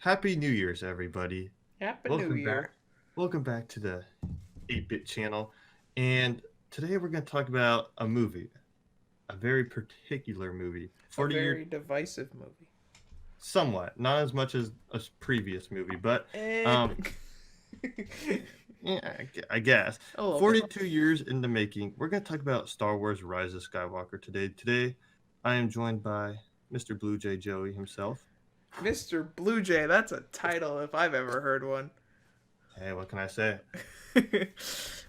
Happy New Year's, everybody. Happy New Welcome Year. back. Welcome back to the 8-Bit channel. And today we're going to talk about a movie, a very particular movie. A 40 year, very divisive movie. somewhat, not as much as a previous movie, but Eh. um, yeah, I guess. A little bit. 42 years in the making. We're going to talk about Star Wars Rise of Skywalker today. Today, I am joined by Mr. BlueJ Joey himself. Mr. BlueJ, that's a title if I've ever heard one. Hey, what can I say?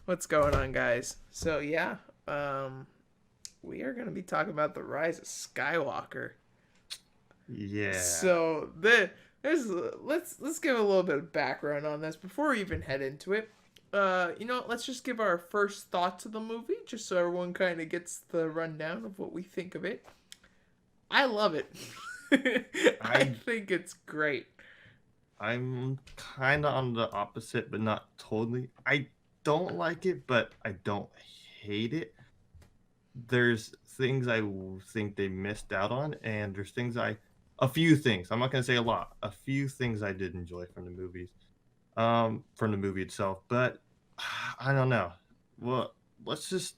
What's going on, guys? So, yeah, we are going to be talking about the rise of Skywalker. Yeah. So, let's give a little bit of background on this before we even head into it. Let's just give our first thoughts of the movie, just so everyone kind of gets the rundown of what we think of it. I love it. I think it's great. I'm kind of on the opposite, but not totally. I don't like it, but I don't hate it. There's things I think they missed out on, and there's a few things. I'm not gonna say a lot. A few things I did enjoy from the movies, from the movie itself. But I don't know. Well, let's just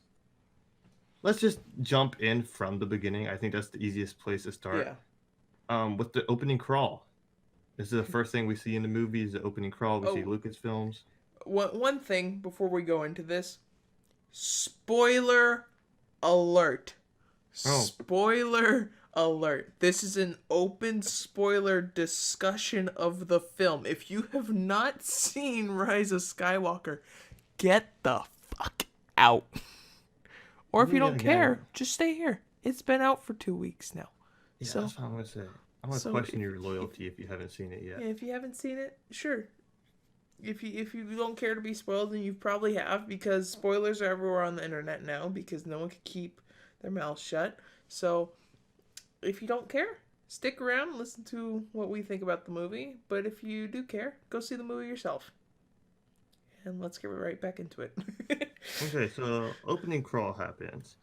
jump in from the beginning. I think that's the easiest place to start. Yeah. With the opening crawl. This is the first thing we see in the movie. Is the opening crawl. We see Oh, Lucasfilms. one thing before we go into this. Spoiler alert. Oh, Spoiler alert. This is an open spoiler discussion of the film. If you have not seen Rise of Skywalker, get the fuck out. Or if you don't care, just stay here. It's been out for 2 weeks now. yeah, So, that's what I'm gonna say. I'm gonna so question your loyalty if you haven't seen it yet. if you haven't seen it, sure. If you don't care to be spoiled, then you probably have, because spoilers are everywhere on the internet now because no one can keep their mouth shut. So if you don't care, stick around and listen to what we think about the movie. But if you do care, go see the movie yourself. And let's get right back into it. Okay, so opening crawl happens.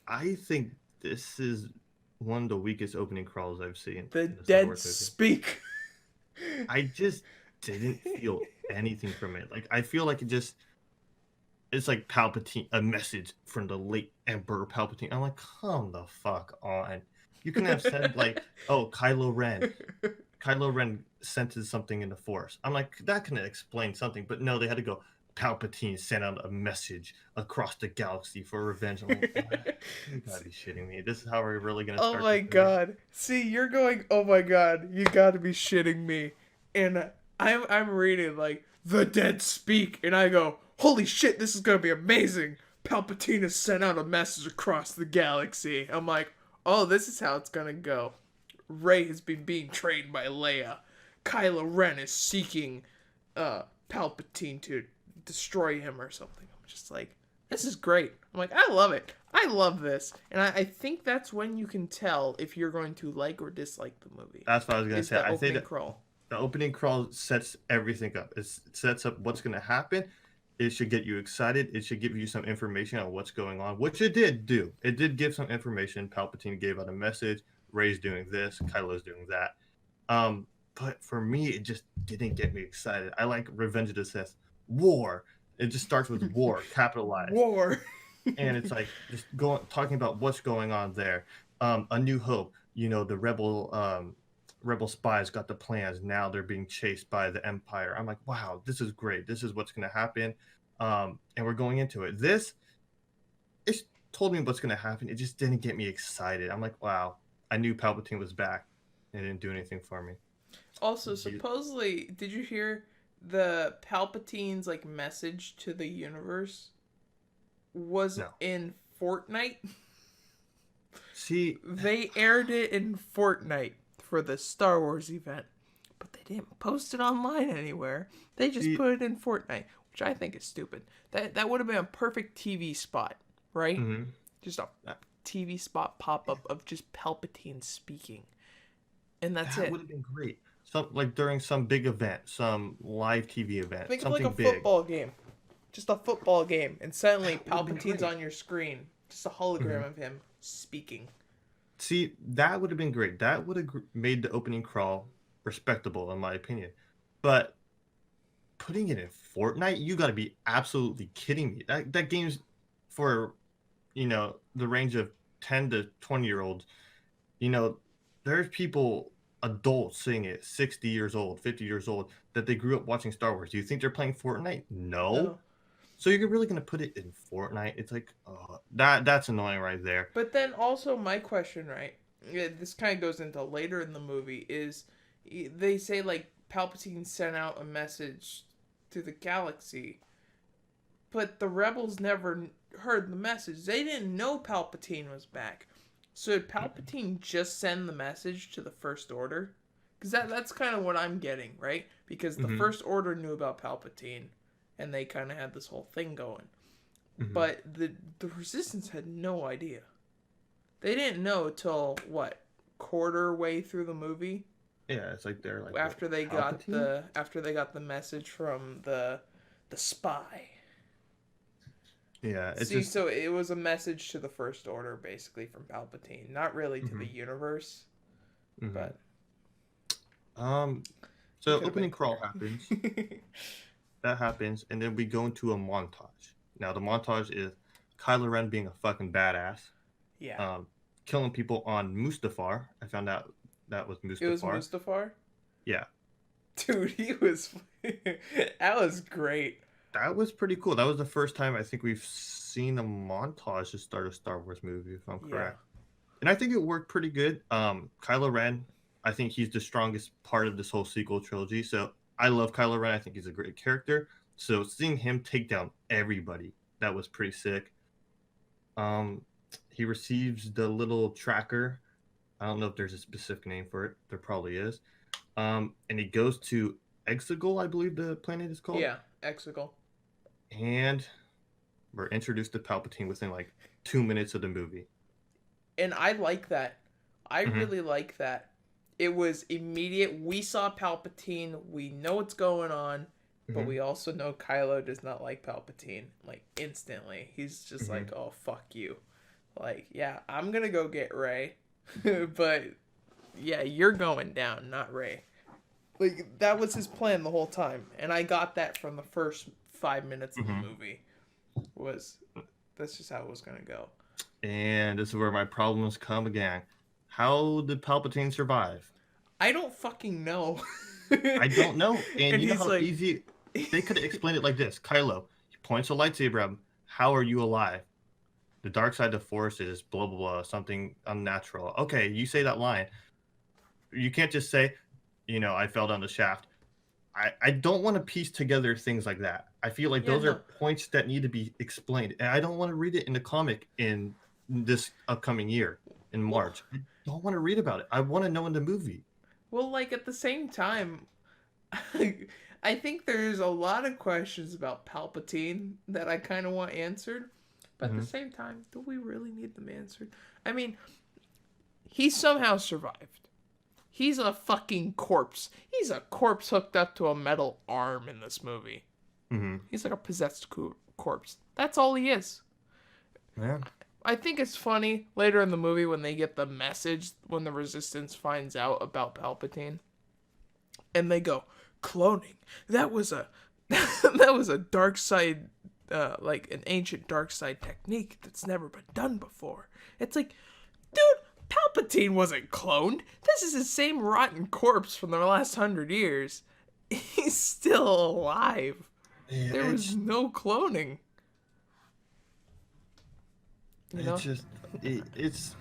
I think this is one of the weakest opening crawls I've seen The in the Star dead Wars movie. speak. I just didn't feel anything from it. Like I feel like it's like Palpatine, a message from the late Emperor Palpatine. I'm like, come the fuck on. You can have said like, oh, Kylo Ren. Kylo Ren senses something in the Force. I'm like, that can explain something, but no, they had to go. Palpatine sent out a message across the galaxy for revenge. I'm like, you gotta be shitting me. This is how we're really gonna Oh start. my this movie? god. See, you're going, oh my god, you gotta be shitting me. And I'm reading like the dead speak, and I go, holy shit, this is gonna be amazing. Palpatine has sent out a message across the galaxy. I'm like, oh, this is how it's gonna go. Rey has been being trained by Leia. Kylo Ren is seeking Palpatine to destroy him or something. I'm just like, this is great. I'm like, I love it. I love this. And I think that's when you can tell if you're going to like or dislike the movie. That's what I was gonna Is say. the I think opening that crawl. the opening crawl sets everything up. It sets up what's gonna happen. It should get you excited. It should give you some information on what's going on, which it did do. It did give some information. Palpatine gave out a message. Rey's doing this. Kylo's doing that. But for me, it just didn't get me excited. I like Revenge of the Sith. War. It just starts with war, capitalized. War. And it's like just talking about what's going on there. A New Hope. You know, the rebel spies got the plans. Now they're being chased by the Empire. I'm like, wow, this is great. This is what's going to happen. And we're going into it. It told me what's going to happen. It just didn't get me excited. I'm like, wow, I knew Palpatine was back. It didn't do anything for me. Also, supposedly, did you hear the Palpatine's like message to the universe was No. in Fortnite? See, They aired it in Fortnite for the Star Wars event, but they didn't post it online anywhere. They just put it in Fortnite, which I think is stupid. That would have been a perfect TV spot, right? mm-hmm. Just a TV spot pop up of just Palpatine speaking, and that's That it. would have been great. Some like during some big event, some live TV event, Think of something like a big. football game, just a football game, and suddenly That would've been Palpatine's great. on your screen, just a hologram of him speaking. See, that would have been great. That would have made the opening crawl respectable in my opinion. But putting it in Fortnite, you got to be absolutely kidding me. That game's for, the range of 10 to 20-year-olds. You know, there's people, adults saying it, 60 years old, 50 years old, that they grew up watching Star Wars. Do you think they're playing Fortnite? No. No. So you're really gonna put it in Fortnite? It's like, that's annoying right there. But then also my question, right? This kind of goes into later in the movie is they say like Palpatine sent out a message to the galaxy, but the rebels never heard the message. They didn't know Palpatine was back. So did Palpatine just send the message to the First Order? Because that's kind of what I'm getting, right? Because the Hmm. First Order knew about Palpatine, and they kind of had this whole thing going. Hmm. But the Resistance had no idea. They didn't know till what, quarter way through the movie, Yeah, it's like they're like, what, after they got Palpatine? the message from the spy. Yeah, it's See, just. so it was a message to the First Order, basically from Palpatine, not really to the Hmm. universe, Hmm. but Um, it so could have been opening crawl happens. clearer. That happens, and then we go into a montage. Now the montage is Kylo Ren being a fucking badass, Yeah, um, killing people on Mustafar. I found out that was it was Mustafar. Mustafar. Yeah, Dude, he was that was great. that was pretty cool. That was the first time I think we've seen a montage to start a Star Wars movie, if I'm Yeah. correct. And I think it worked pretty good. Kylo Ren, I think he's the strongest part of this whole sequel trilogy. So I love Kylo Ren. I think he's a great character. So seeing him take down everybody, that was pretty sick. Um, he receives the little tracker. I don't know if there's a specific name for it. There probably is. And he goes to Exegol, I believe the planet is called. Yeah, Exegol. And we're introduced to Palpatine within like 2 minutes of the movie. And I like that. I Hmm. really like that. It was immediate. We saw Palpatine. We know what's going on, but Hmm. we also know Kylo does not like Palpatine. Like instantly, he's just Hmm. like, "Oh fuck you." Like, yeah, I'm gonna go get Rey, but yeah, you're going down, not Rey. Like that was his plan the whole time, and I got that from the first 5 minutes of the Hmm. movie. Was That's just how it was gonna go. And this is where my problems come again. How did Palpatine survive? I don't fucking know. I don't know. And And you know he's how like, easy they could have explained it like this. Kylo, he points a lightsaber at him. How are you alive? The dark side of the force is blah blah blah, something unnatural. Okay, you say that line. You can't just say, I fell down the shaft. I don't want to piece together things like that. I feel like yeah, those are no. points that need to be explained. And I don't want to read it in the comic in this upcoming year in Well, March. I don't want to read about it. I want to know in the movie. like at the same time, I think there's a lot of questions about Palpatine that I kind of want answered. But at the Hmm. same time, do we really need them answered? I mean, he somehow survived. He's a fucking corpse. He's a corpse hooked up to a metal arm in this movie. Hmm. He's like a possessed corpse. That's all he is. Yeah. I think it's funny later in the movie when they get the message when the Resistance finds out about Palpatine, and they go, "Cloning. That was a that was a dark side, like an ancient dark side technique that's never been done before." It's like, dude, Palpatine wasn't cloned. This is the same rotten corpse from the last 100 years. He's still alive. Yeah, There was no cloning. You it's know? just it's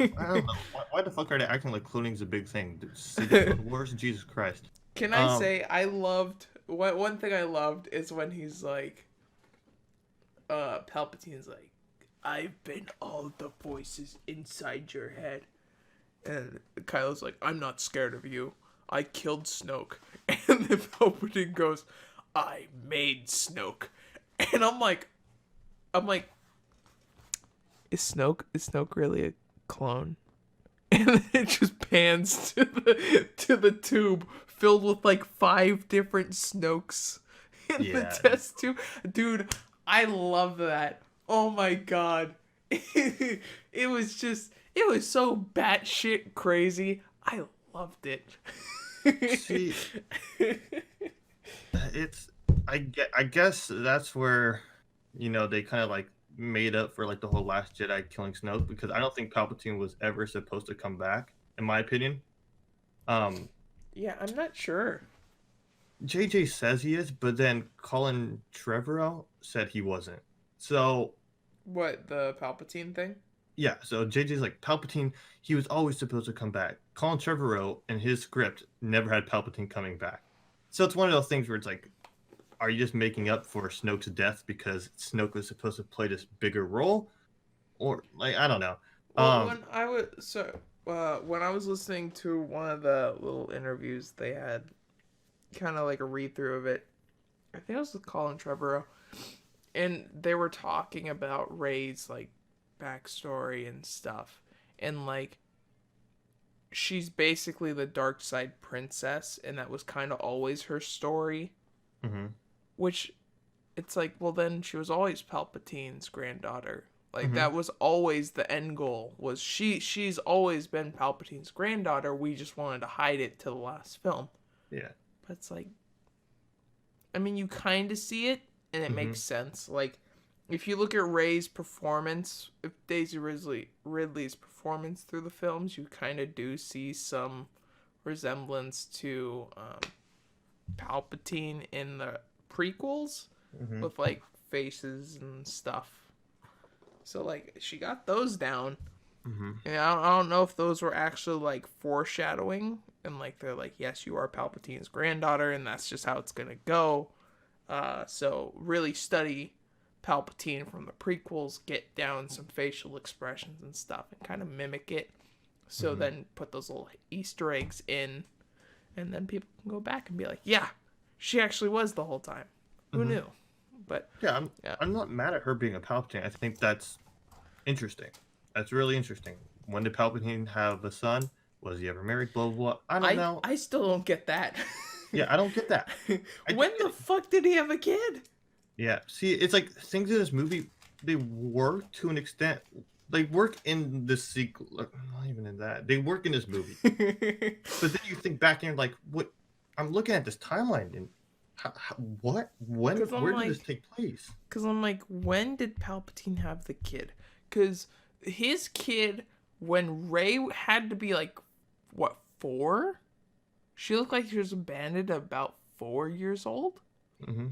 I don't know why the fuck are they acting like cloning's a big thing? See the Clone Wars, Jesus Christ. Can I say I loved one thing I loved is when he's like Palpatine's like, "I've been all the voices inside your head." And Kylo's like, "I'm not scared of you. I killed Snoke." And then Palpatine goes, "I made Snoke." And I'm like, is Snoke really a clone? And then it just pans to the tube filled with like 5 different Snokes in the Yeah. test tube. Dude, I love that. Oh my god. It was so batshit crazy. I loved it. See, it's I guess that's where they kind of like made up for like the whole Last Jedi killing Snoke, because I don't think Palpatine was ever supposed to come back, in my opinion. Um, Yeah, I'm not sure. JJ says he is, but then Colin Trevorrow said he wasn't. So What, the Palpatine thing? yeah, so JJ's like Palpatine, he was always supposed to come back. Colin Trevorrow in his script never had Palpatine coming back. So it's one of those things where it's like, are you just making up for Snoke's death because Snoke was supposed to play this bigger role, or like I don't know. Well, when I was listening to one of the little interviews they had, kind of like a read through of it, I think it was with Colin Trevorrow, and they were talking about Rey's like backstory and stuff, and like she's basically the dark side princess, and that was kind of always her story. Mm-hmm. Which, it's like, well, then she was always Palpatine's granddaughter. Like, Mm-hmm. that was always the end goal. Was she's always been Palpatine's granddaughter. We just wanted to hide it till the last film. Yeah. But it's like, I mean, you kind of see it, and it Mm-hmm. makes sense. Like, if you look at Rey's performance, if Daisy Ridley's performance through the films, you kind of do see some resemblance to Palpatine in the prequels, Mm-hmm. with like faces and stuff. So like she got those down. Mm-hmm. And I don't know if those were actually like foreshadowing, and like they're like, yes, you are Palpatine's granddaughter, and that's just how it's gonna go. So really study Palpatine from the prequels, get down some facial expressions and stuff, and kind of mimic it. So Mm-hmm. then put those little Easter eggs in, and then people can go back and be like, yeah, she actually was the whole time. Who Mm-hmm. knew? But Yeah, yeah, I'm not mad at her being a Palpatine. I think that's interesting. That's really interesting. When did Palpatine have a son? Was he ever married? Blah blah blah. I don't know. I still don't get that. Yeah, I don't get that. I When don't the get it. fuck did he have a kid? Yeah, see, it's like things in this movie, they work to an extent. They work in the sequel. Not even in that. They work in this movie. But then you think back and you're like, what? I'm looking at this timeline and what? When? 'Cause I'm Where like- did this take place? Because I'm like, when did Palpatine have the kid? Because his kid, when Rey had to be like, what, 4? She looked like she was abandoned at about 4 years old. Mm-hmm.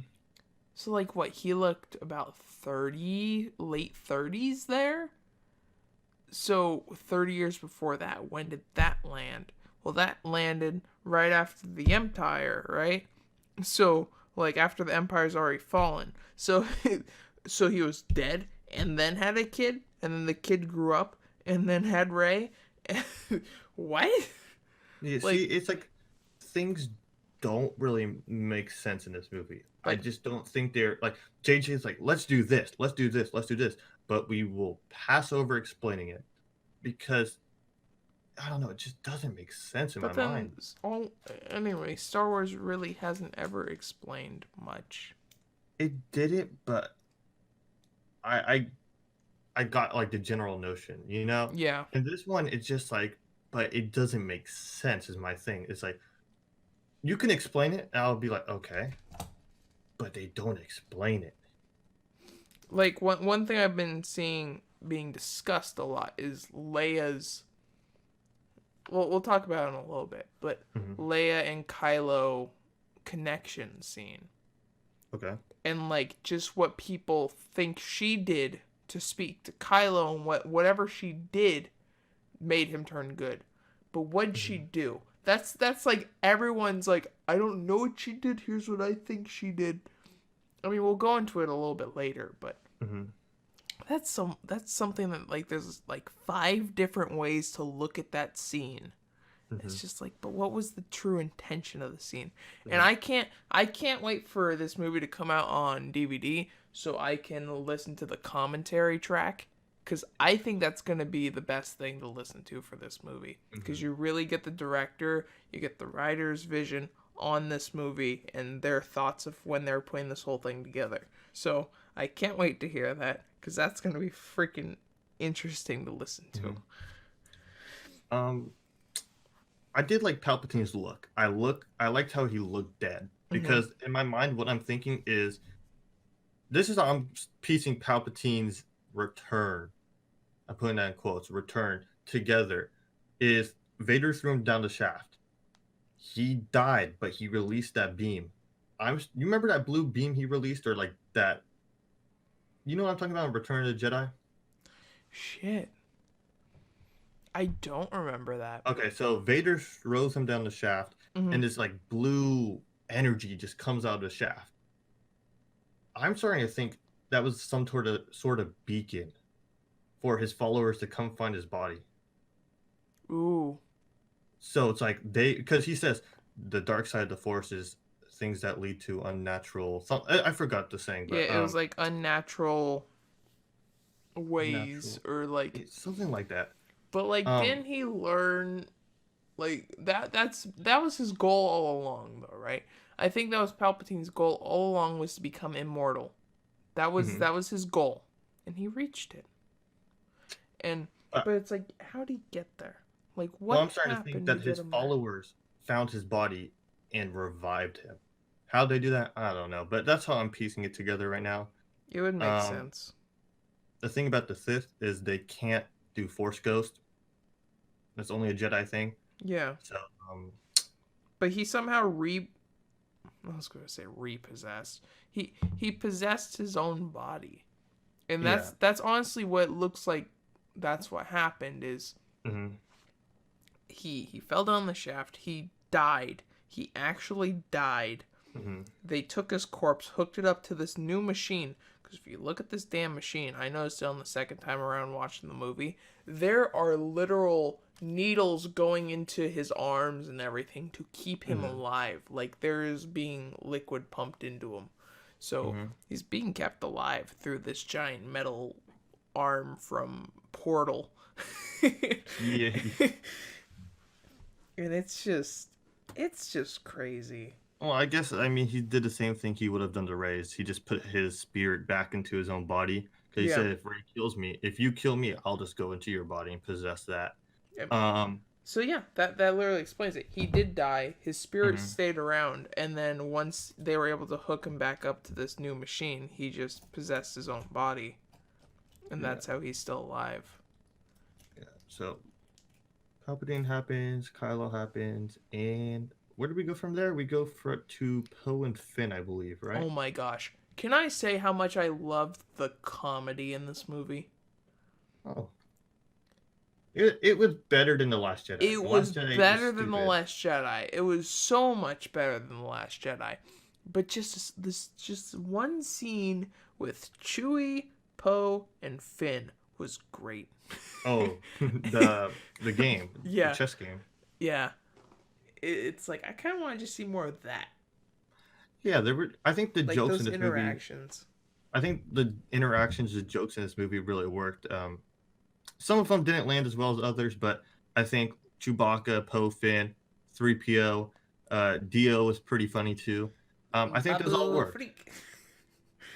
So like, what, he looked about 30, late 30s there? So 30 years before that, when did that land? Well, that landed right after the Empire, right? So, like, after the Empire's already fallen. So, so he was dead and then had a kid, and then the kid grew up and then had Rey. What? Yeah, Like- see, it's like things don't really make sense in this movie. I Like- just don't think they're like JJ's like, let's do this, let's do this, let's do this, but we will pass over explaining it because I don't know, it just doesn't make sense in But my then, mind. anyway, Star Wars really hasn't ever explained much. It did it, but I got like the general notion, you know? Yeah. And this one, it's just like, but it doesn't make sense is my thing. It's like you can explain it, and I'll be like, okay, but they don't explain it. Like, one thing I've been seeing being discussed a lot is Leia's. Well, we'll talk about it in a little bit, but Mhm. Leia and Kylo connection scene. Okay. And, like, just what people think she did to speak to Kylo, and whatever she did made him turn good. But what'd she do? That's like, everyone's like, I don't know what she did, here's what I think she did. I mean, we'll go into it a little bit later, but Mm-hmm. that's something that, like, there's like 5 different ways to look at that scene. It's just like, but what was the true intention of the scene? And I can't wait for this movie to come out on DVD so I can listen to the commentary track, because I think that's going to be the best thing to listen to for this movie, because you really get the director, you get the writer's vision on this movie and their thoughts of when they're putting this whole thing together. So I can't wait to hear that, because that's going to be freaking interesting to listen to. I did like Palpatine's look. I liked how he looked dead Mm-hmm. because in my mind, what I'm thinking is this is how I'm piecing Palpatine's return. I'm putting that in quotes. Return together is Vader threw him down the shaft. He died, but he released that beam. You remember that blue beam he released, or like that? You know what I'm talking about in Return of the Jedi? Shit. I don't remember that. Okay, so Vader throws him down the shaft, Mm-hmm. and this like blue energy just comes out of the shaft. I'm starting to think that was some sort of beacon for his followers to come find his body. Ooh. So it's like because he says the dark side of the force is things that lead to unnatural. I forgot the saying, Yeah, but it was like unnatural unnatural, ways or like, it's something like that. but like Um, didn't he learn like that was his goal all along though, right? I think that was Palpatine's goal all along, was to become immortal. That was mhm. that was his goal, and he reached it. And uh, but it's like, how did he get there? Like, well, what I'm starting to think happened to that get his him there? followers found his body and revived him. How they do that, I don't know, but that's how I'm piecing it together right now. It would make Um, sense. the thing about the Sith is they can't do Force Ghost. That's only a Jedi thing. Yeah, So, um, but he somehow I was gonna say repossessed. He possessed his own body, and yeah. that's honestly what it looks like. That's what happened. Is Hmm. he fell down the shaft. He died. He actually died. Hmm. They took his corpse, hooked it up to this new machine. Because if you look at this damn machine, I noticed it on the second time around watching the movie, there are literal needles going into his arms and everything to keep him Hmm. alive. Like there is being liquid pumped into him. So Hmm. he's being kept alive through this giant metal arm from Portal. Yeah. And it's just crazy. Well, I guess I mean he did the same thing he would have done to Rey's. He just put his spirit back into his own body because he Yeah. said, if you kill me, I'll just go into your body and possess that." Yeah. Um. So yeah, that literally explains it. He did die. His spirit Mhm. stayed around, and then once they were able to hook him back up to this new machine, he just possessed his own body, and Yeah. that's how he's still alive. Yeah. So Palpatine happens, Kylo happens, and where do we go from there? We go to Poe and Finn, I believe, right? Oh my gosh. Can I say how much I loved the comedy in this movie? Oh, it was better than the Last Jedi. It The was Last Jedi was better than The stupid. Last Jedi. It was so much better than The Last Jedi. But just one scene with Chewie, Poe, and Finn was great. Oh, the game, the Yeah, chess game. yeah. It's like I kind of want to just see more of that, Yeah, there were. I think the like jokes in those this movie. interactions. I think the interactions, the jokes in this movie really worked. Some of them didn't land as well as others, but I think Chewbacca, Poe, Finn, 3PO, Dio was pretty funny too. I think those all Babu worked. freak,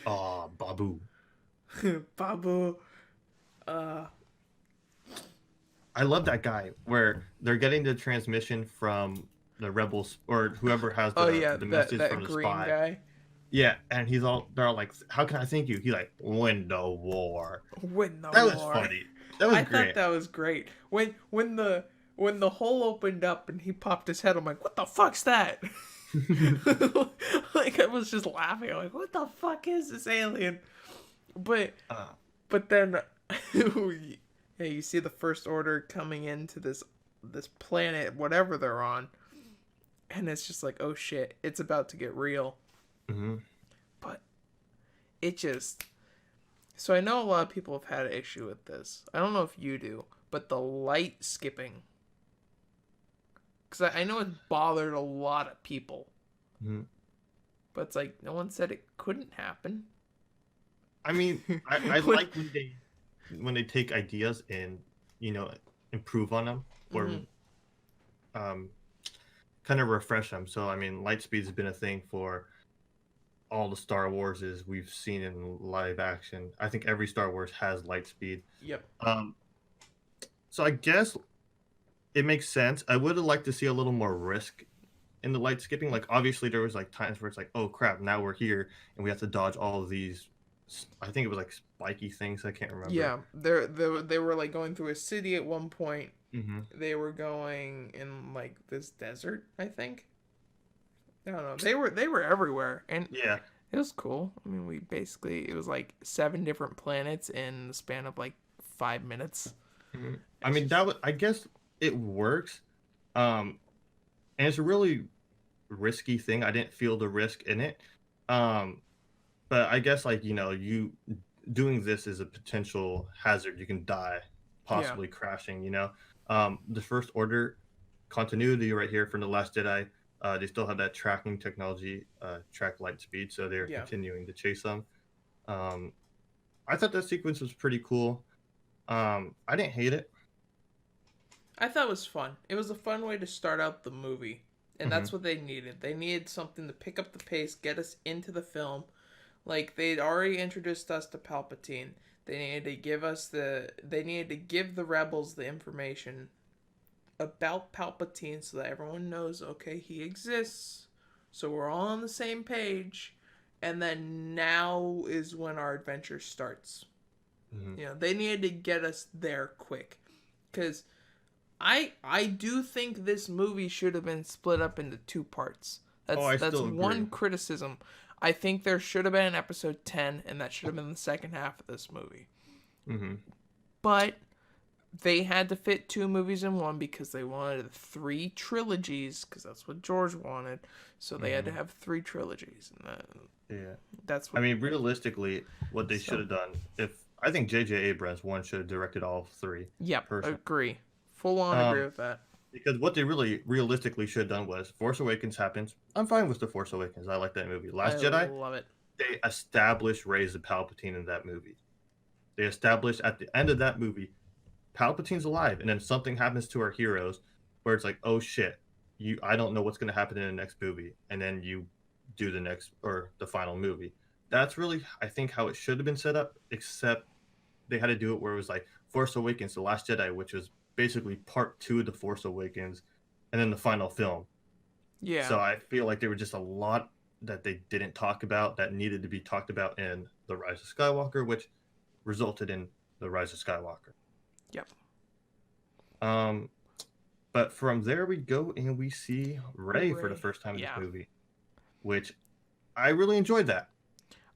Oh, Babu. Babu. Uh, I love that guy where they're getting the transmission from the rebels or whoever has oh the yeah, the that message that from the green spy. guy. Yeah, and they're all like, "How can I thank you?" He's like, "Win the war." Win the That was war. funny. That was I thought great. that was great. When the hole opened up and he popped his head, I'm like, what the fuck's that? Like I was just laughing. I'm like, what the fuck is this alien? But uh, but then yeah, you see the First Order coming into this planet, whatever they're on, and it's just like, oh shit, it's about to get real. mhm. But it just, so I know a lot of people have had an issue with this. I don't know if you do, but the light skipping, because I know it bothered a lot of people. Mhm. But it's like no one said it couldn't happen. I mean, I When, like when they take ideas and you know improve on them or mm-hmm. um kind of refresh them. So I mean, light speed has been a thing for all the Star Warses we've seen in live action. I think every Star Wars has light speed. Yep. Um, so I guess it makes sense. I would have liked to see a little more risk in the light skipping. Like obviously there was like times where it's like, oh crap, now we're here and we have to dodge all of these. I think it was like spiky things. I can't remember. Yeah, they were like going through a city at one point. Hmm. They were going in like this desert, I think. I don't know. They were everywhere, and Yeah. it was cool. I mean, it was like 7 different planets in the span of like 5 minutes. Mhm. I It's mean just that was, I guess it works. Um, and it's a really risky thing. I didn't feel the risk in it. Um, but I guess like you doing this is a potential hazard. You can die, yeah, possibly crashing. The First Order continuity right here from the Last Jedi. They still have that tracking technology, track light speed, so they're yeah. continuing to chase them. Um, I thought that sequence was pretty cool. I didn't hate it. I thought it was fun. It was a fun way to start out the movie, and Hmm. that's what they needed. They needed something to pick up the pace, get us into the film. Like they'd already introduced us to Palpatine. They needed to give the rebels the information about Palpatine so that everyone knows, okay, he exists. So we're all on the same page. And then now is when our adventure starts. Hmm. They needed to get us there quick. Cuz I do think this movie should have been split up into 2 parts. Oh, That's I that's still agree. one criticism. I think there should have been an episode 10 and that should have been the second half of this movie. Hmm. But they had to fit 2 movies in one because they wanted 3 trilogies because that's what George wanted. So they had to Hmm. have 3 trilogies, and Yeah. that's I what. mean, realistically, what they should So have done, if I think J.J. Abrams one should have directed all three, yep, personally. agree, full on agree Um, with that. because what they really realistically should have done was Force Awakens happens. I'm fine with the Force Awakens. I like that movie. I Last Jedi, love it. they established Rey's the Palpatine in that movie. They established at the end of that movie, Palpatine's alive, and then something happens to our heroes, where it's like, oh shit, I don't know what's going to happen in the next movie, and then you do the next or the final movie. That's really, I think, how it should have been set up. Except they had to do it where it was like Force Awakens, The Last Jedi, which was basically part two of the Force Awakens, and then the final film. Yeah, So I feel like there were just a lot that they didn't talk about that needed to be talked about in The Rise of Skywalker, which resulted in The Rise of Skywalker. yep. Um, but from there we go and we see Rey for the Ray. first time in this Yeah, movie, which I really enjoyed that.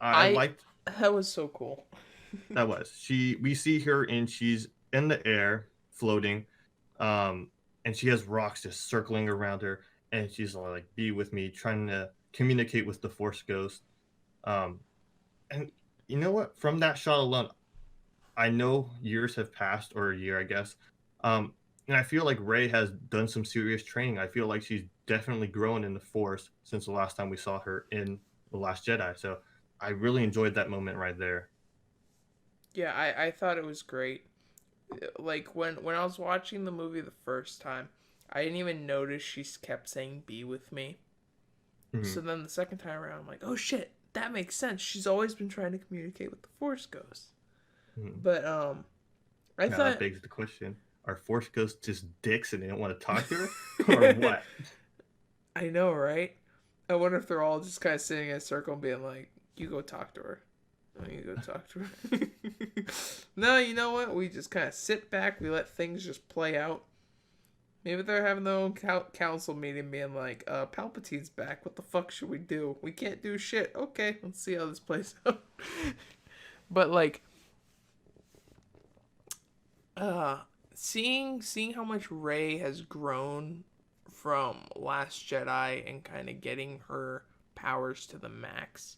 I I liked that was so cool. that was we see her and she's in the air floating, and she has rocks just circling around her, and she's like, "Be with me," trying to communicate with the Force Ghost. Um, and you know what? From that shot alone, I know years have passed, or a year, I guess. And I feel like Ray has done some serious training. I feel like she's definitely grown in the Force since the last time we saw her in The Last Jedi. So I really enjoyed that moment right there. Yeah, I thought it was great. Like when I was watching the movie the first time, I didn't even notice she kept saying "be with me." Hmm. So then the second time around, I'm like, oh shit, that makes sense. She's always been trying to communicate with the Force Ghost. Hmm. But I Now that thought begs the question: are Force Ghosts just dicks and they don't want to talk to her, or what? I know, right? I wonder if they're all just kind of sitting in a circle and being like, "You go talk to her. Oh, you go talk to her." No, you know what? We just kind of sit back. We let things just play out. Maybe they're having their own council meeting, being like, Palpatine's back. What the fuck should we do? We can't do shit. Okay, let's see how this plays out." But like, uh, seeing how much Rey has grown from Last Jedi and kind of getting her powers to the max,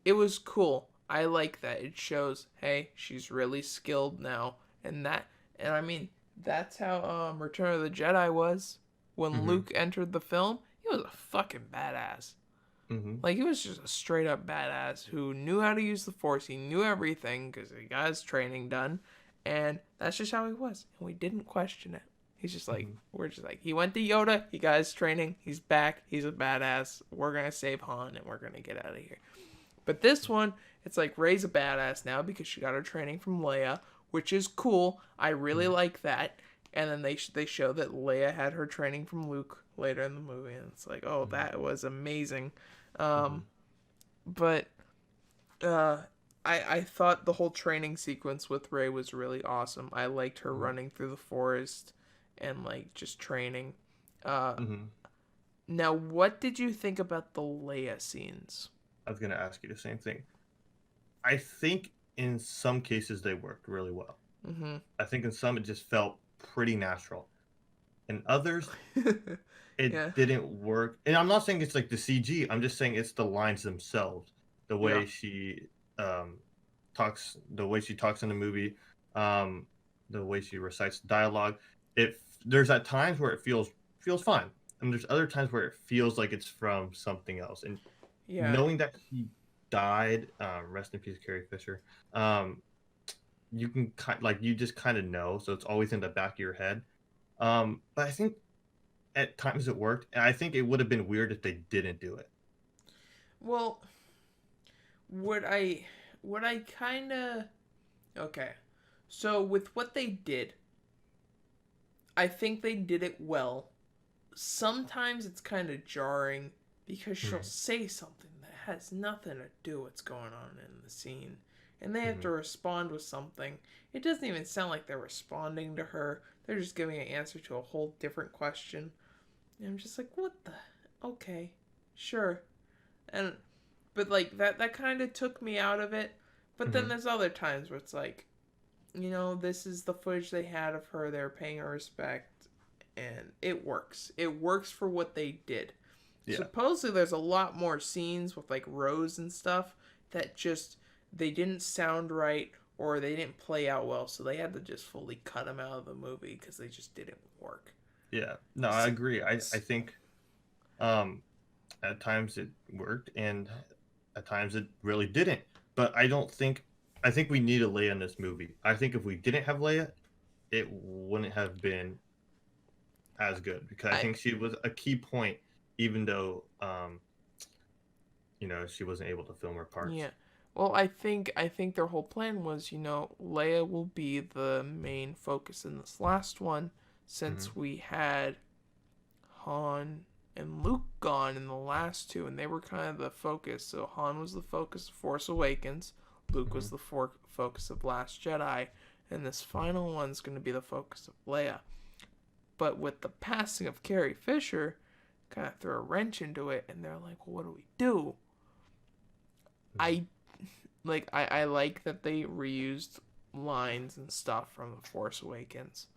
it was cool. I like that. It shows, hey, she's really skilled now, and I mean, that's how Return of the Jedi was. When Hmm. Luke entered the film, he was a fucking badass. Hmm. Like he was just a straight up badass who knew how to use the Force. He knew everything because he got his training done, and that's just how he was. And we didn't question it. He's just like, Hmm. we're just like, he went to Yoda. He got his training. He's back. He's a badass. We're gonna save Han and we're gonna get out of here. But this one, it's like Rey's a badass now because she got her training from Leia, which is cool. I really like that. And then they show that Leia had her training from Luke later in the movie, and it's like, oh, that was amazing. But I thought the whole training sequence with Rey was really awesome. I liked her running through the forest and like just training. Now, what did you think about the Leia scenes? I was gonna ask you the same thing. I think in some cases they worked really well. I think in some it just felt pretty natural. In others, it didn't work. And I'm not saying it's like the CG. I'm just saying it's the lines themselves, the way she talks, the way she talks in the movie, the way she recites dialogue. There's at times where it feels fine, and there's other times where it feels like it's from something else. And knowing that she died, rest in peace, Carrie Fisher. You can you just kind of know, so it's always in the back of your head. But I think at times it worked, and I think it would have been weird if they didn't do it. Well, what I kind of okay. So with what they did, I think they did it well. Sometimes it's kind of jarring because she'll say something that has nothing to do with what's going on in the scene, and they have to respond with something. It doesn't even sound like they're responding to her. They're just giving an answer to a whole different question. And I'm just like, what the? Okay, sure. But like that kind of took me out of it. But then there's other times where it's like, this is the footage they had of her. They're paying her respect, and it works. It works for what they did. Yeah. Supposedly there's a lot more scenes with like Rose and stuff that just they didn't sound right or they didn't play out well, so they had to just fully cut them out of the movie because they just didn't work. Yeah, no, I agree. I think at times it worked and at times it really didn't. But I think we need a Leia in this movie. I think if we didn't have Leia, it wouldn't have been as good because I think she was a key point, even though she wasn't able to film her parts. Yeah. Well, I think their whole plan was, Leia will be the main focus in this last one, since we had Han and Luke gone in the last two, and they were kind of the focus. So Han was the focus of Force Awakens, Luke was the focus of Last Jedi, and this final one's going to be the focus of Leia. But with the passing of Carrie Fisher, kind of threw a wrench into it, and they're like, well, what do we do? I like that they reused lines and stuff from The Force Awakens.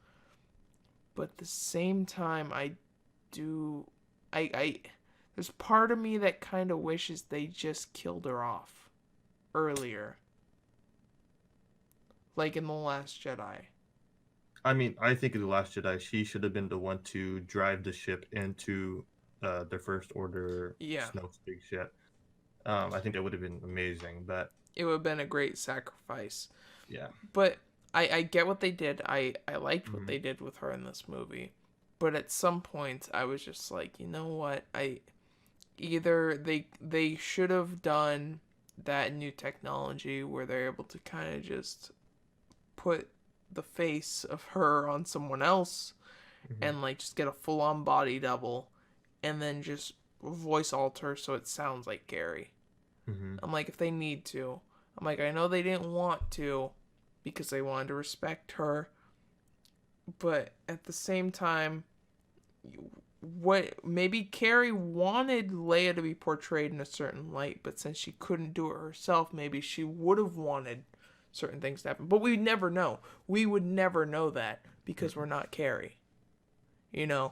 But at the same time, there's part of me that kind of wishes they just killed her off earlier. Like in The Last Jedi. I mean, I think in The Last Jedi, she should have been the one to drive the ship into the First Order Snoke's big ship. I think that would have been amazing, but it would have been a great sacrifice. Yeah. But I get what they did. I liked what they did with her in this movie. But at some point, I was just like, you know what? Either they should have done that new technology where they're able to kind of just put the face of her on someone else and like just get a full-on body double and then just voice alter so it sounds like Gary. I'm like, if they need to. I'm like, I know they didn't want to because they wanted to respect her. But at the same time, maybe Carrie wanted Leia to be portrayed in a certain light, but since she couldn't do it herself, maybe she would have wanted certain things to happen. But we'd never know. We would never know that because we're not Carrie. Yeah.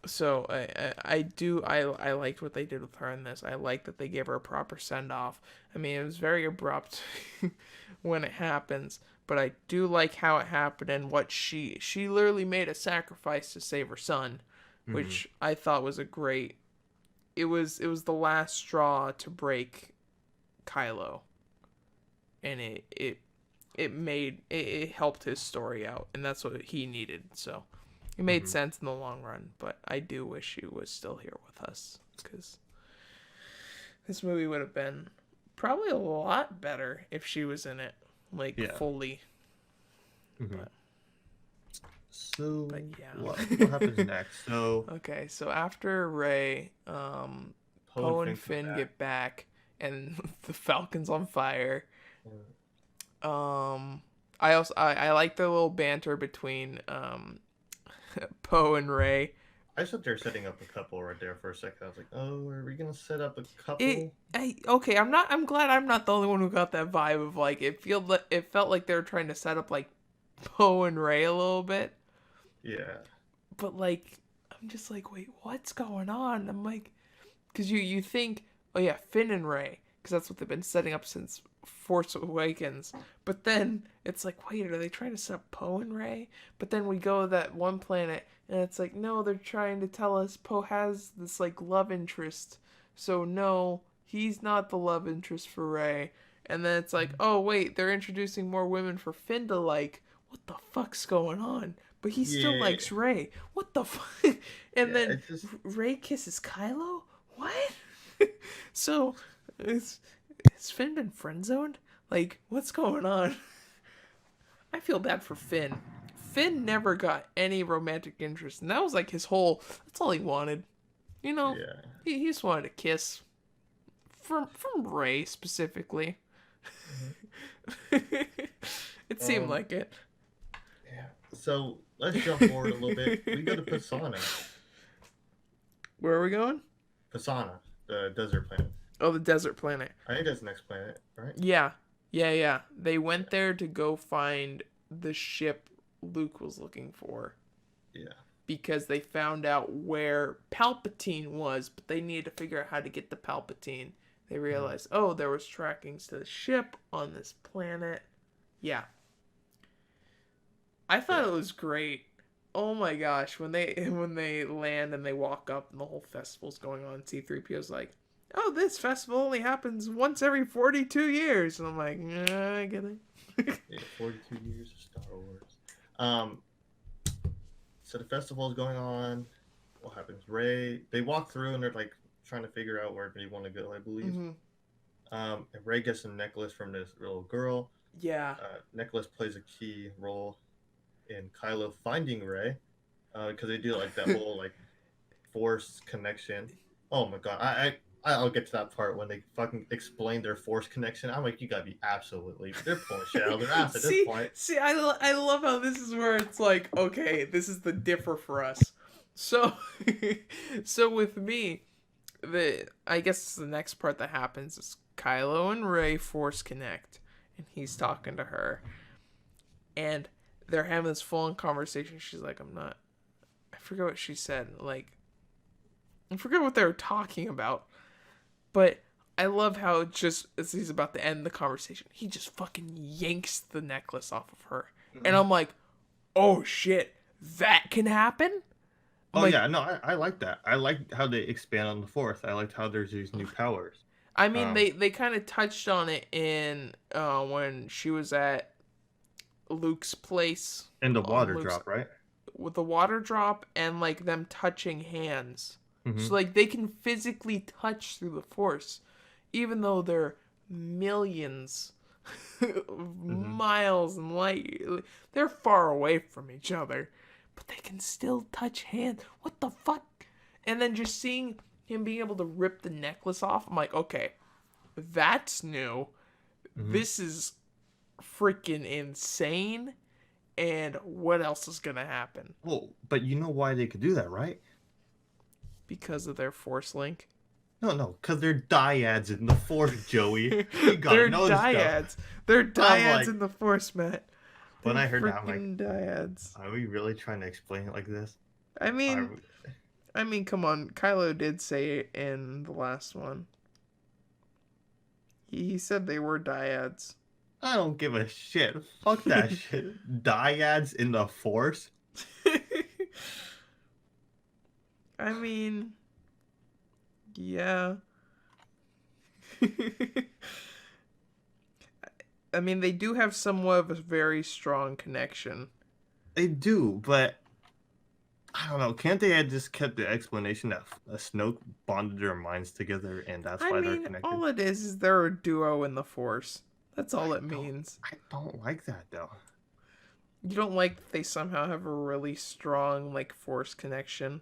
So I liked what they did with her in this. I like that they gave her a proper send off. I mean, it was very abrupt when it happens, but I do like how it happened and what she literally made a sacrifice to save her son, which I thought was a great. It was the last straw to break Kylo, and it helped his story out, and that's what he needed. So. It made sense in the long run, but I do wish she was still here with us because this movie would have been probably a lot better if she was in it, fully. So But yeah. what happens next? So Okay, so after Rey, Poe Poe and and Finn come Finn back. get back, and the Falcon's on fire. Um, I like the little banter between Poe and Rey. I thought they were setting up a couple right there for a second. I was like, oh, are we gonna set up a It couple? okay. I'm glad I'm not the only one who got that vibe of like it felt like they were trying to set up like Poe and Rey a little bit, Yeah. but like I'm just like, wait, what's going on? I'm like, because you think, oh yeah, Finn and Rey, because that's what they've been setting up since Force Awakens. But then it's like, wait, are they trying to set up Poe and Rey? But then we go to that one planet, and it's like, no, they're trying to tell us Poe has this like love interest. So no, he's not the love interest for Rey. And then it's like, oh wait, they're introducing more women for Finn to like. What the fuck's going on? But he still Yeah. likes Rey. What the fuck? And Yeah. then It's just Rey kisses Kylo? What? So, is, has Finn been friend zoned? Like, what's going on? I feel bad for Finn. Finn never got any romantic interest, and that was like his whole. That's all he wanted. You know, yeah. he just wanted a kiss from Rey specifically. It seemed like it. Yeah. So let's jump forward a little bit. We go to Pisana. Where are we going? Pisana, the desert planet. Oh, the desert planet. I think that's the next planet, right? Yeah. They went there to go find the ship Luke was looking for Yeah. because they found out where Palpatine was, but they needed to figure out how to get to Palpatine. They realized, oh, there was trackings to the ship on this planet. Yeah. I thought it was great. Oh my gosh, when they land and they walk up and the whole festival's going on, C-3PO's like, oh, this festival only happens once every 42 years. And I'm like, I get it. Yeah, 42 years of Star Wars. So the festival is going on. What happens? Rey, they walk through and they're like trying to figure out where they want to go, I believe. Mm-hmm. And Rey gets a necklace from this little girl. Yeah. Necklace plays a key role in Kylo finding Rey, because they do like that whole like force connection. Oh my god, I'll get to that part when they fucking explain their force connection. I'm like, you gotta be absolutely, they're pulling shit out of their ass at this point. See, I love how this is where it's like, okay, this is the differ for us. So, so with me, I guess the next part that happens is Kylo and Rey force connect, and he's talking to her, and they're having this full-on conversation. She's like, I forget what she said. Like, I forget what they were talking about. But I love how just as he's about to end the conversation, he just fucking yanks the necklace off of her. Mm-hmm. And I'm like, oh shit, that can happen? Yeah, no, I like that. I like how they expand on the Force. I liked how there's these new powers. I mean, they kind of touched on it in when she was at Luke's place. And the water drop, right? With the water drop and like them touching hands. Mm-hmm. So like they can physically touch through the Force, even though they're millions miles and light. They're far away from each other, but they can still touch hands. What the fuck? And then just seeing him being able to rip the necklace off, I'm like, okay, that's new. Mm-hmm. This is freaking insane. And what else is gonna happen? Well, but you know why they could do that, right? Because of their Force link. No, because they're dyads in the Force, Joey. You gotta know this stuff. They're dyads in the Force, Matt. When I heard that, I'm like, dyads. Are we really trying to explain it like this? I mean, come on. Kylo did say it in the last one. He said they were dyads. I don't give a shit. Fuck that shit. Dyads in the Force? I mean, yeah. I mean, they do have somewhat of a very strong connection. They do, but I don't know. Can't they have just kept the explanation that Snoke bonded their minds together and that's why they're connected? All it is they're a duo in the Force. That's all it means. I don't like that, though. You don't like that they somehow have a really strong, like, force connection?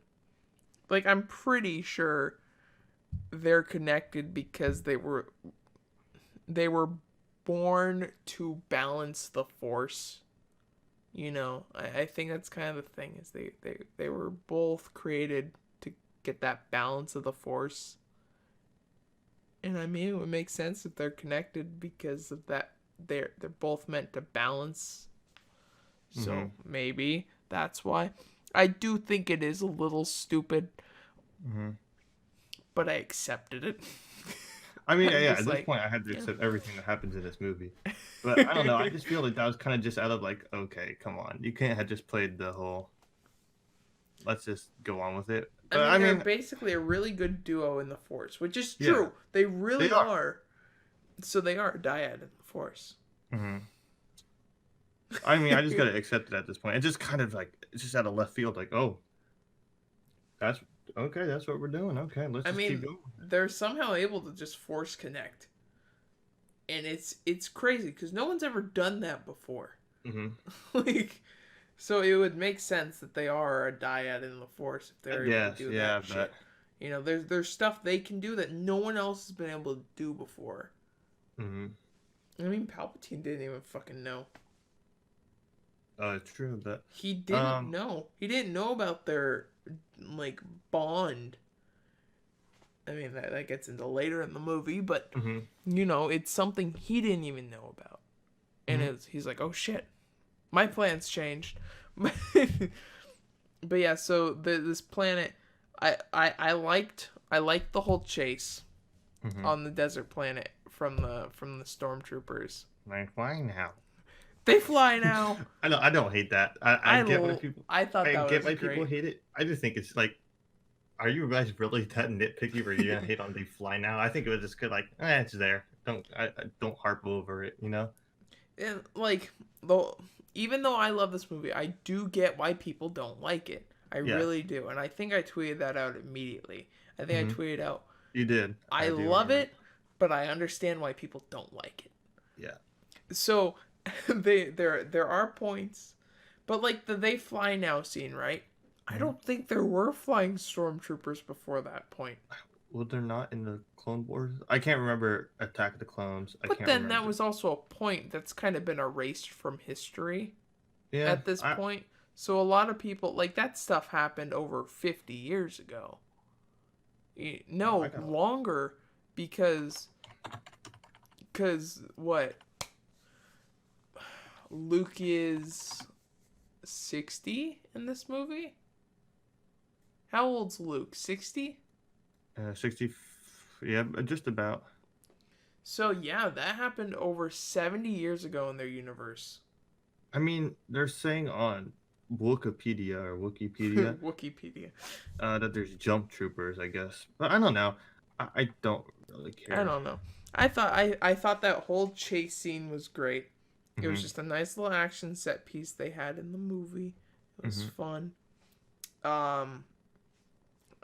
Like, I'm pretty sure they're connected because they were born to balance the force. You know, I think that's kind of the thing, is they were both created to get that balance of the force. And I mean, it would make sense if they're connected because of that. They're both meant to balance. So maybe that's why. I do think it is a little stupid, but I accepted it. I mean, yeah, Just at this like, point, I had to yeah. accept everything that happens in this movie. But I don't know. I just feel like that was kind of just out of like, okay, come on, you can't have just played the whole. Let's just go on with it. I But mean, I they're mean, basically a really good duo in the Force, which is yeah, true. They really they are. are. So they are a dyad in the Force. hmm I mean, I just gotta accept it at this point. It's just kind of like it's just out of left field. Like, oh, that's okay. That's what we're doing. Okay, let's I just keep mean, going. they're somehow able to just Force connect, and it's crazy because no one's ever done that before. hmm Like, so it would make sense that they are a dyad in the Force if I they're able to guess, do yeah, that but shit. You know, there's stuff they can do that no one else has been able to do before. hmm I mean, Palpatine didn't even fucking know. it's true. But He didn't um, know. He didn't know about their, like, bond. I mean, that gets into later in the movie, but, hmm you know, it's something he didn't even know about. And hmm he's like, oh shit, my plans changed. But yeah, so this planet, I liked the whole chase hmm on the desert planet from the stormtroopers. like why now? They fly now. I don't hate that. I get why people. I thought I that get was why people great. hate it. I just think it's like, are you guys really that nitpicky where you're gonna hate on they fly now? I think it was just good, like, it's there. I don't harp over it, you know? And like, though, even though I love this movie, I do get why people don't like it. I Yeah. really do, and I think I tweeted that out immediately. I think I hmm tweeted out, You did. I I do love remember. it, but I understand why people don't like it. Yeah. So, there are points, but like the they fly now scene, right? I hmm don't think there were flying stormtroopers before that point. Well, they're not in the Clone Wars. I can't remember Attack of the Clones. I But can't then that remember. was also a point that's kind of been erased from history Yeah. at this point. So a lot of people, like, that stuff happened over 50 years ago. I No, got. longer, because what? Luke is 60 in this movie? How old's Luke? 60? 60. Yeah, just about. So yeah, that happened over 70 years ago in their universe. I mean, they're saying on Wikipedia Wikipedia. that there's jump troopers, I guess. But I don't know. I don't really I care. don't know. I thought that whole chase scene was great. It was hmm just a nice little action set piece they had in the movie. It was hmm fun. Um,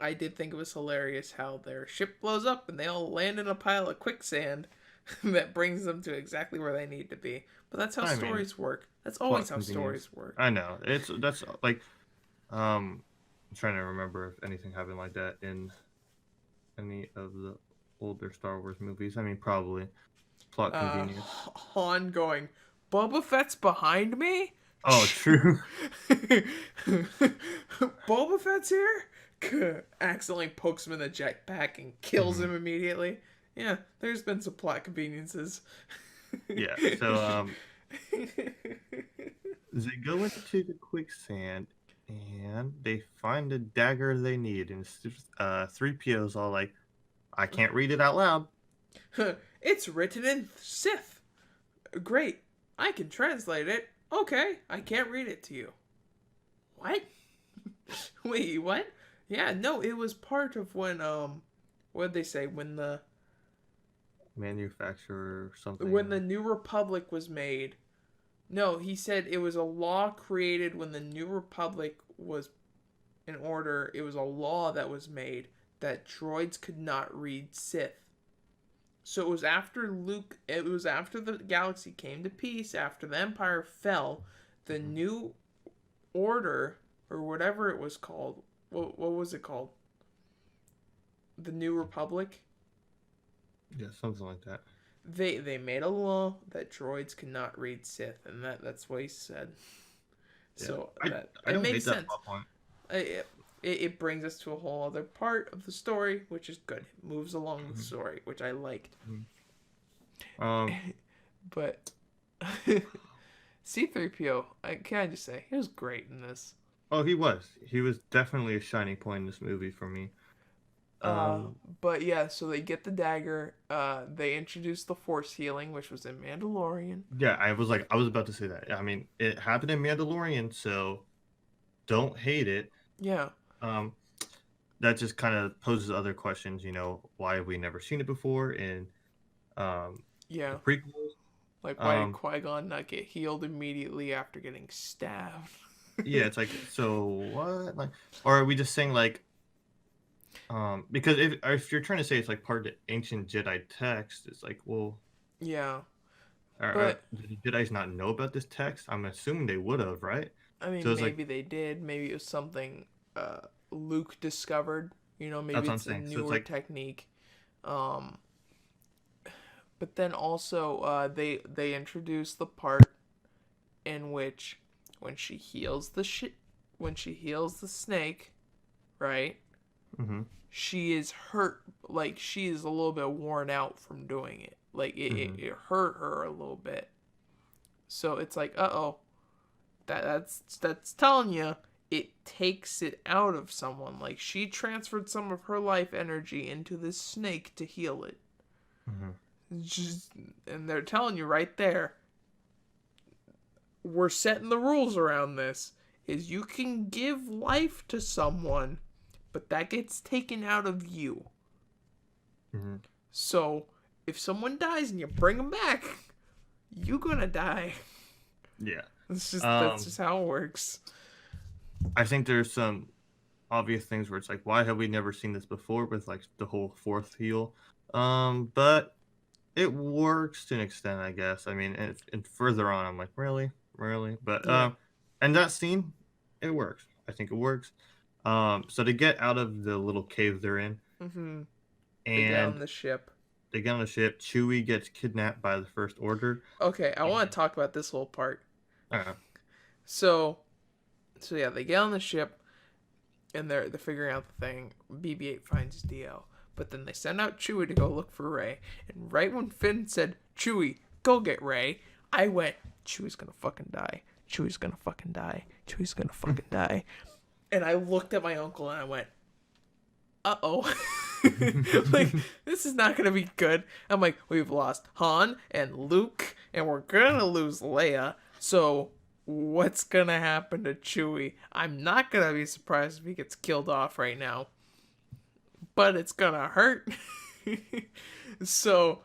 I did think it was hilarious how their ship blows up and they all land in a pile of quicksand that brings them to exactly where they need to be. But that's how I mean, stories work. That's plot always how convenience. stories work. I know. That's like I'm trying to remember if anything happened like that in any of the older Star Wars movies. I mean, probably plot convenience. Han going, Boba Fett's behind me? Oh, true. Boba Fett's here? Accidentally pokes him in the jetpack and kills hmm him immediately. Yeah, there's been some plot conveniences. Yeah. So they go into the quicksand and they find the dagger they need, and 3PO's all like, "I can't read it out loud." It's written in Sith. Great. I can translate it. Okay, I can't read it to you. What? Wait, what? Yeah, no, it was part of when what'd they say? Manufacturer or something. When the New Republic was made. No, he said it was a law created when the New Republic was in order. It was a law that was made that droids could not read Sith. So it was after the galaxy came to peace, after the Empire fell, the New Order, or whatever it was called. What was it called? The New Republic. Yeah, something like that. They made a law that droids cannot read Sith, and that's what he said. Yeah. So I, that I it don't makes hate that sense. plot point. It brings us to a whole other part of the story, which is good. It moves along with the story, which I liked. Um, But C-3PO, can I just say, he was great in this. oh, he was. He was definitely a shining point in this movie for me. But yeah, so they get the dagger. They introduced the Force healing, which was in Mandalorian. Yeah, I was about to say that. I mean, it happened in Mandalorian, so don't hate it. Yeah. Um, that just kind of poses other questions. Why have we never seen it before in Yeah. the prequels? Like, why did Qui-Gon not get healed immediately after getting stabbed? Yeah, it's like, so what? Like, or are we just saying like, because if you're trying to say it's like part of the ancient Jedi text, it's like, well, Yeah. did the Jedi's not know about this text? I'm assuming they would have, right? I mean, So maybe they did. Maybe it was something Luke discovered. Maybe that's what I'm it's a saying. So newer technique. But then also they introduced the part in which when she heals the snake, right? Mm-hmm. She is hurt, like she is a little bit worn out from doing it. Like it hurt her a little bit. So it's like, uh-oh. That's telling you it takes it out of someone. Like she transferred some of her life energy into this snake to heal it. And they're telling you right there, we're setting the rules around this, is you can give life to someone, but that gets taken out of you. So if someone dies and you bring them back, you're gonna die. Yeah. That's just how it works. I think there's some obvious things where it's like, why have we never seen this before with like the whole fourth heal? But it works to an extent, I guess. I mean, and further on, I'm like, really? But and that scene, it works. I think it works. So to get out of the little cave they're in, and they get on the ship. Chewie gets kidnapped by the First Order. Okay, I want to talk about this whole part. Uh-huh. So yeah, they get on the ship, and they're figuring out the thing. BB-8 finds DL, but then they send out Chewie to go look for Rey. And right when Finn said, "Chewie, go get Rey," I went, "Chewie's gonna fucking die. Chewie's gonna fucking die. Chewie's gonna fucking die." And I looked at my uncle and I went, "Uh-oh." Like, this is not gonna be good. I'm like, we've lost Han and Luke, and we're gonna lose Leia. So what's gonna happen to Chewie? I'm not gonna be surprised if he gets killed off right now, but it's gonna hurt. So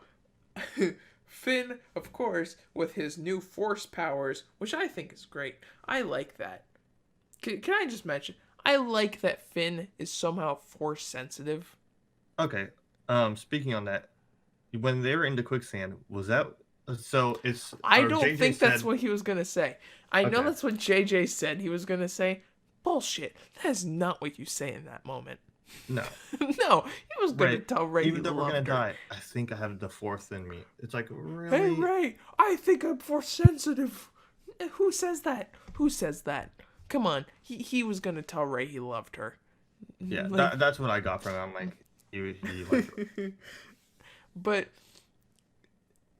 Finn, of course, with his new force powers, which I think is great. I like that. Can I just mention, I like that Finn is somehow force sensitive. Okay. Speaking on that, when they were into quicksand, was that so? It's I don't JJ think that's said, what he was gonna say. I know that's what JJ said he was gonna say. Bullshit. That is not what you say in that moment. No. No, he was gonna tell Rey even though we're gonna her. die, I think I have the fourth in me. It's like, really? Hey Rey, I think I'm force sensitive. Who says that? Who says that? Come on, he was gonna tell Rey he loved her. Yeah, like, that's what I got from it. I'm like, he liked her. But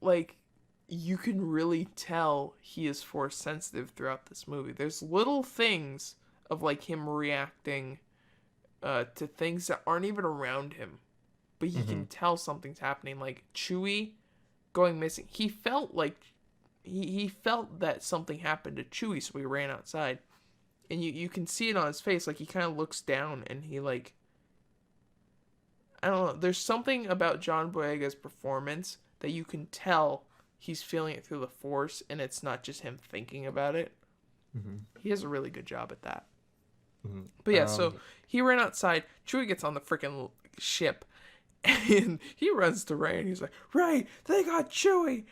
like, you can really tell he is force sensitive throughout this movie. There's little things of like him reacting to things that aren't even around him, but he can tell something's happening. Like Chewie going missing, he felt like he felt that something happened to Chewie, so he ran outside, and you can see it on his face. Like he kind of looks down and he like, I don't know. There's something about John Boyega's performance that you can tell he's feeling it through the Force, and it's not just him thinking about it. He has a really good job at that. But yeah, so he ran outside. Chewie gets on the freaking ship, and he runs to Rey, and he's like, "Rey, they got Chewie."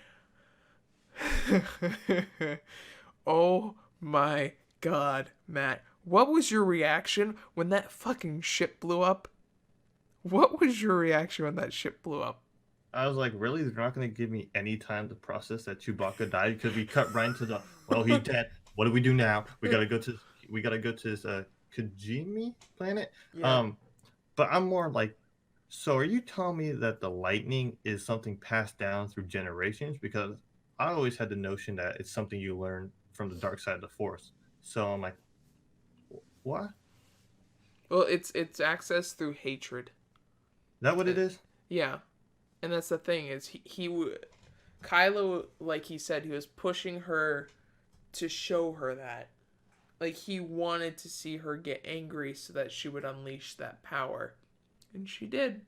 Oh my God, Matt. What was your reaction when that fucking ship blew up? What was your reaction when that ship blew up? I was like, really? They're not going to give me any time to process that Chewbacca died because we cut right into the. Well, he's dead. What do we do now? We gotta go to. We gotta go to this Kajimi planet. Yeah. But I'm more like, so are you telling me that the lightning is something passed down through generations? Because I always had the notion that it's something you learn from the dark side of the Force. So I'm like, what? Is Well, it's access through hatred. that what it is? Yeah. And that's the thing is Kylo, like he said, he was pushing her to show her that. Like he wanted to see her get angry so that she would unleash that power. And she did.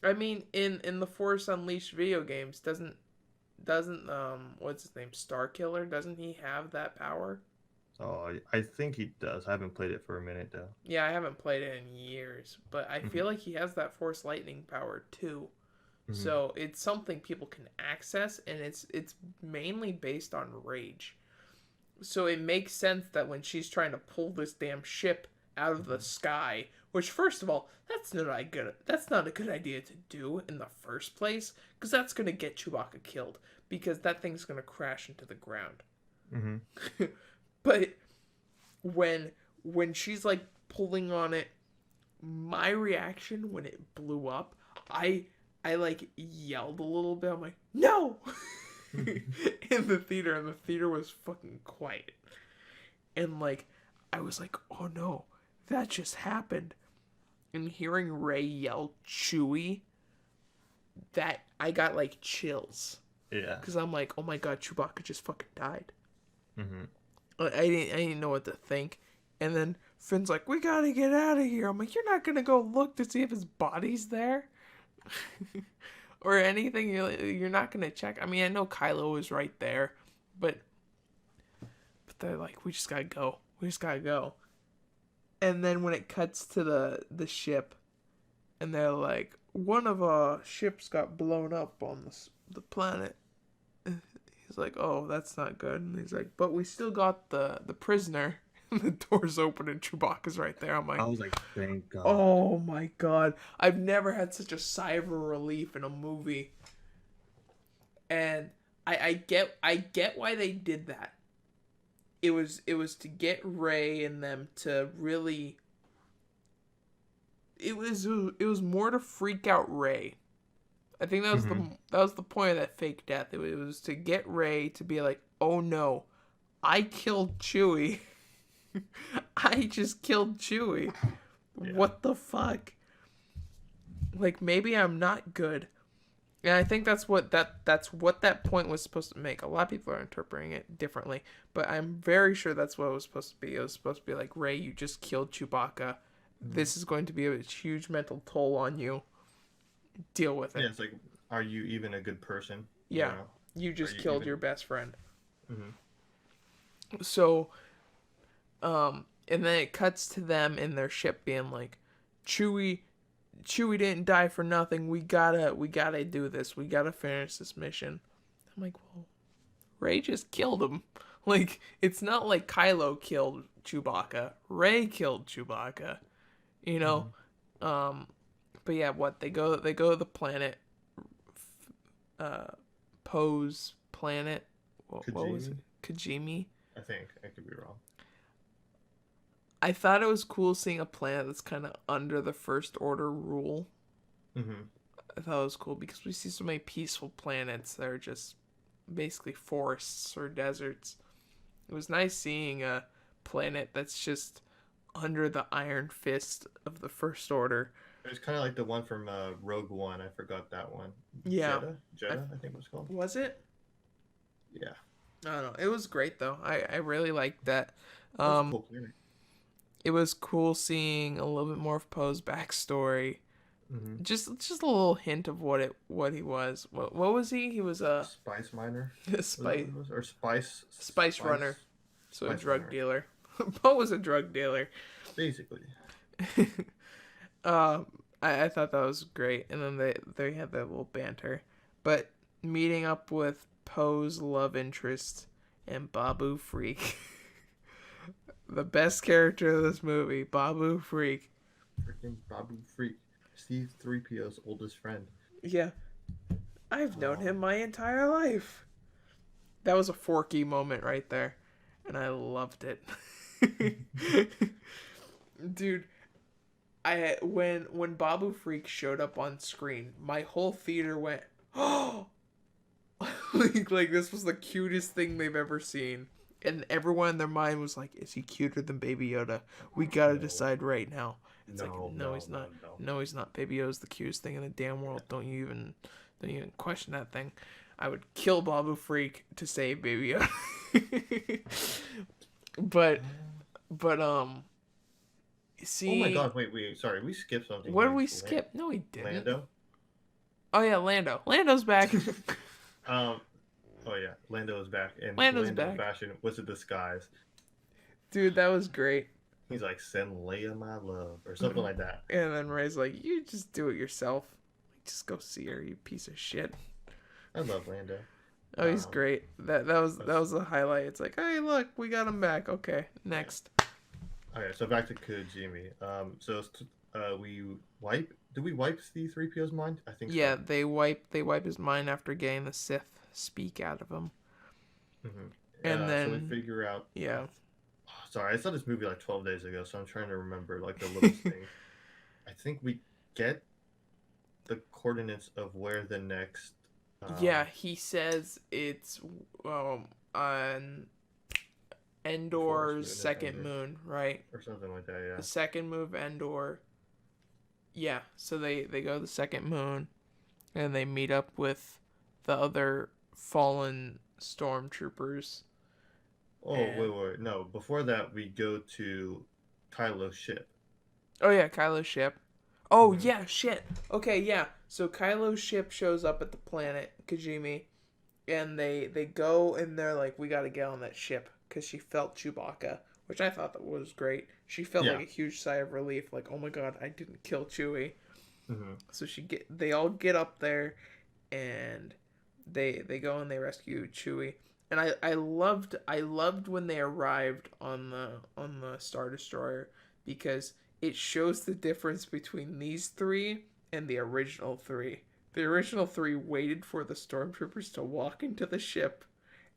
I mean, in the Force Unleashed video games, doesn't what's his name, Starkiller, doesn't he have that power? Oh, I think he does. I haven't played it for a minute though. Yeah, I haven't played it in years, but I Hmm. feel like he has that Force lightning power too. Hmm. So it's something people can access, and it's mainly based on rage. So it makes sense that when she's trying to pull this damn ship out of the sky, which first of all, that's not a good idea to do in the first place, because that's gonna get Chewbacca killed, because that thing's gonna crash into the ground. Hmm. But when she's like pulling on it, my reaction when it blew up, I like yelled a little bit. I'm like, no! In the theater, and the theater was fucking quiet. And like, I was like, oh no, that just happened. And hearing Ray yell Chewie, that I got like chills. Yeah. Because I'm like, oh my god, Chewbacca just fucking died. Hmm. I didn't know what to think. And then Finn's like, we gotta get out of here. I'm like, you're not gonna go look to see if his body's there? Or anything. You're not gonna check. I mean, I know Kylo is right there, but they're like, we just gotta go. We just gotta go. And then when it cuts to the ship, and they're like, one of our ships got blown up on the planet. He's like, oh, that's not good. And he's like, but we still got the prisoner. And the door's open and Chewbacca's right there. I'm like, I was like, thank God. oh my god. I've never had such a sigh of relief in a movie. And I get why they did that. It was to get Rey and them to really it was more to freak out Rey. I think that was the point of that fake death. It was to get Rey to be like, "Oh no, I killed Chewie. I just killed Chewie. Yeah. What the fuck? Like maybe I'm not good." And I think that's what that point was supposed to make. A lot of people are interpreting it differently, but I'm very sure that's what it was supposed to be. It was supposed to be like, Rey, you just killed Chewbacca. This is going to be a huge mental toll on you. Deal with it. Yeah, it's like, are you even a good person? Yeah. You know? You just you killed even- your best friend. Mhm. So, and then it cuts to them in their ship being like, Chewie didn't die for nothing. We gotta do this. We gotta finish this mission. I'm like, well, Rey just killed him. Like, it's not like Kylo killed Chewbacca. Rey killed Chewbacca. You know? But yeah, what they go to the planet, Poe's planet. What was it? Kajimi. I think I could be wrong. I thought it was cool seeing a planet that's kind of under the First Order rule. Mm-hmm. I thought it was cool because we see so many peaceful planets that are just basically forests or deserts. It was nice seeing a planet that's just under the iron fist of the First Order. It was kind of like the one from Rogue One. I forgot that one. Yeah. Jeddah, I think it was called. Was it? Yeah. I don't know. It was great though. I really liked that. That was a cool planet. It was cool seeing a little bit more of Poe's backstory. Mm-hmm. Just a little hint of what he was. What was he? He was a Spice miner. spice runner. So Spice a drug runner. dealer. Poe was a drug dealer. Basically. I thought that was great, and then they had that little banter, but meeting up with Poe's love interest and Babu Freak. The best character of this movie, Babu Freak. Freaking Babu Freak, Steve 3PO's oldest friend. Yeah, I've known Um, him my entire life. That was a Forky moment right there, and I loved it. Dude, when Babu Freak showed up on screen, my whole theater went, "Oh!" like this was the cutest thing they've ever seen. And everyone in their mind was like, "Is he cuter than Baby Yoda? We gotta no, decide right now." It's like, no, no, no, he's no, not. no. No, he's not. Baby Yoda's the cutest thing in the damn world. Don't you even question that thing. I would kill Babu Freak to save Baby Yoda. but, but Oh my see, God! Wait! Sorry, we skipped something. what did Huge. we skip? No, we didn't. Lando. Oh yeah, Lando. Lando's back. Um. Oh yeah, Lando is back, and Lando's Lando back. fashion was a disguise. Dude, that was great. He's like, "Send Leia my love," or something like that. And then Ray's like, "You just do it yourself. Just go see her, you piece of shit." I love Lando. Oh, he's great. That was the highlight. It's like, hey, look, we got him back. Okay, next. Okay, so back to Kojimi. We wipe. Do we wipe the 3PO's mind? I think Yeah, so. they wipe his mind after getting the Sith speak out of him. Mm-hmm. And then so we figure out. yeah. Sorry, I saw this movie like 12 days ago, so I'm trying to remember like the little thing. I think we get the coordinates of where the next. Yeah, he says it's on Endor's second moon, right? Or something like that, yeah. The second move, Endor. Yeah, so they go to the second moon, and they meet up with the other fallen stormtroopers. Oh, wait. No, before that, we go to Kylo's ship. Oh, yeah, Kylo's ship. Oh, Mhm. yeah, shit. Okay, yeah. So Kylo's ship shows up at the planet, Kojimi, and they go and they're like, we gotta get on that ship, because she felt Chewbacca, which I thought that was great. She felt Yeah. like a huge sigh of relief, like, oh my god, I didn't kill Chewie. Mm-hmm. So they all get up there, and they go and they rescue Chewie. And I loved when they arrived on the Star Destroyer, because it shows the difference between these three and the original three. The original three waited for the stormtroopers to walk into the ship,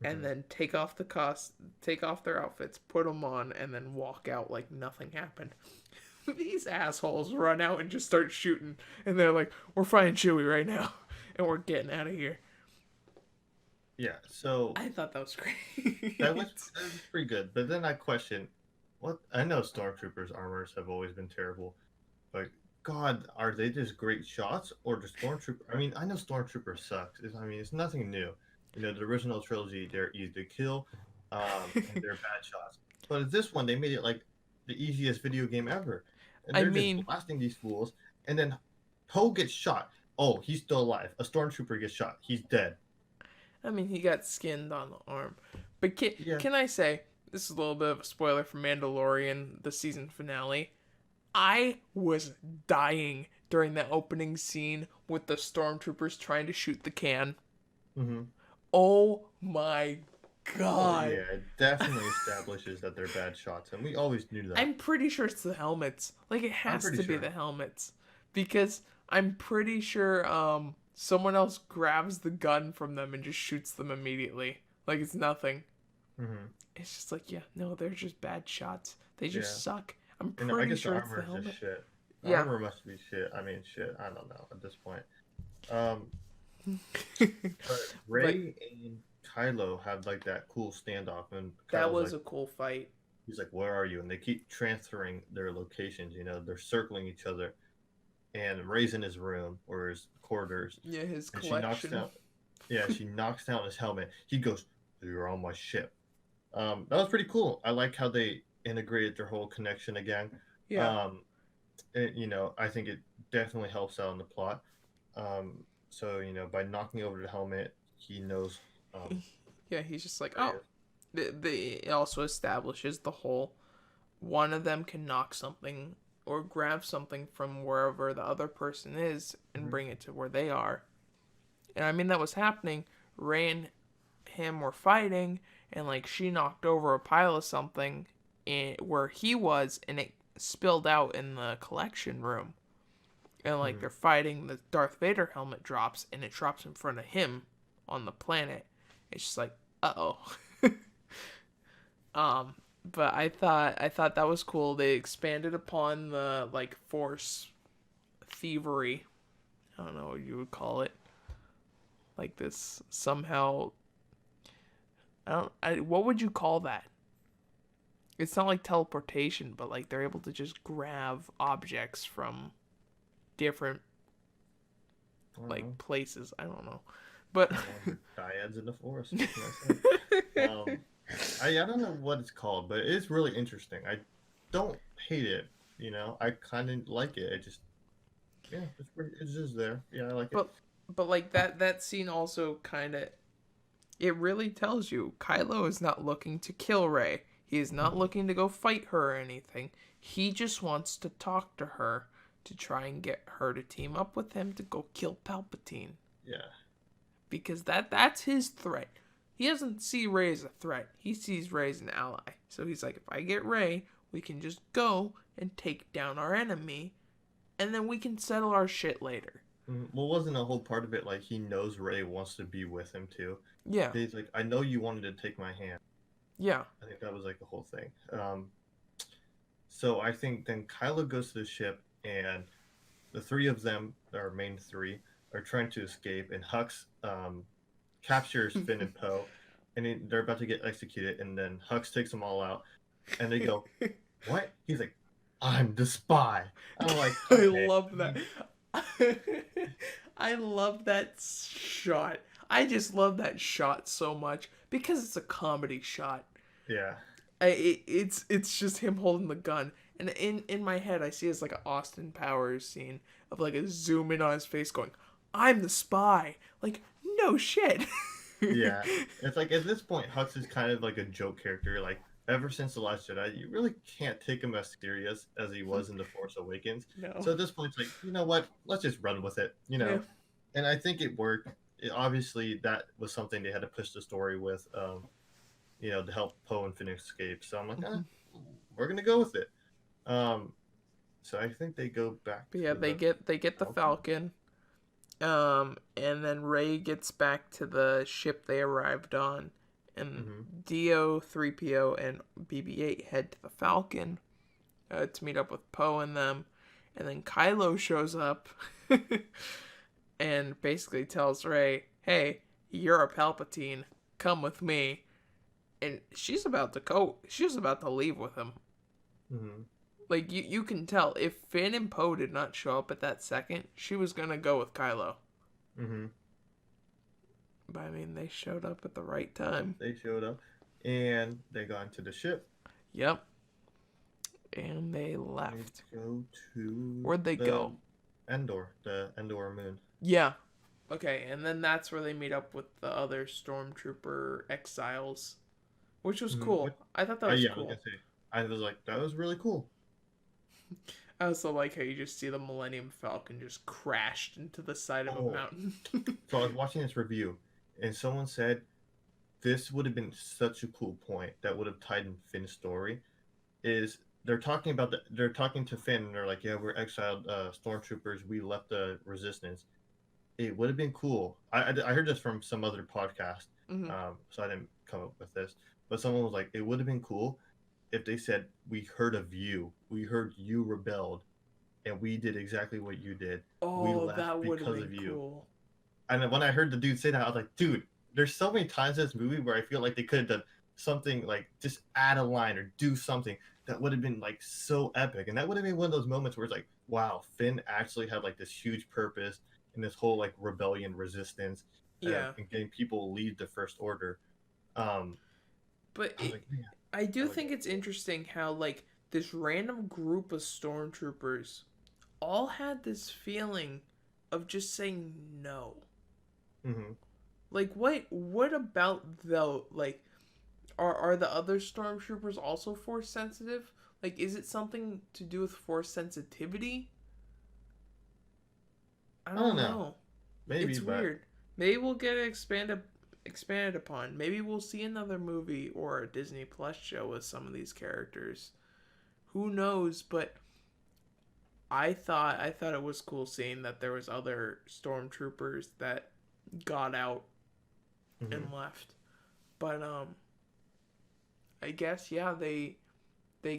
and Mm-hmm. then take off their outfits, put them on, and then walk out like nothing happened. These assholes run out and just start shooting, and they're like, "We're finding Chewie right now, and we're getting out of here." Yeah, so I thought that was great. that was pretty good. But then I question, what? I know Stormtroopers' armors have always been terrible, but God, are they just great shots, or the Stormtrooper? I mean, I know Stormtrooper sucks. It's nothing new. You know, the original trilogy, they're easy to kill, and they're bad shots. But this one, they made it like the easiest video game ever, and I they're mean, just blasting these fools. And then Poe gets shot. Oh, he's still alive. A Stormtrooper gets shot. He's dead. he got skinned on the arm. But Yeah. can I say, this is a little bit of a spoiler for Mandalorian, the season finale. I was dying during that opening scene with the stormtroopers trying to shoot the can. Mm-hmm. Oh my god. Yeah, it definitely establishes that they're bad shots, and we always knew that. I'm pretty sure it's the helmets. Like, it has to be sure. the helmets. Because I'm pretty sure someone else grabs the gun from them and just shoots them immediately. Like it's nothing. Mm-hmm. It's just like, yeah, no, they're just bad shots. They just suck. I'm And I pretty guess sure the it's the armor is helmet. just shit. The Yeah. armor must be shit. I mean, shit. I don't know at this point. But Rey and Kylo had like that cool standoff, and That Kylo's was like, a cool fight. he's like, "Where are you?" And they keep transferring their locations. You know, they're circling each other. And Rey's in his room or his quarters, Yeah, his and she knocks collection. down. Yeah, she knocks down his helmet. He goes, "You're on my ship." That was pretty cool. I like how they integrated their whole connection again. Yeah. You know, I think it definitely helps out in the plot. So you know, by knocking over the helmet, he knows. Yeah, he's just like, where he oh. It also establishes the whole one of them can knock something or grab something from wherever the other person is and Mhm. bring it to where they are. And I mean, that was happening. Rey and him were fighting, and like she knocked over a pile of something, where he was, and it spilled out in the collection room. And like Mhm. they're fighting, the Darth Vader helmet drops, and it drops in front of him on the planet. It's just like, uh-oh. But I thought that was cool. They expanded upon the like force thievery. I don't know what you would call it. Like this somehow. What would you call that? It's not like teleportation, but like they're able to just grab objects from different like places. I don't know, but Dyads in the forest. I don't know what it's called, but it's really interesting. I don't hate it. I kind of like it. It just it's just there. Yeah, I like it. but like that scene also kind of, it really tells you Kylo is not looking to kill Rey. He is not looking to go fight her or anything. He just wants to talk to her to try and get her to team up with him to go kill Palpatine. Yeah. Because that's his threat. He doesn't see Rey as a threat. He sees Rey as an ally. So he's like, if I get Rey, we can just go and take down our enemy, and then we can settle our shit later. Well, wasn't a whole part of it like he knows Rey wants to be with him too? Yeah. He's like, I know you wanted to take my hand. Yeah. I think that was like the whole thing. So I think then Kylo goes to the ship, and the three of them, our main three, are trying to escape, and Hux captures Finn and Poe, and they're about to get executed, and then Hux takes them all out, and they go, "What?" He's like, "I'm the spy." I'm like, okay. I love that. I love that shot. I just love that shot so much because it's a comedy shot. Yeah. It's just him holding the gun, and in my head I see it as like an Austin Powers scene of like a zoom in on his face going, "I'm the spy." Like, no shit. Yeah, it's like at this point Hux is kind of like a joke character. Like ever since The Last Jedi, you really can't take him as serious as he was in The Force Awakens. No. So at this point, it's like, you know what? Let's just run with it. Yeah. And I think it worked. Obviously, that was something they had to push the story with. To help Poe and Finn escape. So I'm like, we're gonna go with it. So I think they go back. But yeah, they get the Falcon. And then Rey gets back to the ship they arrived on, and Dio, 3PO, and BB-8 head to the Falcon to meet up with Poe and them, and then Kylo shows up and basically tells Rey, "Hey, you're a Palpatine. Come with me." And she's about to leave with him. Mm-hmm. Like, you can tell, if Finn and Poe did not show up at that second, she was going to go with Kylo. Mm-hmm. But, I mean, they showed up at the right time. They showed up, and they got into the ship. Yep. And they left. They go to... Where'd they go? The Endor moon. Yeah. Okay, and then that's where they meet up with the other Stormtrooper exiles, which was cool. I thought that was cool. I was like, that was really cool. I also like how you just see the Millennium Falcon just crashed into the side of a mountain. So I was watching this review, and someone said this would have been such a cool point that would have tied in Finn's story. Is they're talking to Finn, and they're like, yeah, we're exiled stormtroopers. We left the Resistance. It would have been cool. I heard this from some other podcast, so I didn't come up with this. But someone was like, it would have been cool if they said, we heard of you. We heard you rebelled, and we did exactly what you did. We left that would because have been of you. cool. And when I heard the dude say that, I was like, dude, there's so many times in this movie where I feel like they could have done something, like just add a line or do something that would have been like so epic. And that would have been one of those moments where it's like, wow, Finn actually had like this huge purpose in this whole like rebellion resistance. And getting people leave the First Order. But I do think it's interesting how like this random group of stormtroopers all had this feeling of just saying no. Mm-hmm. Like what about though? Like, are the other stormtroopers also force sensitive? Like, is it something to do with force sensitivity? I don't know. Maybe it's weird. Maybe we'll get an expanded expanded upon. Maybe we'll see another movie or a Disney Plus show with some of these characters. Who knows? But I thought it was cool seeing that there was other stormtroopers that got out Hmm. and left. But I guess yeah, they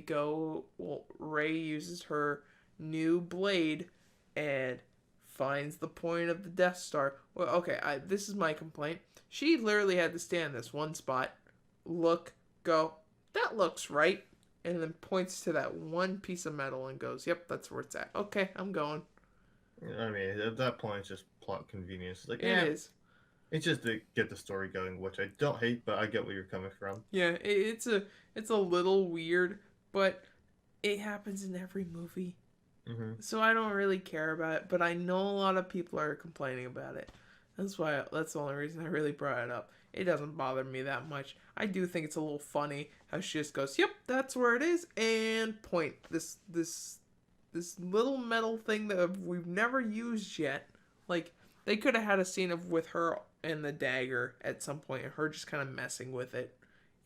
go. Well, Rey uses her new blade and finds the point of the Death Star. Well, okay, this is my complaint. She literally had to stand this one spot, look, go, that looks right, and then points to that one piece of metal and goes, "Yep, that's where it's at." Okay, I'm going. I mean, at that point, it's just plot convenience. Like, It is. it's just to get the story going, which I don't hate, but I get where you're coming from. Yeah, it's a little weird, but it happens in every movie. Hmm. So I don't really care about it, but I know a lot of people are complaining about it. That's the only reason I really brought it up. It doesn't bother me that much. I do think it's a little funny how she just goes, "Yep, that's where it is," and point this little metal thing that we've never used yet. Like they could have had a scene of with her and the dagger at some point, and her just kind of messing with it,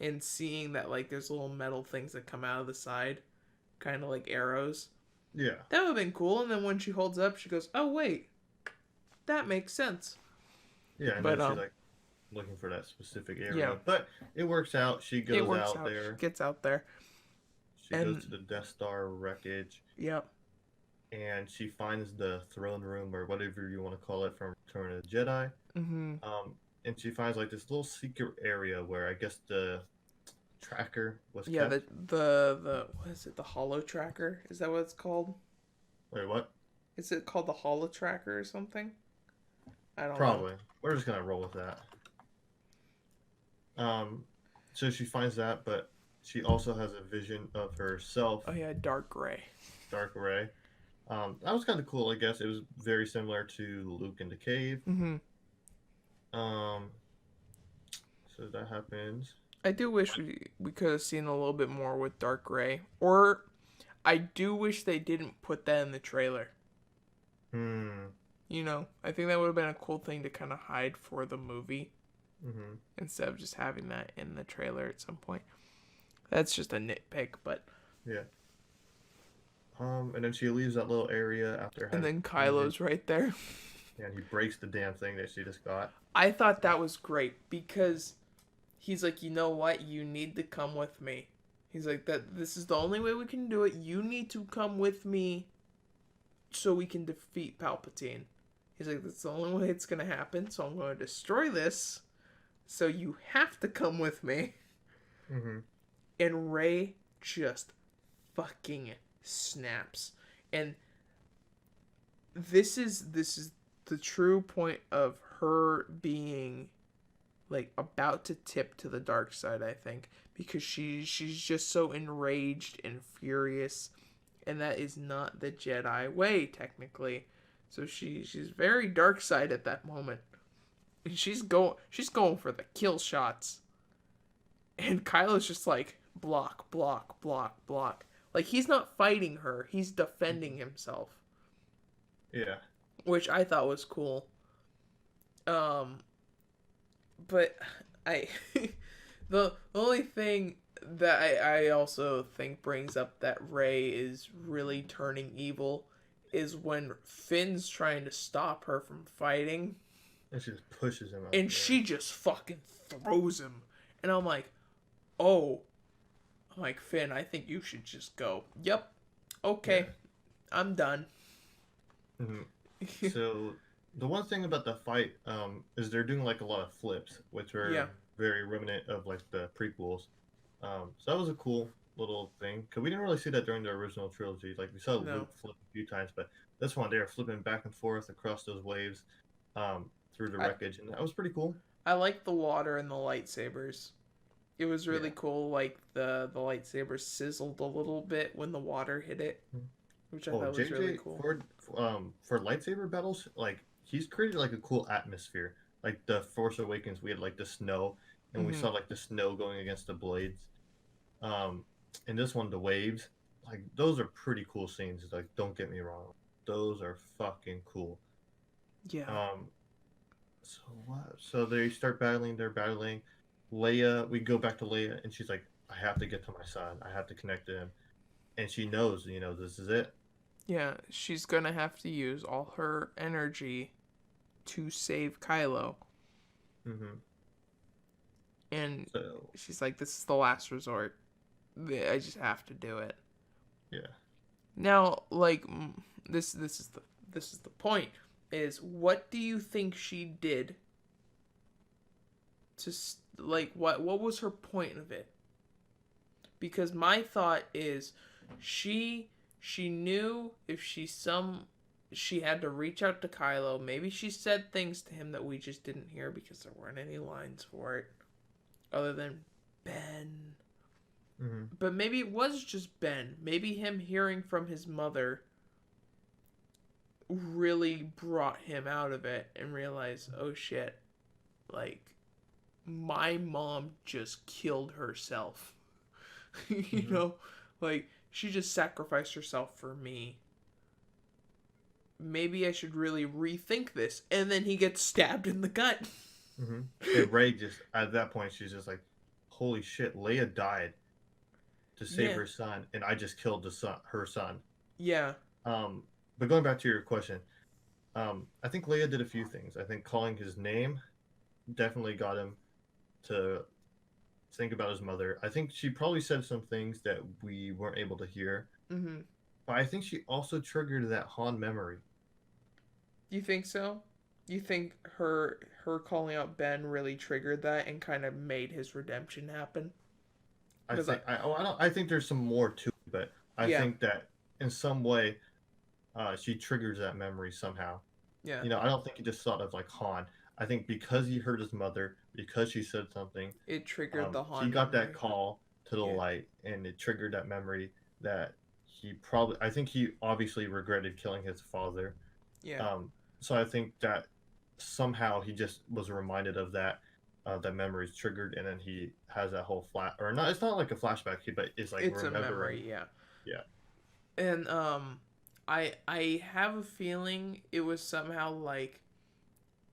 and seeing that like there's little metal things that come out of the side, kind of like arrows. Yeah. That would have been cool. And then when she holds up, she goes, "Oh wait, that makes sense." Yeah, I know But she's like looking for that specific yeah, area, but it works out. She it goes works out out. She there. gets out there, She goes to and the Death Star wreckage, yeah, and she finds the throne room or whatever you want to call it from Return of the Jedi. mm-hmm. And she finds like this little secret area where I guess the tracker was Yeah. kept. The what is it? The Holo Tracker? Is that what it's called? Wait, what? Is it called the Holo Tracker or something? I don't know. Probably. We're just gonna roll with that. Um, so she finds that, but she also has a vision of herself, Oh yeah, Dark Gray. Dark Ray. That was kind of cool. I guess it was very similar to Luke in the cave. Mm-hmm. Um, so that happens. I do wish we could have seen a little bit more with Dark Gray, or I do wish they didn't put that in the trailer. Hmm. You know, I think that would have been a cool thing to kind of hide for the movie Mm-hmm. instead of just having that in the trailer at some point. That's just a nitpick, but Yeah. And then she leaves that little area after and having then a vision, Kylo's right there. and he breaks the damn thing that she just got. I thought that was great because he's like, "You know what? You need to come with me." He's like, "That this is the only way we can do it. You need to come with me so we can defeat Palpatine." He's like, "That's the only way it's going to happen. So I'm going to destroy this. So you have to come with me." Mm-hmm. And Rey just fucking snaps. And this is the true point of her being like about to tip to the dark side, I think, because she's just so enraged and furious, and that is not the Jedi way technically. So she's very dark side at that moment. And she's going for the kill shots. And Kylo's just like block, block, block, block. Like he's not fighting her, he's defending himself, Yeah. which I thought was cool. Um, but I, the only thing that I also think brings up that Rey is really turning evil is when Finn's trying to stop her from fighting, And she just pushes him out and there. she just fucking throws him, and I'm like, oh, I'm like, Finn, I think you should just go. Yep. Okay. Yeah. I'm done. Mm-hmm. So the one thing about the fight is they're doing like a lot of flips, which are Yeah. very remnant of like the prequels. So that was a cool little thing because we didn't really see that during the original trilogy. Like we saw No. Luke flip a few times, but this one they were flipping back and forth across those waves through the I, wreckage, and that was pretty cool. I like the water and the lightsabers. It was really Yeah. cool. Like the lightsaber sizzled a little bit when the water hit it, which I Oh, thought was really JJ cool. for lightsaber battles, like he's created like a cool atmosphere. Like the Force Awakens, we had like the snow, and we Hmm. saw like the snow going against the blades. Um, and this one, the waves, like those are pretty cool scenes. Like, don't get me wrong, those are fucking cool. Yeah. Um, So what? So they start battling. They're battling. Leia. We go back to Leia, and she's like, "I have to get to my son. I have to connect to him." And she knows, this is it. Yeah, she's gonna have to use all her energy to save Kylo. Hmm. And So she's like, this is the last resort. I just have to do it. yeah. Now, like, this is the point. Is what do you think she did to like what was her point of it? Because my thought is, she she knew if she had to reach out to Kylo. Maybe she said things to him that we just didn't hear because there weren't any lines for it other than Ben. Hmm. But maybe it was just Ben. Maybe him hearing from his mother really brought him out of it and realized, oh shit, like my mom just killed herself. you Hmm. know, like she just sacrificed herself for me. Maybe I should really rethink this. And then he gets stabbed in the gut. Hmm. And Ray just at that point, she's just like, "Holy shit! Leia died to save Yeah, her son, and I just killed her son." yeah, Um, but going back to your question, I think Leia did a few things. I think calling his name definitely got him to think about his mother. I think she probably said some things that we weren't able to hear, mm-hmm. but I think she also triggered that Han memory. You think so? You think her calling out Ben really triggered that and kind of made his redemption happen? I Because I, think I don't I think there's some more to it, but I yeah, think that in some way she triggers that memory somehow. yeah, I don't think he just thought of like Han. I think because he heard his mother, because she said something, it triggered the he Han got that memory. call to the Yeah, light, and it triggered that memory that he probably. I think he obviously regretted killing his father. yeah, Um, so I think that somehow he just was reminded of that. That memory is triggered, and then he has that whole flat, or not. It's not like a flashback, but it's like it's a remembering. memory. Yeah, Yeah. and I have a feeling it was somehow like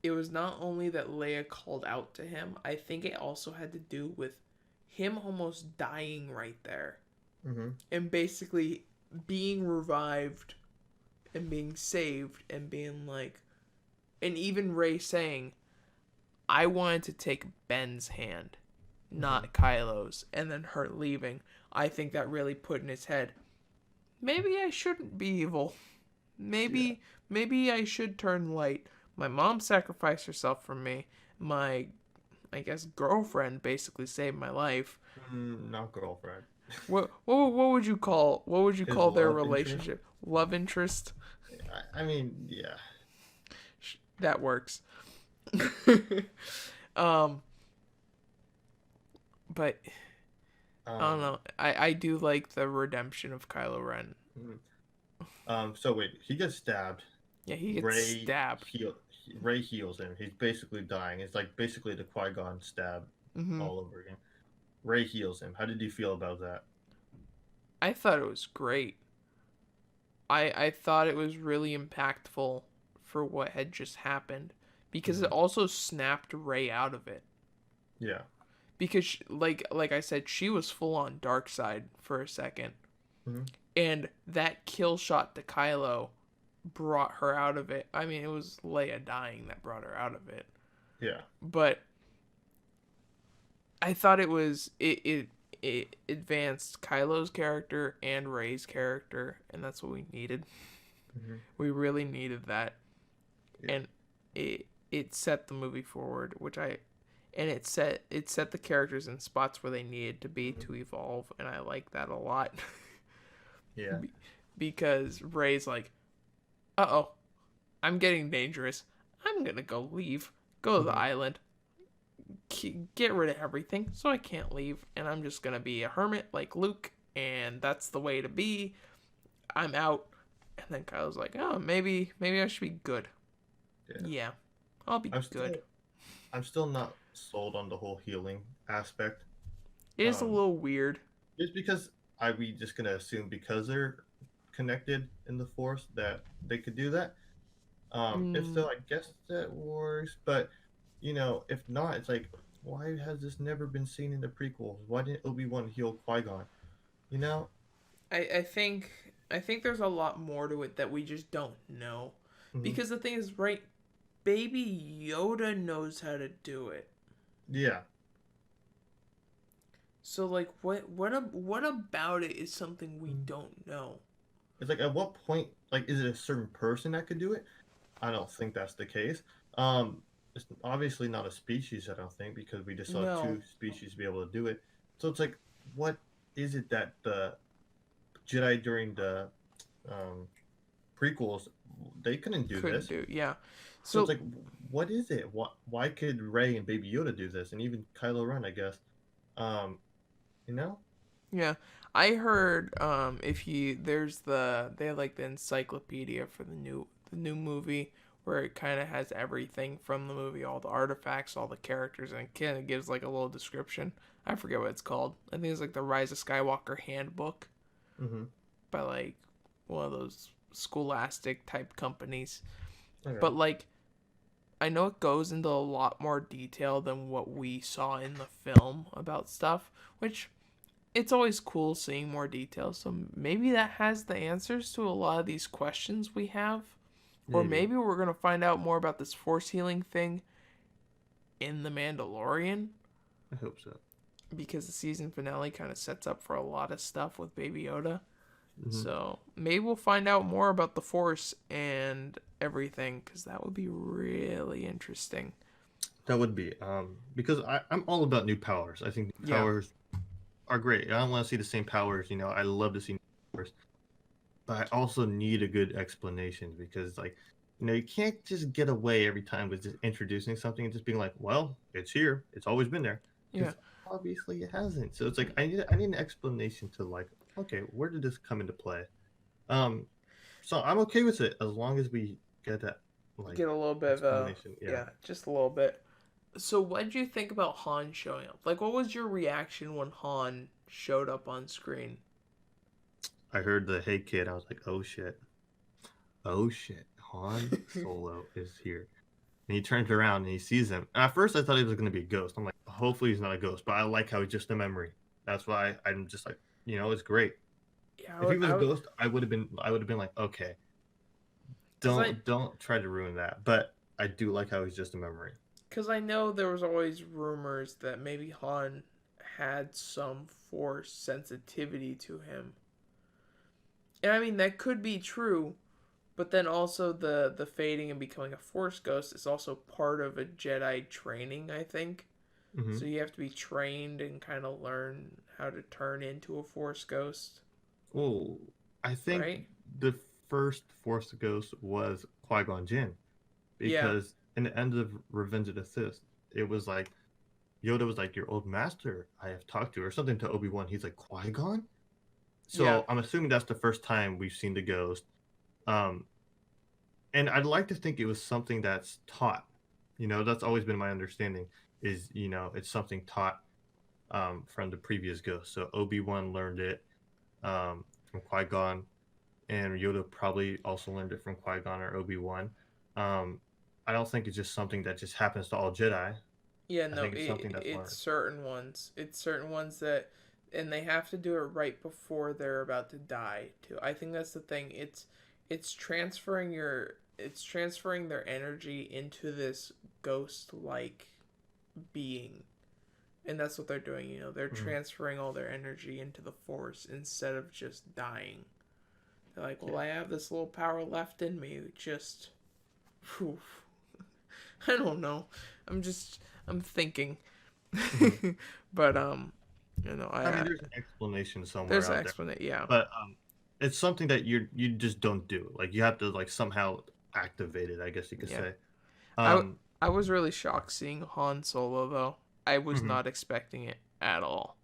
it was not only that Leia called out to him. I think it also had to do with him almost dying right there Hmm. and basically being revived and being saved and being like, and even Ray saying, I wanted to take Ben's hand, Hmm. not Kylo's, and then her leaving. I think that really put in his head, maybe I shouldn't be evil. Yeah. Maybe I should turn light. My mom sacrificed herself for me. My, I guess, girlfriend basically saved my life. Not girlfriend. What would you call His their love interest. relationship? Love interest? I mean, yeah. That works. um, but I don't Um. know. I do like the redemption of Kylo Ren. Mhm. So wait, he gets stabbed. Yeah, he gets Ray stabbed. Ray heals him. He's basically dying. It's like basically the Qui-Gon stab Hmm. all over again. Ray heals him. How did you feel about that? I thought it was great. I thought it was really impactful for what had just happened because it Hmm. also snapped Ray out of it. Yeah. Because like I said, she was full on dark side for a second, Hmm. and that kill shot to Kylo brought her out of it. I mean, it was Leia dying that brought her out of it, Yeah. but I thought it advanced Kylo's character and Rey's character, and that's what we needed. Hmm. We really needed that, Yeah. and it set the movie forward, which I and it set the characters in spots where they needed to be Hmm. to evolve, and I like that a lot. Yeah. Because Rey's like, uh oh, I'm getting dangerous. I'm gonna go leave, go to the Hmm. island, get rid of everything, so I can't leave, and I'm just gonna be a hermit like Luke, and that's the way to be. I'm out. And then Kylo's like, oh, maybe I should be good. Yeah. Yeah, I'll be I'm good. still I'm still not sold on the whole healing aspect. It is a Um, little weird. just because I we just gonna assume because they're connected in the Force that they could do that. If so, Mm, I guess that works. But if not, it's like, why has this never been seen in the prequels? Why didn't Obi-Wan heal Qui-Gon? You know? I think there's a lot more to it that we just don't know. Hmm. Because the thing is, right, Baby Yoda knows how to do it. Yeah. So like what about it is something we Mhm. don't know? It's like, at what point, like, is it a certain person that could do it? I don't think that's the case. Um, it's obviously not a species, I don't think, because we just saw No. two species be able to do it. So it's like, what is it that the Jedi during the um, prequels, they couldn't do Couldn't this? do. Yeah. So it's So like, what is it? Why could Rey and Baby Yoda do this, and even Kylo Ren, I guess? Um, you know? yeah, I heard if you there's they have like the encyclopedia for the new movie where it kind of has everything from the movie, all the artifacts, all the characters, and it kind of gives like a little description. I forget what it's called. I think it's like the Rise of Skywalker handbook Mm-hmm. by like one of those scholastic type companies. Okay. But like I know it goes into a lot more detail than what we saw in the film about stuff, which it's always cool seeing more details. So maybe that has the answers to a lot of these questions we have. Or Maybe. maybe we're going to find out more about this force healing thing in The Mandalorian I hope so. because the season finale kind of sets up for a lot of stuff with Baby Yoda. Mm-hmm. So maybe we'll find out more about the force and everything because that would be really interesting. That would be because I'm all about new powers. I think new Yeah. powers are great. I don't want to see the same powers. I love to see new powers, but I also need a good explanation because, like, you can't just get away every time with just introducing something and just being like, "Well, it's here. It's always been there," Yeah. because obviously it hasn't. So it's like I need an explanation to, like, okay, where did this come into play? Um, so I'm okay with it as long as we get that, like, Get a little bit of explanation. Yeah. yeah, just a little bit. So, what did you think about Han showing up? Like, what was your reaction when Han showed up on screen? I heard the "Hey kid," I was like, "Oh shit, oh shit, Han Solo is here." And he turns around and he sees him. And at first, I thought he was going to be a ghost. I'm like, hopefully he's not a ghost. But I like how he's just a memory. That's why I'm just like, it's great. Yeah, If he was a ghost, I would have been like, okay, cause I, don't try to ruin that. But I do like how he's just a memory. cause I know there was always rumors that maybe Han had some force sensitivity to him, and I mean that could be true. But then also the fading and becoming a force ghost is also part of a Jedi training, I think. Hmm. So you have to be trained and kind of learn how to turn into a force ghost, Well, I think right? the first Force Ghost was Qui Gon Jinn, Yeah. because in the end of Revenge of the Sith, it was like Yoda was like, "Your old master, I have talked to," or something to Obi Wan. He's like, "Qui Gon." Yeah. So I'm assuming that's the first time we've seen the ghost. Um, and I'd like to think it was something that's taught. That's always been my understanding. Is it's something taught from the previous ghost. So Obi Wan learned it from Qui Gon, and Yoda probably also learned it from Qui Gon or Obi Wan. Um, I don't think it's just something that just happens to all Jedi. Yeah, I no, think it's something that's it's learned. certain ones. It's certain ones that and they have to do it right before they're about to die too. I think that's the thing. It's transferring it's transferring their energy into this ghost like being. And that's what they're doing, they're Mhm. transferring all their energy into the force instead of just dying. They're like, well, Yeah. I have this little power left in me. Just, whew, I don't know. I'm thinking. Mhm. But I mean, there's an explanation somewhere there's an out there, explanation. Yeah, but it's something that you just don't do. Like, you have to, like, somehow activate it, I guess you could yeah. say. I Um, I was really shocked seeing Han Solo though. I was mhm. not expecting it at all.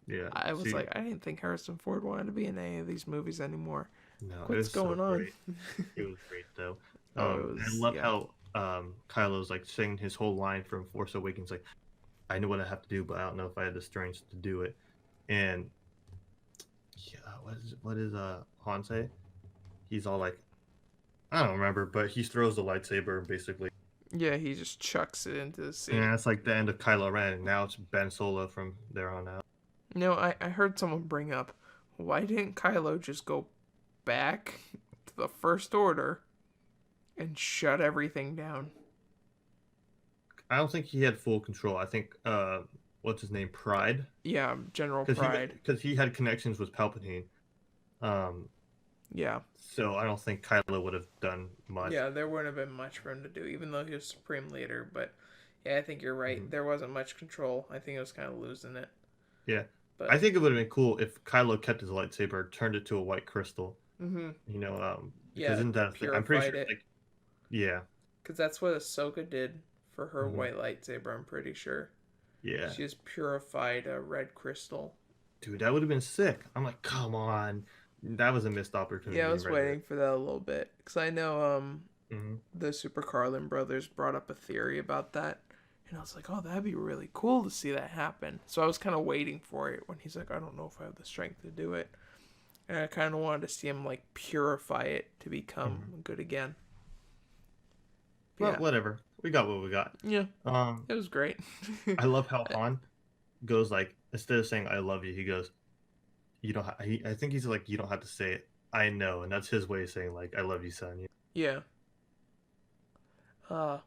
Yeah. I was See, like, I didn't think Harrison Ford wanted to be in any of these movies anymore. no, Like, it what's was so going on? great. It was great though. Oh, it I was love yeah, how Kylo's like saying his whole line from Force Awakens, like, "I know what I have to do, but I don't know if I have the strength to do it." And yeah, what is Han say? He's all like, I don't remember, but he throws the lightsaber basically. Yeah, he just chucks it into the And sea. that's like the end of Kylo Ren, and now it's Ben Solo from there on out. I heard someone bring up, why didn't Kylo just go back to the First Order and shut everything down? I don't think he had full control. I think what's his name, Pride, Yeah, General because Pride. he had connections with Palpatine. Um, Yeah. so I don't think Kylo would have done much. Yeah, there wouldn't have been much for him to do, even though he was Supreme Leader. But yeah, I think you're right. Mhm. There wasn't much control. I think it was kind of losing it. Yeah, I But think it would have been cool if Kylo kept his lightsaber, turned it to a white crystal. mm-hmm. Because Yeah, isn't that a thing? I'm pretty purified sure. it. Like, yeah, Because that's what Ahsoka did for her hmm white lightsaber, I'm pretty sure. yeah, She just purified a red crystal. dude, that would have been sick. I'm like, come on, that was a missed Yeah, I opportunity was right there. waiting for that a little bit. Because I know Hmm the Super Carlin brothers brought up a theory about that. And I was like, oh, that'd be really cool to see that happen. So I was kind of waiting for it when he's like, I don't know if I have the strength to do it. And I kind of wanted to see him like purify it to become hmm good again. But Well, yeah, whatever. We got what we got. yeah, Um, it was great. I love how Han goes like instead of saying "I love you," he goes, "You don't." I think he's like, "You don't have to say it. I know," and that's his way of saying like, "I love you, son." Yeah. Uh,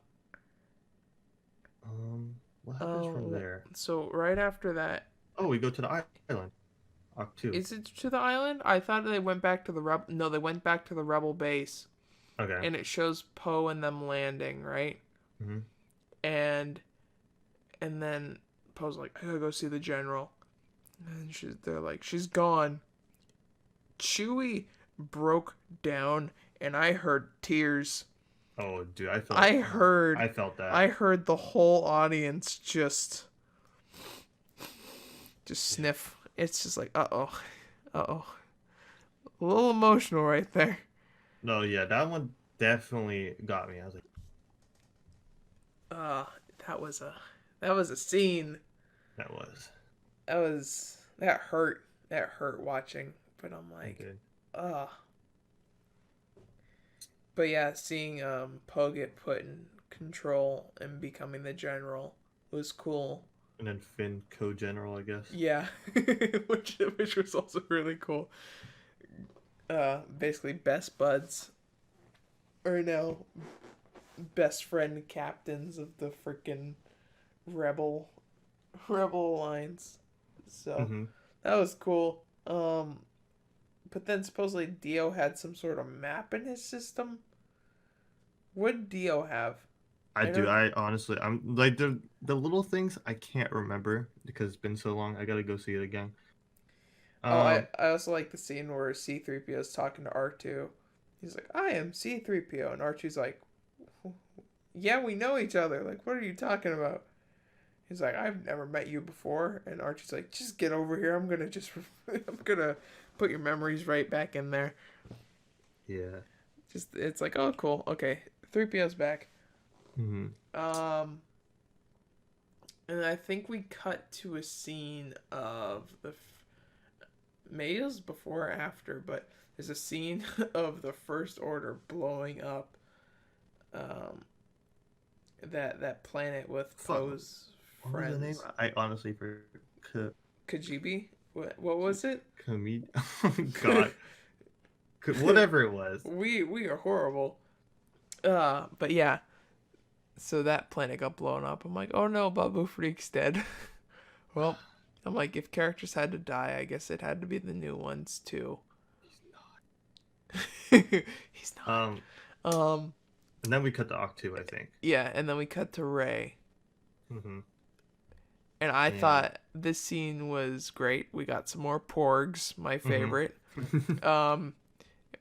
What happens from uh, there? so right after that, Oh, we go to the island. Arc two. is it to the island? I thought they went back to the rebel. No, they went back to the rebel base, Okay. and it shows Poe and them landing, right? hmm And then Poe's like, I gotta go see the general, and they're like, she's gone. Chewie broke down, and I heard tears. Oh, dude, I felt. I Oh, heard, I felt that. I heard the whole audience just Yeah. sniff. It's just like, uh oh, a little emotional right there. No, yeah, that one definitely got me. I was like, Uh, that was a that was a scene. that was. That hurt. That hurt watching. But I'm It like, did. uh. But yeah, seeing Poe get put in control and becoming the general was cool. And then Finn, co-general, I guess. Yeah, which was also really cool. Basically best buds, or no, best friend captains of the freaking rebel alliance. So hmm that was cool. But then supposedly Dio had some sort of map in his system. What did Dio have? I I do. don't. I honestly, I'm like the little things I can't remember because it's been so long. I gotta go see it again. Oh, Um, I also like the scene where C-3PO is talking to R2. He's like, I am C-3PO. And R2's like, yeah, we know each other. Like, what are you talking about? He's like, I've never met you before. And R2's like, just get over here. I'm going to I'm going to put your memories right back in there. yeah. It's like, oh, cool. Okay. 3PO's back. hmm Um, and I think we cut to a scene of maybe it was before or after, but there's a scene of the First Order blowing up um, that planet with Fuck. Poe's What was the name? friends. I honestly forgot. Kajibi? What was it? Comedian. Oh God. Whatever it was. We are horrible. But yeah, so that planet got blown up. I'm like, oh no, Babu Freak's dead. Well, I'm like, if characters had to die, I guess it had to be the new ones too. He's not. Um, Um, and then we cut to Octo, 2, I think. yeah, and then we cut to Ray. hmm And I And thought this scene was great. We got some more porgs, my hmm favorite. Um,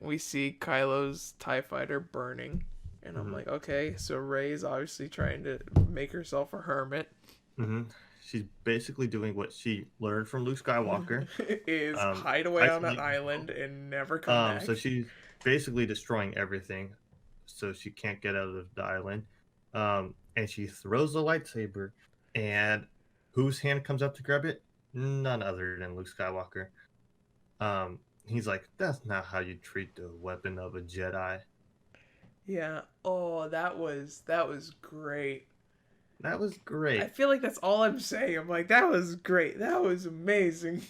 we see Kylo's TIE fighter burning. And I'm hmm like, okay, so Rey's obviously trying to make herself a hermit. hmm She's basically doing what she learned from Luke Skywalker. Is hide away on an Isolate island and never come back. So she's basically destroying everything, so she can't get out of the island. And she throws the lightsaber, and whose hand comes up to grab it? None other than Luke Skywalker. He's like, "That's not how you treat the weapon of a Jedi." Yeah. Oh, that was great. That was I great. feel like that's all I'm saying. I'm like, that was great. That was amazing.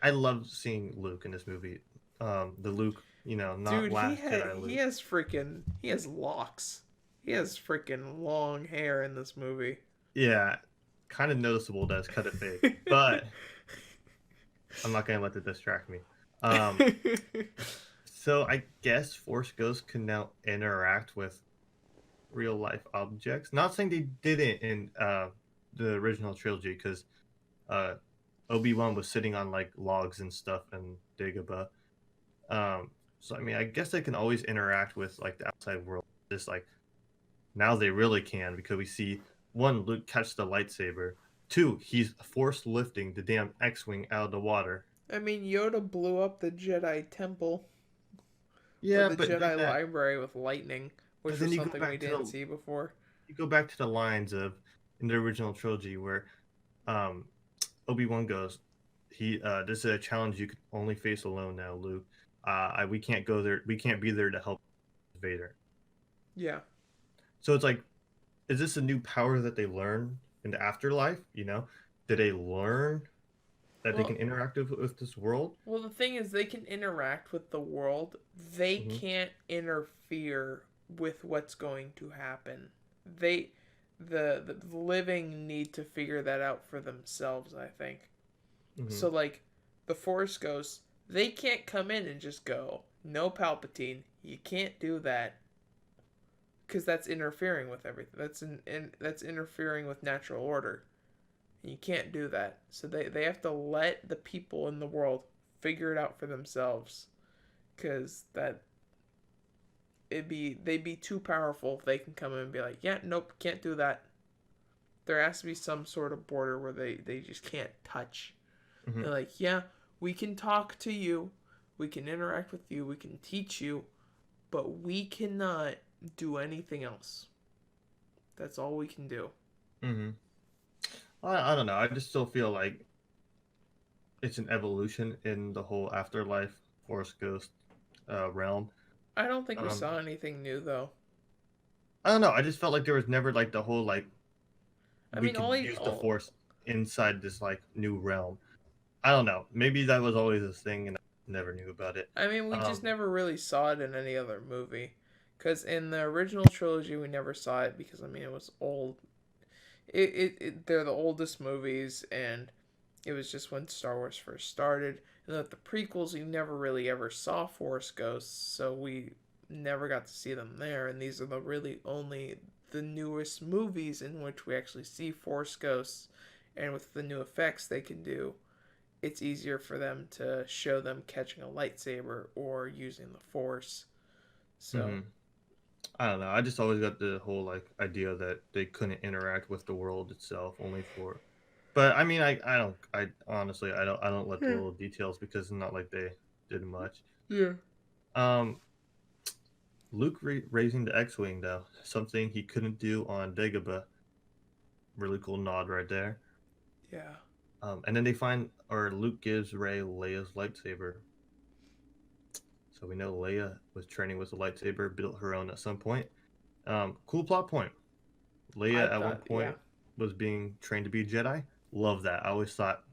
I love seeing Luke in this movie. The Luke, not Dude, Last Jedi he Luke. has freaking he has locks. He has freaking long hair in this movie. Yeah, kind of noticeable that it's cut it fake, but I'm not gonna let it distract me. Um, so I guess Force Ghosts can now interact with real life objects. Not saying they didn't in the original trilogy, because uh, Obi-Wan was sitting on like logs and stuff in Dagobah. So I mean, I guess they can always interact with like the outside world. Just like now they really can, because we see one, Luke catch the lightsaber. Two, he's force lifting the damn X-wing out of the water. I mean, Yoda blew up the Jedi Temple or Yeah, the Jedi Library with lightning, but which then was something we didn't see before. you go back to the lines of in the original trilogy where um Obi-Wan goes, he this is a challenge you can only face alone now, Luke. We can't go there. We can't be there to help Vader. Yeah. So it's like, is this a new power that they learn in the afterlife? Did they learn that they can Well, interact with this world? well, the thing is, they can interact with the world. They Hmm. can't interfere with what's going to happen. They, the living need to figure that out for themselves. I think. Hmm. So like, the Force Ghosts, they can't come in and just go, no Palpatine, you can't do that, because that's interfering with everything. That's interfering with natural order. You can't do that. So they have to let the people in the world figure it out for themselves. Cause that they'd be too powerful if they can come in and be like, yeah, nope, can't do that. There has to be some sort of border where they just can't touch. Hmm. They're like, yeah, we can talk to you, we can interact with you, we can teach you, but we cannot do anything else. That's all we can do. Hmm. I don't know. I just still feel like it's an evolution in the whole afterlife Force Ghost realm. I don't think we Um, saw anything new though. I don't know. I just felt like there was never like the whole like I we mean, could only use the oh, Force inside this like new realm. I don't know. Maybe that was always a thing and I never knew about it. I mean, we just Um, never really saw it in any other movie. Because in the original trilogy, we never saw it because, I mean, it was old. They're the oldest movies, and it was just when Star Wars first started. And with the prequels, you never really ever saw Force Ghosts, so we never got to see them there. And these are the really only the newest movies in which we actually see Force Ghosts. And with the new effects they can do, it's easier for them to show them catching a lightsaber or using the force. So, mhm. I don't know. I just always got the whole like idea that they couldn't interact with the world itself, only for. But I mean, I don't. I honestly, I don't let the yeah, little details, because it's not like they did much. yeah, Um, Luke raising the X-wing though, something he couldn't do on Dagobah. Really cool nod right there. yeah. And then they find, or Luke gives Rey Leia's lightsaber. So we know Leia was training with a lightsaber, built her own at some point. Cool plot point. I Leia at one thought, yeah, point was being trained to be a Jedi. Love that. I always thought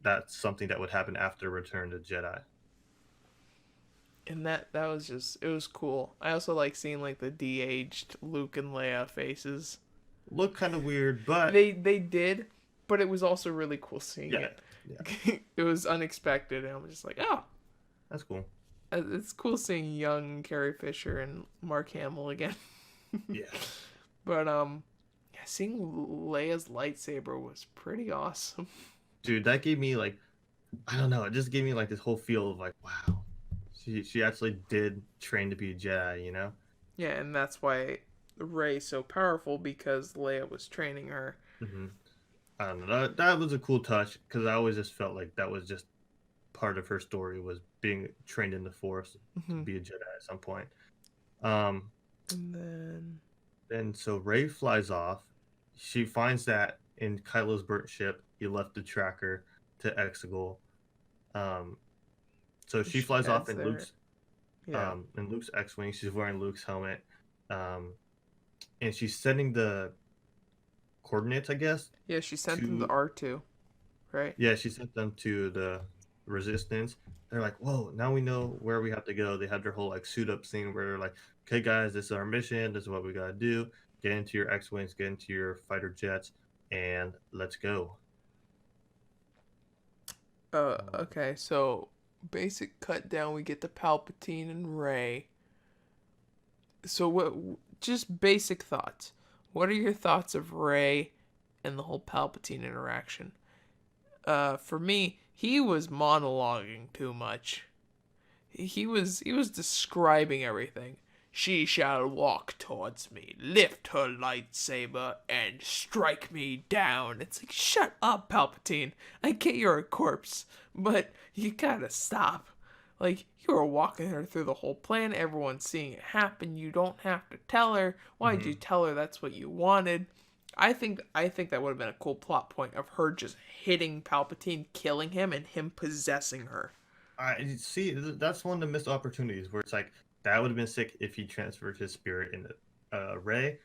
that's something that would happen after Return to Jedi. and that was just it was cool. I also like seeing like the de-aged Luke and Leia faces. Look kind of weird, but They did, but it was also really cool seeing yeah, it. yeah, It was unexpected, and I was just like, oh, that's cool. it's cool seeing young Carrie Fisher and Mark Hamill again. Yeah, But yeah, seeing Leia's lightsaber was pretty awesome. dude, that gave me like, I don't know, it just gave me like this whole feel of like, wow, she actually did train to be a Jedi. Yeah, and that's why Rey's so powerful because Leia was training her. Hmm. I don't know. That was a cool touch, because I always just felt like that was just part of her story, was being trained in the Force to Hmm. be a Jedi at some point. Um, And then then so Rey flies off. She finds that in Kylo's burnt ship, he left the tracker to Exegol. Um, so she she flies off heads there. Yeah. in Luke's X-wing. She's wearing Luke's helmet. um, and she's sending the coordinates, I guess, Yeah, she sent them to to R2, right? yeah, she sent them to the resistance. They're like, whoa, now we know where we have to go. They had their whole like suit up scene where they're like, okay, guys, this is our mission. This is what we gotta do. Get into your X-wings, get into your fighter jets, and let's go. Okay, so basic cut down, we get the Palpatine and Rey. So what? Just basic thoughts. What are your thoughts of Rey and the whole Palpatine interaction? For me, he was monologuing too much. He was describing everything. She shall walk towards me, lift her lightsaber, and strike me down. It's like, shut up, Palpatine. I get you're a corpse, but you gotta stop. Like, you were walking her through the whole plan, everyone's seeing it happen, you don't have to tell her. Why'd you Hmm. tell her that's what you wanted? I think that would have been a cool plot point of her just hitting Palpatine, killing him, and him possessing her. I see. That's one of the missed opportunities where it's like that would have been sick if he transferred his spirit into Ray,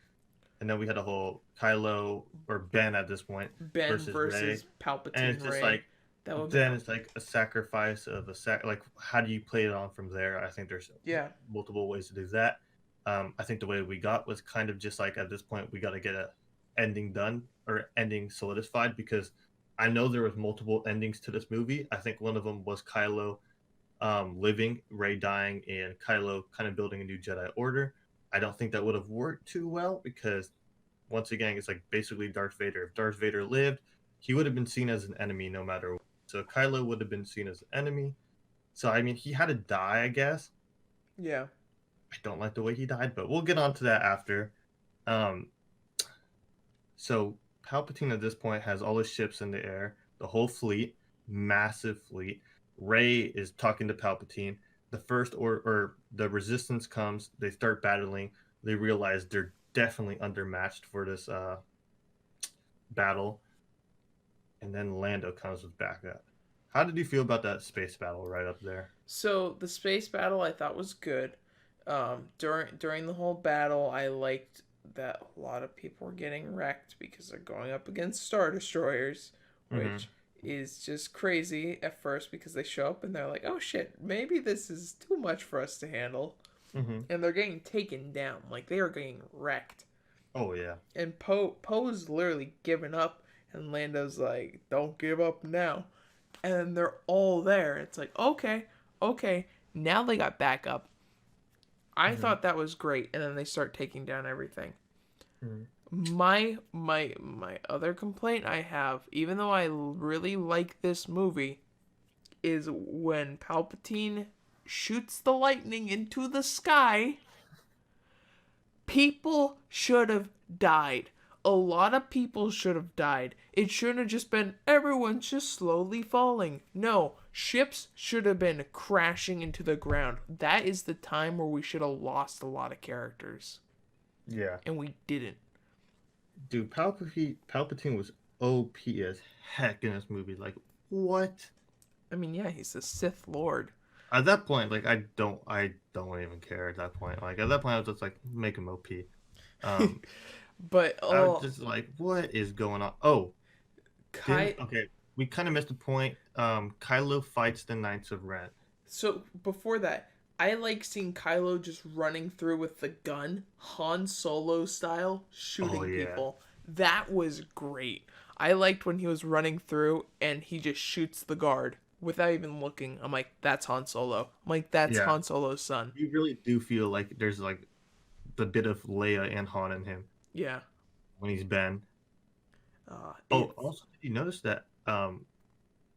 and then we had a whole Kylo or Ben at this point Ben versus Ray, versus and Palpatine it's just Ray. like That would have been then it's like a sacrifice of a like how do you play it on from there? I think there's yeah. multiple ways to do that. I think the way we got was kind of just like at this point we got to get a ending done or ending solidified because I know there was multiple endings to this movie. I think one of them was Kylo living, Ray dying, and Kylo kind of building a new Jedi Order. I don't think that would have worked too well because once again, it's like basically Darth Vader. If Darth Vader lived, he would have been seen as an enemy no matter what. So Kylo would have been seen as an enemy. So I mean, he had to die, I guess. Yeah. I don't like the way he died, but we'll get on to that after. Um, so Palpatine at this point has all his ships in the air, the whole fleet, massive fleet. Rey is talking to Palpatine. The first or the resistance comes, they start battling. They realize they're definitely undermatched for this battle, and then Lando comes with backup. How did you feel about that space battle right up there? So the space battle I thought was good. During the whole battle, I liked that a lot of people were getting wrecked because they're going up against star destroyers, Mm-hmm. which is just crazy at first because they show up and they're like, "Oh shit, maybe this is too much for us to handle," Mm-hmm. and they're getting taken down, like they are getting wrecked. Oh yeah. And Poe's literally giving up, and Lando's like, "Don't give up now." And then they're all there. It's like, okay, okay, now they got backup. I Mm-hmm. thought that was great, and then they start taking down everything. Mm-hmm. My other complaint I have, even though I really like this movie, is when Palpatine shoots the lightning into the sky. People should have died. A lot of people should have died. It shouldn't have just been everyone's just slowly falling. No, ships should have been crashing into the ground. That is the time where we should have lost a lot of characters. Yeah. And we didn't. Dude, Palpatine was OP as heck in this movie. Like what? I mean, yeah, he's the Sith Lord. At that point, like I don't even care at that point. Like at that point I was just like make him OP. Um But, I was oh, just like, what is going on? Oh, didn't Kai. okay. We kind of missed the point. Kylo fights the Knights of Ren. So, before that, I like seeing Kylo just running through with the gun, Han Solo style, Oh shooting yeah, people. That was great. I liked when he was running through and he just shoots the guard without even looking. I'm like, that's Han Solo. I'm like, that's yeah. Han Solo's son. You really do feel like there's like the bit of Leia and Han in him Yeah. when he's Ben. Oh, It's also, did you notice that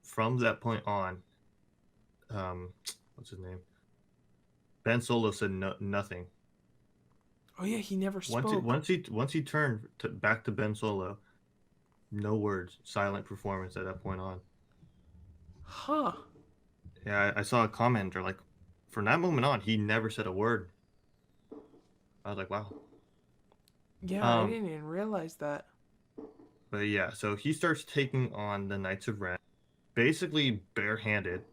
from that point on, um, what's his name? Ben Solo said nothing. oh yeah, he never Once he spoke. once he once he turned back to Ben Solo, no words, silent performance at that point on. Huh. Yeah, I saw a commenter like, from that moment on, he never said a word. I was like, wow. Yeah, I Um, didn't even realize that. but yeah, so he starts taking on the Knights of Ren, basically barehanded.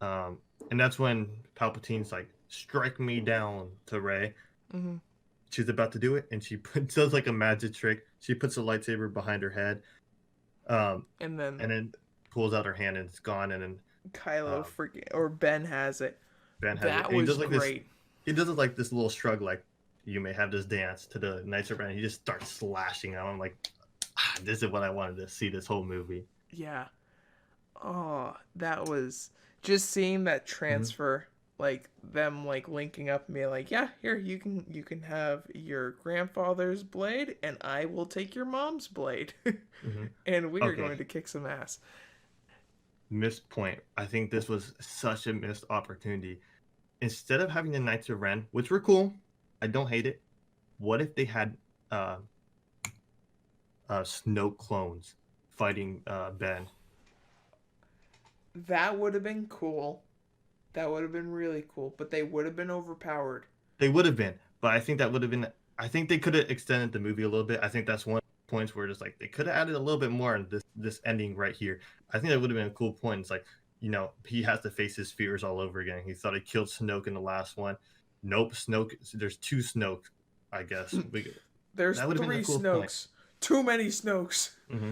Um, and that's when Palpatine's like, strike me down to Rey. Mm-hmm. She's about to do it, and does like a magic trick. She puts a lightsaber behind her head, And then and then pulls out her hand, and it's gone. And then Kylo um, freaking or Ben has it. Ben has it, That and he was does like this. great. He does it like this little shrug, like you may have this dance to the Knights of Ren. He just starts slashing them. I'm like, this is what I wanted to see this whole movie. Yeah. Oh, that was just seeing that Mm-hmm. transfer, like them like linking up and being like, yeah, here you can have your grandfather's blade, and I will take your mom's blade, Mm-hmm. and we are Okay, going to kick some ass. missed point. I think this was such a missed opportunity. Instead of having the Knights of Ren, which were cool, I don't hate it. What if they had uh, Snoke clones fighting Ben? That would have been cool. That would have been really cool, but they would have been overpowered. They would have been, but I think that would have been. I think they could have extended the movie a little bit. I think that's one of the points where it's like they could have added a little bit more in this ending right here. I think that would have been a cool point. It's like, he has to face his fears all over again. He thought he killed Snoke in the last one. Nope, Snoke. There's two Snoke, I guess. There's That would have been three a cool Snokes. point. Too many Snokes. Mm-hmm.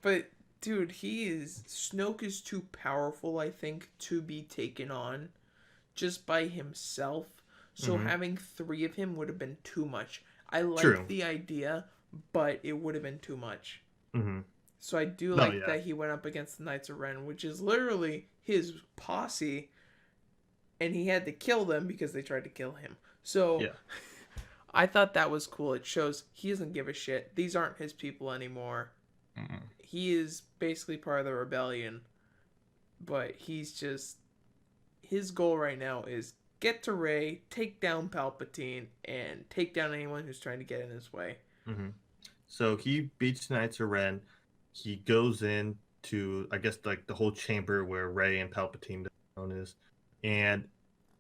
But dude, Snoke is too powerful, I think, to be taken on just by himself. So Mm-hmm. having three of him would have been too much. I like True. the idea, but it would have been too much. Mm-hmm. So I do No, like yeah. that he went up against the Knights of Ren, which is literally his posse, and he had to kill them because they tried to kill him. So Yeah. I thought that was cool. It shows he doesn't give a shit. These aren't his people anymore. Mm-mm. He is basically part of the rebellion, but his goal right now is get to Rey, take down Palpatine, and take down anyone who's trying to get in his way. Mm-hmm. So he beats Knights of Ren. He goes in to, I guess, like the whole chamber where Rey and Palpatine is, and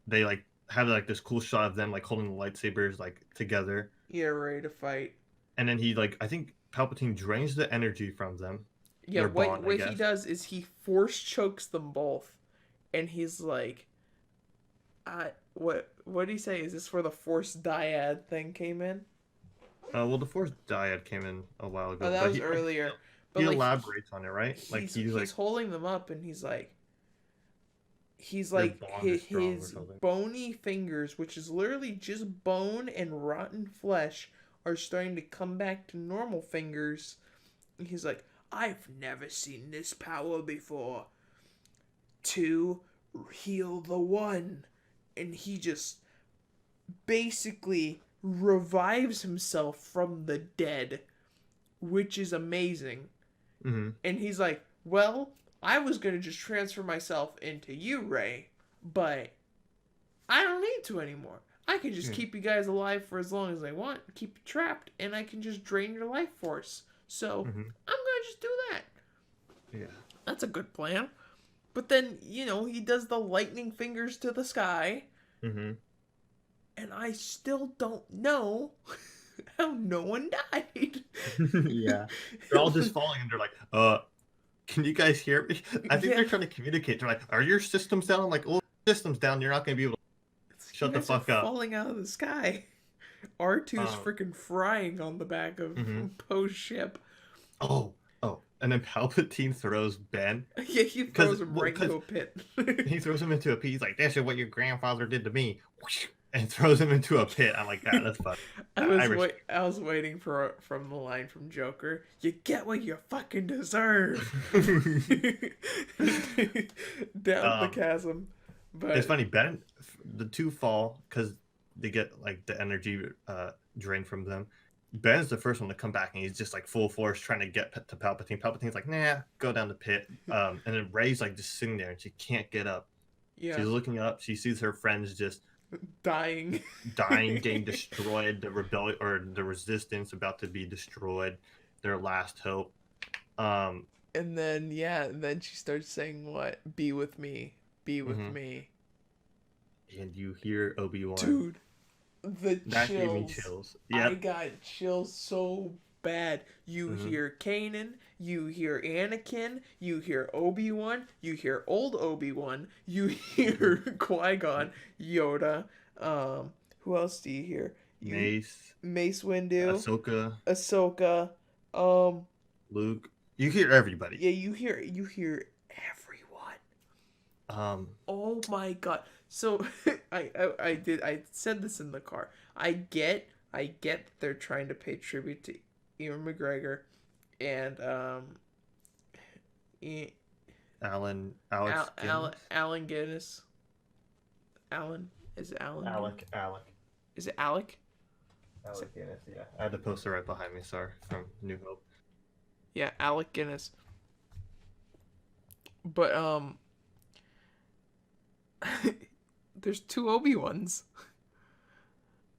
they like have like this cool shot of them like holding the lightsabers like together. Yeah, ready to fight. And then he like, I think Palpatine drains the energy from them. Yeah, Their bond, I what he guess. does is he force chokes them both, and he's like, what did he say? Is this where the Force dyad thing came in? Well, the Force dyad came in a while ago. Oh, that but was he, earlier. He But like elaborates on it, right? Like he's like holding them up, and he's like their bond is strong or his something. bony fingers, which is literally just bone and rotten flesh, are starting to come back to normal fingers. And he's like, I've never seen this power before. To heal the one. And he just basically revives himself from the dead, which is amazing. Mm-hmm. And he's like, well, I was going to just transfer myself into you, Rey, but I don't need to anymore. I can just keep you guys alive for as long as I want, keep you trapped, and I can just drain your life force. So I'm going to just do that. Yeah. That's a good plan. But then, he does the lightning fingers to the sky, Mm-hmm. and I still don't know how no one died. Yeah. They're all just falling and they're like, can you guys hear me? I think they're trying to communicate. They're like, are your systems down? I'm like, oh, systems down. You're not going to be able to shut the fuck up. Falling out of the sky. R2's freaking frying on the back of Poe's ship. Oh. And then Palpatine throws Ben. Yeah, he throws him right into a pit. He throws him into a pit. He's like, this is what your grandfather did to me. And throws him into a pit. I'm like, that's fun. I was waiting from the line from Joker. You get what you fucking deserve. Down the chasm. But it's funny, Ben, the two fall because they get like the energy drained from them. Ben's the first one to come back, and he's just like full force trying to get to Palpatine. Palpatine's like, nah, go down the pit. And then Rey's like just sitting there, and she can't get up. Yeah. She's looking up. She sees her friends just dying, getting destroyed. The rebellion or the resistance about to be destroyed. Their last hope. And then she starts saying, "What? Be with me. Be with me." And you hear Obi-Wan. Dude, that gave me chills. Yep. I got chills so bad. You hear Kanan, you hear Anakin, you hear Obi-Wan, you hear old Obi-Wan, you hear Qui-Gon, Yoda, Who else do you hear? Mace, Mace Windu, Ahsoka, Ahsoka, um, Luke. You hear everybody. yeah, you hear everyone. Um, Oh my god. So I said this in the car. I get that they're trying to pay tribute to Ewan McGregor and E- Alex Guinness. Allen Guinness. Alan, is it Alan? Alec. Is it Alec? Alec Guinness, yeah. I had the poster right behind me, sorry, from New Hope. Yeah, Alec Guinness. But there's two Obi-Wans.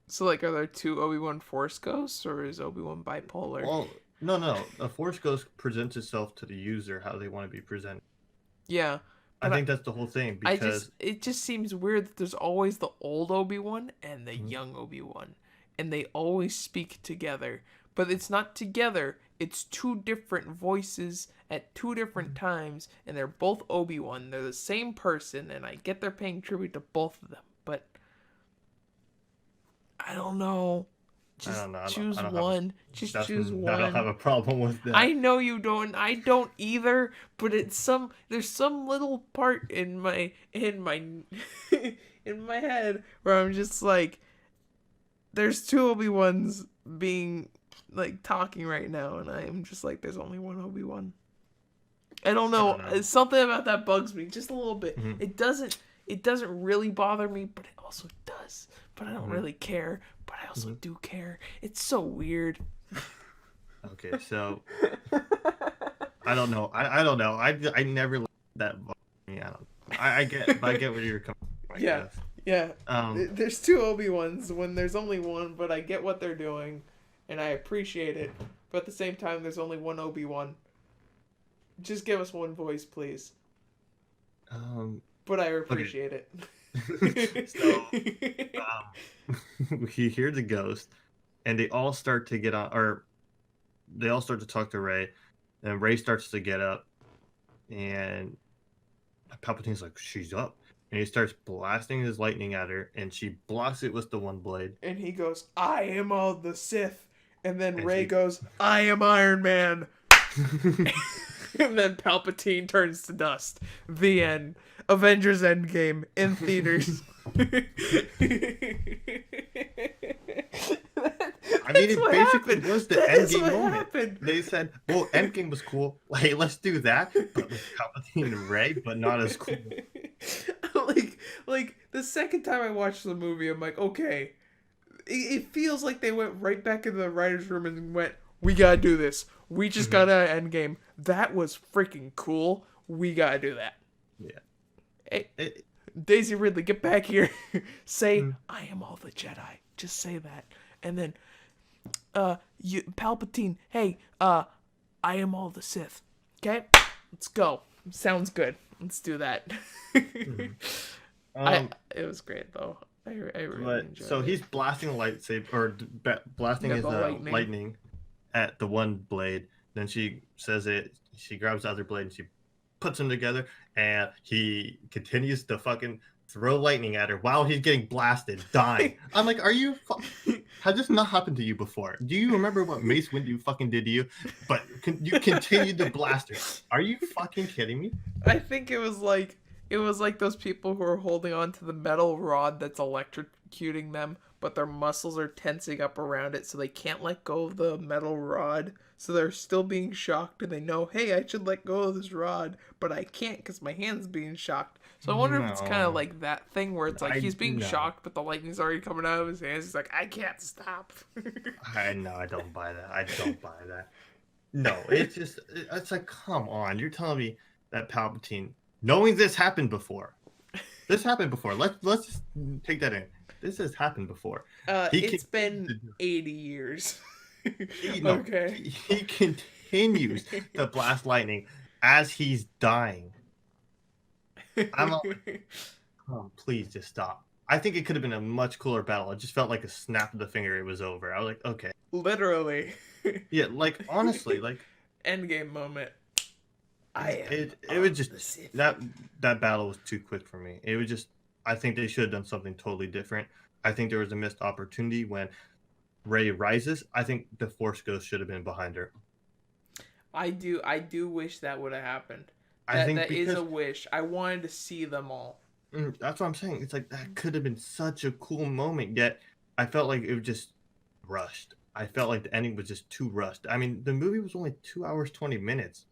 So like, are there two Obi-Wan Force ghosts, or is Obi-Wan bipolar? Well, no. A Force Ghost presents itself to the user how they want to be presented. Yeah. I But think that's the whole thing because it just seems weird that there's always the old Obi-Wan and the Mhm. young Obi-Wan, and they always speak together. But it's not together. It's two different voices at two different times, and they're both Obi-Wan. They're the same person, and I get they're paying tribute to both of them, but I don't know. Just I don't know. choose I don't one. Just choose I don't have one. a problem with that. I know you don't. I don't either. But there's some little part in my in my head where I'm just like, there's two Obi-Wans being like talking right now, and I'm just like, there's only one Obi-Wan. I don't know. It's something about that bugs me just a little bit. Mhm. It doesn't really bother me, but it also does. But I don't Mhm. really care. But I also do care. It's so weird. Okay, so I don't know. I don't know. I never let that bother me. I get where you're coming from. I Yeah. guess. Yeah. There's two Obi-Wans when there's only one, but I get what they're doing, and I appreciate it. But at the same time, there's only one Obi-Wan. Just give us one voice, please. But I appreciate it. So we hear the ghost, and they all start to get on, or they all start to talk to Rey, and Rey starts to get up, and Palpatine's like, she's up. And he starts blasting his lightning at her, and she blocks it with the one blade. And he goes, I am all the Sith. And then And Rey she- goes, I am Iron Man. And then Palpatine turns to dust. The end. Avengers Endgame in theaters. I mean, it basically was the Endgame moment. Happened. They said, well, Endgame was cool. Hey, let's do that. But with Palpatine and Rey, but not as cool. like the second time I watched the movie, I'm like, okay, it feels like they went right back into the writer's room and went, we gotta do this. We just got out of Endgame. That was freaking cool. We gotta do that. Yeah. Hey, Daisy Ridley, get back here. Say, I am all the Jedi. Just say that. And then, Palpatine, hey, I am all the Sith. Okay? Let's go. Sounds good. Let's do that. It was great, though. I really enjoyed it. So he's blasting a lightsaber, or blasting his lightning at the one blade. Then she says it. She grabs the other blade and she puts them together, and he continues to fucking throw lightning at her while he's getting blasted, dying. I'm like, are you? Has this not happened to you before? Do you remember what Mace Windu fucking did to you? But you continued to blast her. Are you fucking kidding me? I think it was like those people who are holding on to the metal rod that's electrocuting them, but their muscles are tensing up around it, so they can't let go of the metal rod. So they're still being shocked, and they know, hey, I should let go of this rod, but I can't because my hand's being shocked. So I wonder if it's kind of like that thing where it's like he's being shocked, but the lightning's already coming out of his hands. He's like, I can't stop. I don't buy that. I don't buy that. No, it's like, come on. You're telling me that Palpatine, knowing this happened before. This happened before. Let's just take that in. This has happened before. It's been 80 years. Okay. He continues to blast lightning as he's dying. I'm like, oh, please just stop. I think it could have been a much cooler battle. It just felt like a snap of the finger. It was over. I was like, okay. Literally. Yeah, like honestly, like Endgame moment. It was just that battle was too quick for me. It was just, I think they should have done something totally different. I think there was a missed opportunity when Rey rises. I think the Force Ghost should have been behind her. I do wish that would have happened. I That think that is because a wish. I wanted to see them all. that's what I'm saying. It's like that could have been such a cool moment, yet I felt like it was just rushed. I felt like the ending was just too rushed. I mean, the movie was only 2 hours 20 minutes.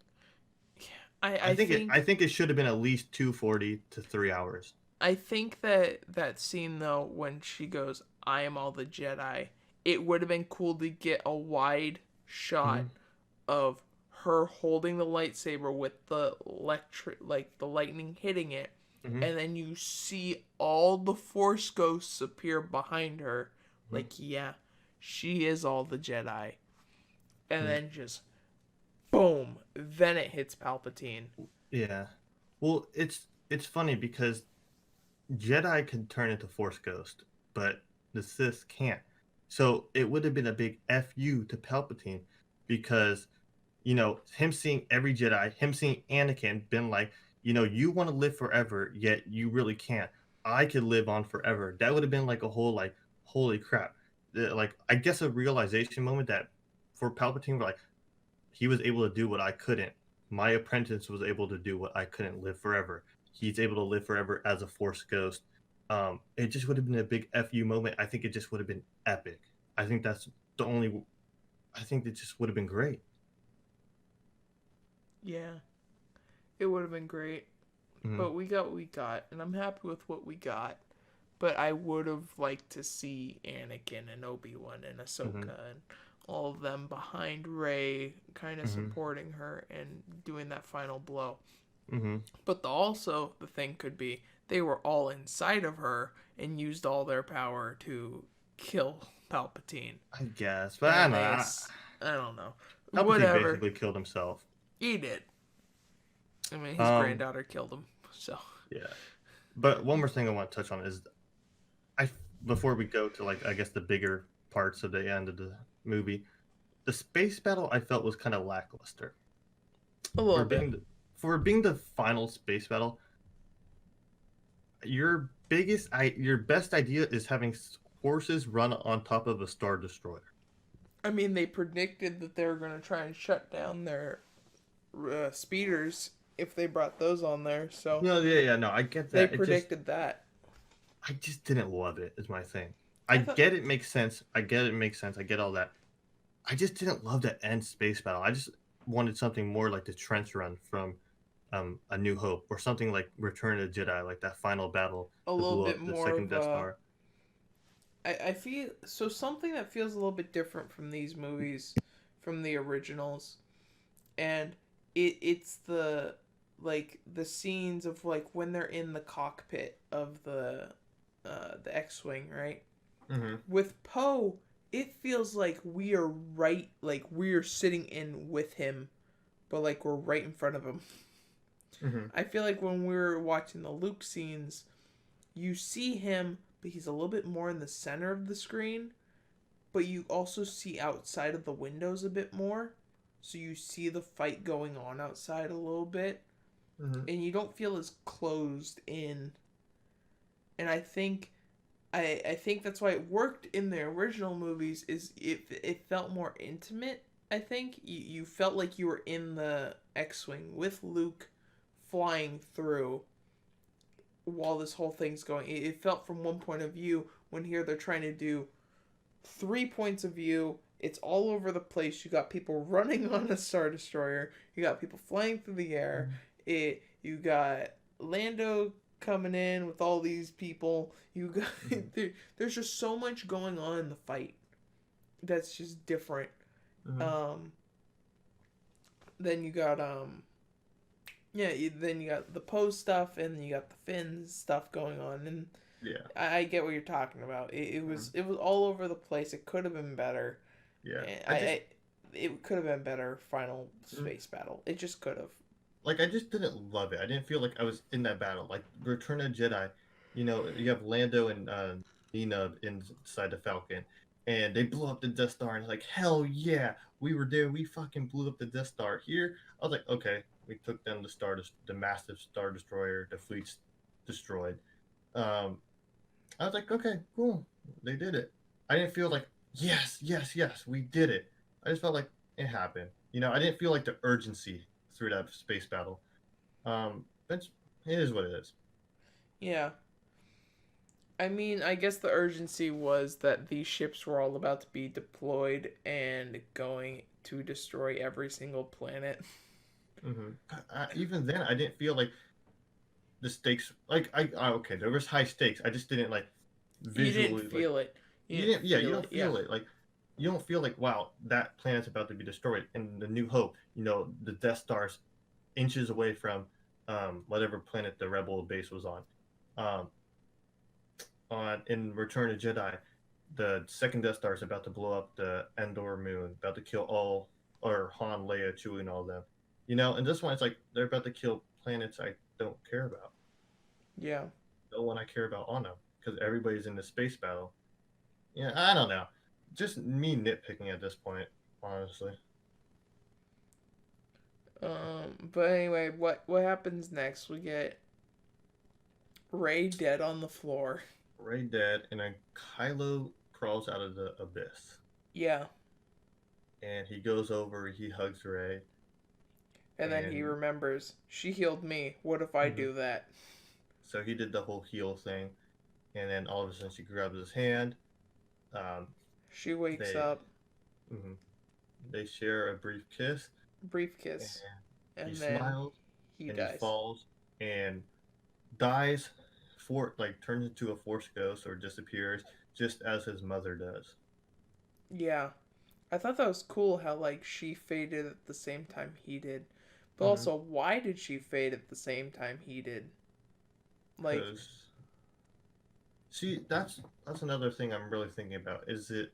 I I think think it should have been at least 240 to 3 hours. I think that scene though when she goes, "I am all the Jedi," it would have been cool to get a wide shot Hmm. of her holding the lightsaber with the electric, like the lightning hitting it, Hmm. and then you see all the Force ghosts appear behind her. Hmm. Like, yeah, she is all the Jedi, and Hmm. then just boom, then it hits Palpatine. Yeah. Well, it's funny because Jedi can turn into Force Ghost, but the Sith can't. So it would have been a big FU to Palpatine because, him seeing every Jedi, him seeing Anakin, been like, you want to live forever, yet you really can't. I could live on forever. That would have been like a whole, like, holy crap. Like, I guess a realization moment that for Palpatine, like, he was able to do what I couldn't. My apprentice was able to do what I couldn't, live forever. He's able to live forever as a Force Ghost. It just would have been a big fu moment. I think it just would have been epic. I think that's the only. I think it just would have been great. Yeah, it would have been great, Mm-hmm. but we got what we got, and I'm happy with what we got. But I would have liked to see Anakin and Obi-Wan and Mm-hmm. Ahsoka and all of them behind Rey, kind of Mm-hmm. supporting her and doing that final blow. Mm-hmm. But also the thing could be they were all inside of her and used all their power to kill Palpatine. I guess, but I don't And know. I don't know. Palpatine Whatever. basically killed himself. He did. I mean, his Um, granddaughter killed him. So, yeah. But one more thing I want to touch on is I before we go to, like, I guess the bigger parts of the end of the movie, the space battle I felt was kind of lackluster. a For little bit. being the, for being the final space battle, your best idea is having horses run on top of a star destroyer. I mean, they predicted that they were going to try and shut down their speeders if they brought those on there. So No, yeah, yeah, no, I get they that. predicted that. I just didn't love it. Is my thing. I I thought, get it makes sense. I get it makes sense. I get all that. I just didn't love the end space battle. I just wanted something more like the trench run from A New Hope, or something like Return of the Jedi, like that final battle a that little blew bit up the more second of Death a. Star. I feel so something that feels a little bit different from these movies, from the originals, and it's the like the scenes of like when they're in the cockpit of the X-wing, right? Mm-hmm. With Poe, it feels like we are right, like we are sitting in with him, but like we're right in front of him. Mm-hmm. I feel like when we were watching the Luke scenes, you see him, but he's a little bit more in the center of the screen, but you also see outside of the windows a bit more. So you see the fight going on outside a little bit, Mm-hmm. and you don't feel as closed in. And I think that's why it worked in the original movies. Is it felt more intimate. I think you felt like you were in the X-wing with Luke flying through while this whole thing's going. It felt from one point of view. When here they're trying to do 3 points of view. It's all over the place. You got people running on a star destroyer. You got people flying through the air. You got Lando coming in with all these people. You got Mm-hmm. there's just so much going on in the fight that's just different. Mm-hmm. Um, then you got yeah, then you got the Poe stuff, and you got the Finn stuff going on, and Yeah. I get what you're talking about. It was all over the place. It could have been better. Yeah. And I just it could have been better final mm, space battle. It just could have. like I just didn't love it. I didn't feel like I was in that battle. Like Return of the Jedi, you have Lando and Nina inside the Falcon, and they blew up the Death Star, and like, hell yeah, we were there. We fucking blew up the Death Star. Here, I was like, okay, we took down the massive Star Destroyer. The fleet's destroyed. Um, I was like, okay, cool, they did it. I didn't feel like yes, yes, yes, we did it. I just felt like it happened. I didn't feel like the urgency through that space battle. But it is what it is. Yeah. I mean, I guess the urgency was that these ships were all about to be deployed and going to destroy every single planet. Hmm. Even then, I didn't feel like the stakes. Like okay, there was high stakes. I just didn't like You didn't visually like feel it. You you didn't didn't. Yeah, you feel don't it. Yeah. feel it. Like you don't feel like wow, that planet's about to be destroyed. And the New Hope, the Death Star's inches away from whatever planet the Rebel base was on. Um, on in Return of Jedi, the second Death Star is about to blow up the Endor moon, about to kill all or Han, Leia, Chewie, and all of them. And this one it's like they're about to kill planets I don't care about. Yeah. No one I care about on them because everybody's in the space battle. Yeah, I don't know. Just me nitpicking at this point, honestly. But anyway, what happens next? We get Ray dead on the floor. Ray dead, and then Kylo crawls out of the abyss, Yeah. and he goes over, he hugs Ray, And then he and remembers, she healed me. What if I mhm. do that? So he did the whole heal thing, and then all of a sudden she grabs his hand. Um, She wakes they up, mhm. They share a brief kiss, brief and kiss, he and then smiles, he and he dies. falls and dies, for like turns into a force ghost or disappears, just as his mother does. Yeah. I thought that was cool how like she faded at the same time he did. But Mm-hmm. also, why did she fade at the same time he did? Like, Because she that's another thing I'm really thinking about. Is it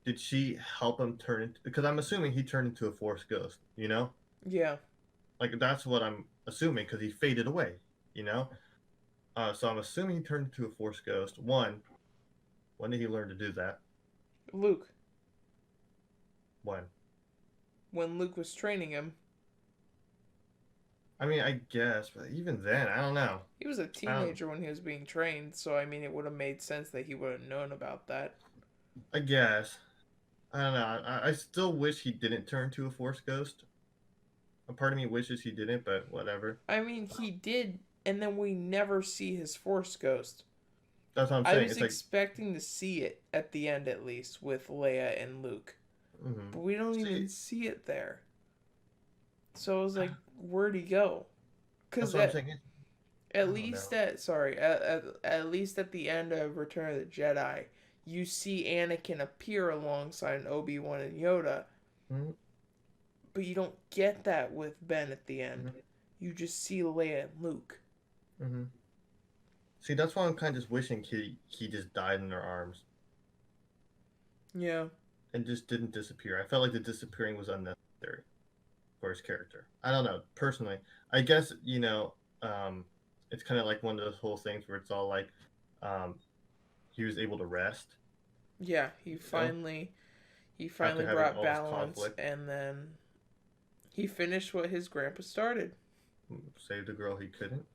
did she help him turn into? Because I'm assuming he turned into a force ghost. yeah. Like that's what I'm assuming because he faded away. You know, so I'm assuming he turned into a force ghost. When did he learn to do that? Luke, When? when Luke was training him, I mean, I guess, but even then, I don't know. he was a I don't. teenager when he was being trained, so I mean, it would have made sense that he would have known about that. I guess. I don't know. I still wish he didn't turn to a force ghost. A part of me wishes he didn't, but whatever. I mean, he did, and then we never see his Force Ghost. That's what I'm I saying. was It's like, expecting to see it at the end, at least, with Leia and Luke. mm-hmm. But we don't even See, see it there. So I was like, where'd he go? that's Because what I'm saying. at I don't least know. at least at the end of Return of the Jedi, you see Anakin appear alongside Obi-Wan and Yoda, Mm-hmm. but you don't get that with Ben at the end. Mm-hmm. You just see Leia and Luke. Mm-hmm. See, that's why I'm kind of just wishing he just died in their arms Yeah. and just didn't disappear. I felt like the disappearing was unnecessary for his character. I don't know. Personally, I guess it's kind of like one of those whole things where it's all like, um, he was able to rest, Yeah, you know, he after finally having brought all this balance, conflict, and then he finished what his grandpa started saved a girl he couldn't.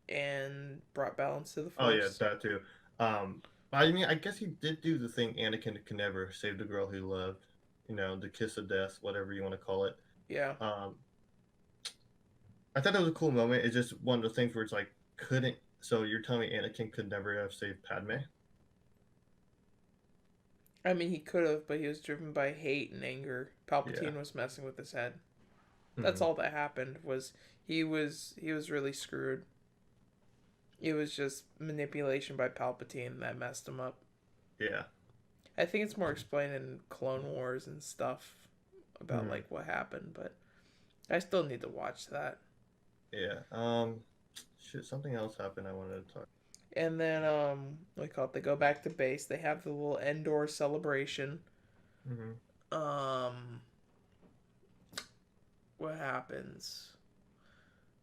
and brought balance to the Oh yeah, Force. that too. Um, I mean, I guess he did do the thing Anakin could never save the girl he loved. The kiss of death, whatever you want to call it. Yeah. Um, I thought that was a cool moment. It's just one of the things where it's like couldn't. So you're telling me Anakin could never have saved Padme? I mean, he could have, but he was driven by hate and anger. Yeah. Palpatine was messing with his head. That's Hmm. all that happened. Was he was really screwed. It was just manipulation by Palpatine that messed him up. Yeah. I think it's more explained in Clone Wars and stuff about Hmm. like what happened, but I still need to watch that. Yeah. Shit. Something else happened. I wanted to talk. And then what do you call it? They go back to base. They have the little Endor celebration. Hmm. Um, what happens?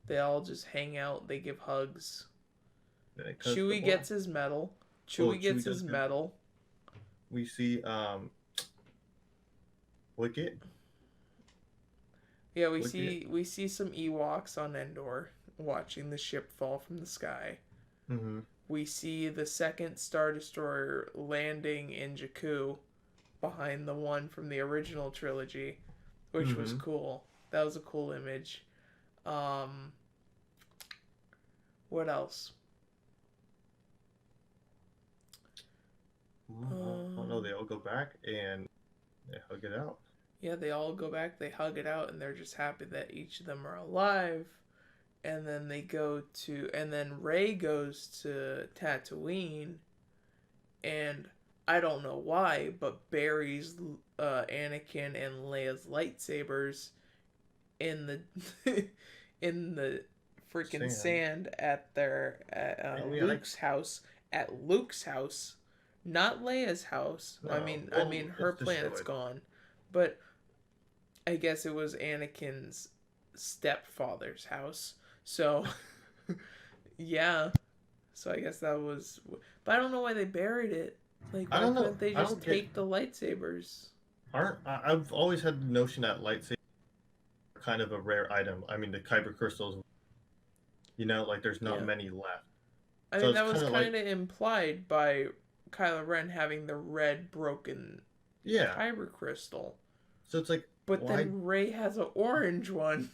They all just hang out. They give hugs. Then it cuts to Chewie black. gets his medal. Oh, Chewie Chewie gets does his get. medal. We see Wicket. Yeah, Wicket. we see some Ewoks on Endor watching the ship fall from the sky. Mm-hmm. we see the second Star Destroyer landing in Jakku behind the one from the original trilogy, which was Mm-hmm. cool. That was a cool image. Um, what else? Oh no, they all go back and they hug it out. Yeah, they all go back, they hug it out, and they're just happy that each of them are alive. And then and then Rey goes to Tatooine, and I don't know why, but buries Anakin and Leia's lightsabers in the in the freaking sand at Luke's house. At Luke's house, not Leia's house. No, I mean, her planet's destroyed. gone, but I guess it was Anakin's stepfather's house. So, yeah. So I guess that was, but I don't know why they buried it. Like, I why don't know. couldn't they I just don't take the lightsabers? I've always had the notion that lightsabers are kind of a rare item. I mean, the kyber crystals, like there's not Yeah. many left. I So mean, it's that was kind of kind of implied by Kylo Ren having the red broken yeah. kyber crystal. So it's like, But why? then Rey has an orange one.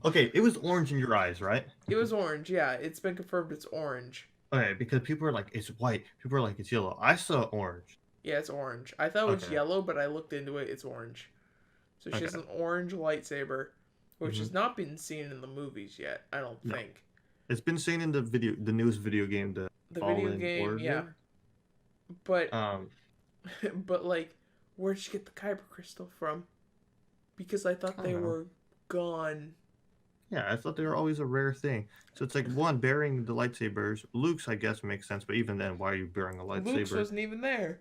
Okay, it was orange in your eyes, right? It was orange, yeah. It's been confirmed it's orange. Okay, because people are like, it's white. People are like, it's yellow. I saw orange. Yeah, it's orange. I thought it was Okay. yellow, but I looked into it. It's orange. So she has Okay. an orange lightsaber, which Mhm. has not been seen in the movies yet. I don't No. think. It's been seen in the newest video game, the The video Fallen game, Order. yeah. But Um, but like, where'd she get the kyber crystal from? Because I thought I they don't know. were gone. Yeah, I thought they were always a rare thing. So it's like one burying the lightsabers. Luke's, I guess, makes sense, but even then, why are you burying a Luke's lightsaber? wasn't even there.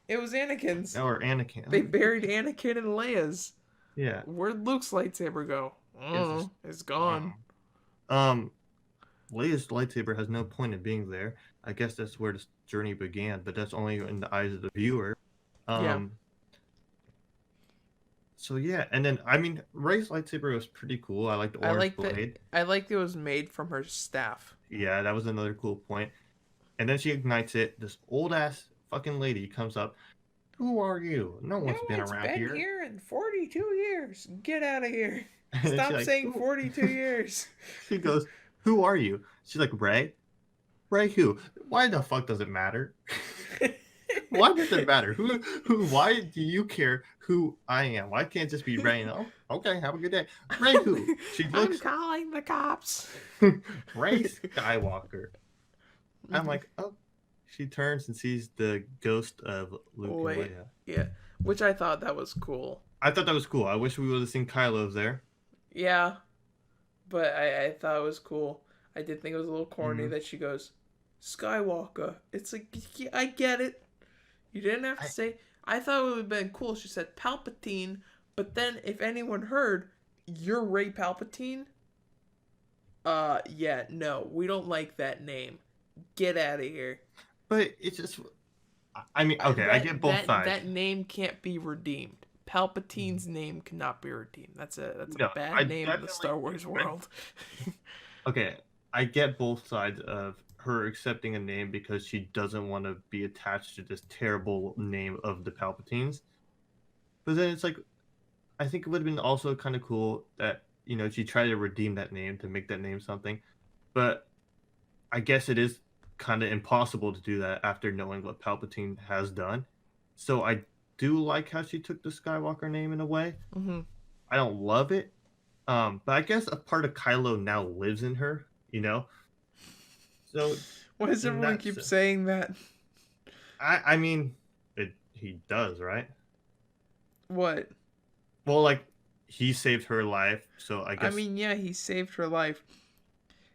It was Anakin's. Or Anakin. They buried Anakin and Leia's. Yeah. Where'd Luke's lightsaber go? I don't know. It's gone. Leia's lightsaber has no point in being there. I guess that's where this journey began, but that's only in the eyes of the viewer. Yeah. So yeah, and then I mean, Rey's lightsaber was pretty cool. I liked the orange blade. I liked it was made from her staff. Yeah, that was another cool point. And then she ignites it. This old ass fucking lady comes up. Who are you? No one's been around here. here in 42 years. Get out of here. And then Stop she's like, saying "Who-" 42 years. She goes, "Who are you?" She's like, "Rey." Rey who? Why the fuck does it matter? Why does it matter? Why do you care who I am? Why can't it just be Rey? Oh, okay, have a good day. Rey who? She looks I'm calling the cops. Rey Skywalker. I'm like, oh. She turns and sees the ghost of Luke and Leia. Yeah, which I thought that was cool. I thought that was cool. I wish we would have seen Kylo there. Yeah, but I thought it was cool. I did think it was a little corny that she goes, Skywalker. It's like, yeah, I get it. You didn't have to say. I thought it would have been cool. She said Palpatine, but then if anyone heard, you're Rey Palpatine. Yeah, no, we don't like that name. Get out of here. But it's just, I mean, okay, I get both sides. That name can't be redeemed. Palpatine's name cannot be redeemed. That's a bad name in the Star Wars world. Okay, I get both sides of her accepting a name because she doesn't want to be attached to this terrible name of the Palpatines. But then it's like, I think it would have been also kind of cool that, she tried to redeem that name to make that name something. But I guess it is kind of impossible to do that after knowing what Palpatine has done. So I do like how she took the Skywalker name in a way. Mm-hmm. I don't love it. But I guess a part of Kylo now lives in her, So why does everyone keep saying that? I mean, he does, right? What? Well, like, he saved her life, so I guess. I mean, yeah, he saved her life.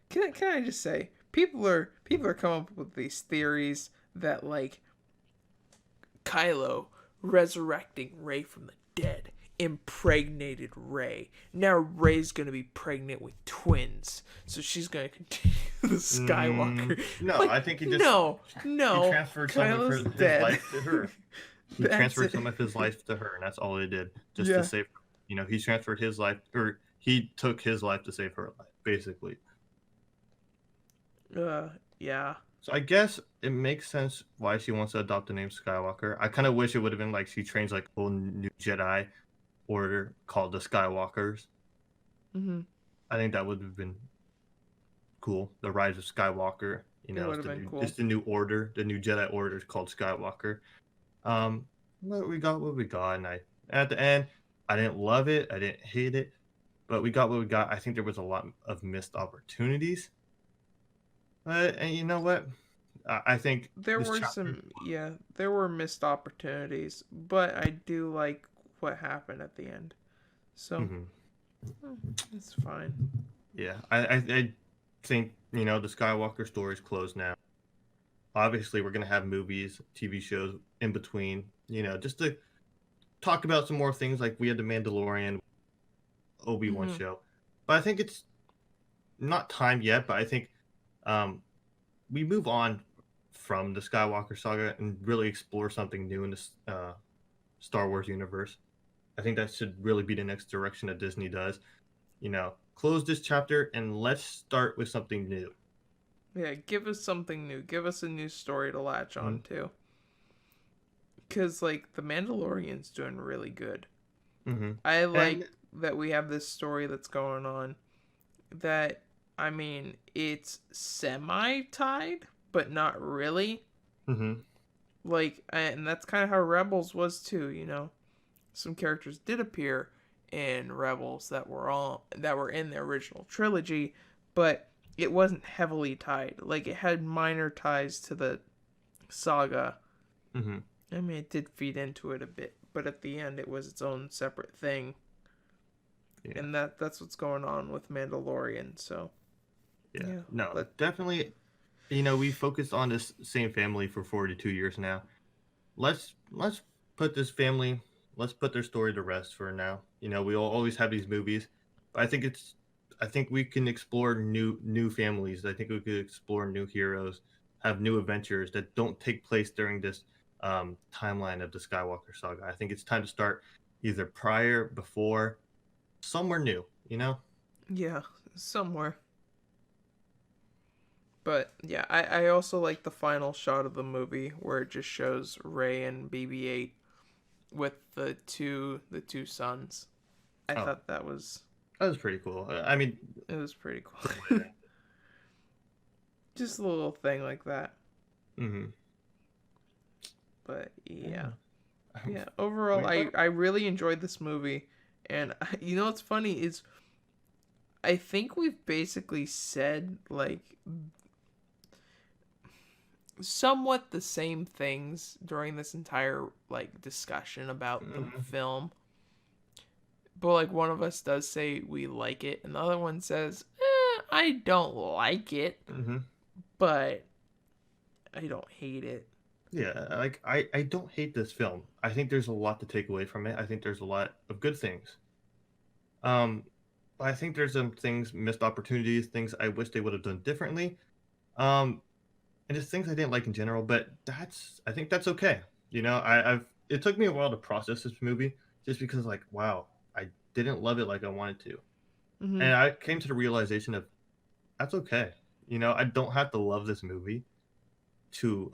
Can I just say, people are coming up with these theories that, like, Kylo resurrecting Rey from the dead impregnated Rey. Now Rey's gonna be pregnant with twins, so she's gonna continue the Skywalker. No, like, I think he just he transferred some of his life to her. He transferred it. some of his life to her, and that's all he did, just to save her. He transferred his life, or he took his life to save her life, basically. Yeah. So I guess it makes sense why she wants to adopt the name Skywalker. I kind of wish it would have been like she trains like a whole new Jedi order called the Skywalkers. Mm-hmm. I think that would have been cool. The Rise of Skywalker. It would It's have been it's cool. the new order. The new Jedi order is called Skywalker. But we got what we got, and at the end, I didn't love it. I didn't hate it, but we got what we got. I think there was a lot of missed opportunities. And you know what? I think There this were chapter. some, yeah, there were missed opportunities, but I do like what happened at the end. So, Mhm. it's fine. Yeah, I think the Skywalker story is closed now. Obviously, we're gonna have movies, TV shows in between. Just to talk about some more things like we had the Mandalorian, Obi-Wan Mm-hmm. show. But I think it's not time yet. But I think um, we move on from the Skywalker saga and really explore something new in this Star Wars universe. I think that should really be the next direction that Disney does. Close this chapter and let's start with something new. Yeah, give us something new. Give us a new story to latch Mm-hmm. on to. Because, like, The Mandalorian's doing really good. Mm-hmm. I And like that we have this story that's going on that, I mean, it's semi tied, but not really. mm-hmm. Like, and that's kind of how Rebels was too, you know? Some characters did appear in Rebels that were in the original trilogy, but it wasn't heavily tied. Like it had minor ties to the saga. Mm-hmm. I mean, it did feed into it a bit, but at the end, it was its own separate thing, Yeah. and that's what's going on with Mandalorian. So Yeah. yeah, No, let definitely. We focused on this same family for 42 years now. Let's put this family. Let's put their story to rest for now. We all always have these movies, but I think we can explore new families. I think we could explore new heroes, have new adventures that don't take place during this timeline of the Skywalker saga. I think it's time to start either prior, before, somewhere new. yeah, somewhere. But yeah, I also like the final shot of the movie where it just shows Ray and BB-8 with the two sons. I Oh, thought that was that was pretty cool. I mean, it was pretty cool. mm-hmm. Just a little thing like that. But yeah. Yeah, overall We I thought. I really enjoyed this movie, and you know what's funny is I think we've basically said like somewhat the same things during this entire like discussion about the Mhm. film. But like one of us does say we like it, and the other one says, I don't like it, Mhm. but I don't hate it. Yeah, like I don't hate this film. I think there's a lot to take away from it. I think there's a lot of good things. Um, but I think there's some things, missed opportunities, things I wish they would have done differently. Um, and just things I didn't like in general. But I think that's okay. It took me a while to process this movie, just because like, wow, I didn't love it like I wanted to, Mm-hmm. and I came to the realization of that's okay. I don't have to love this movie to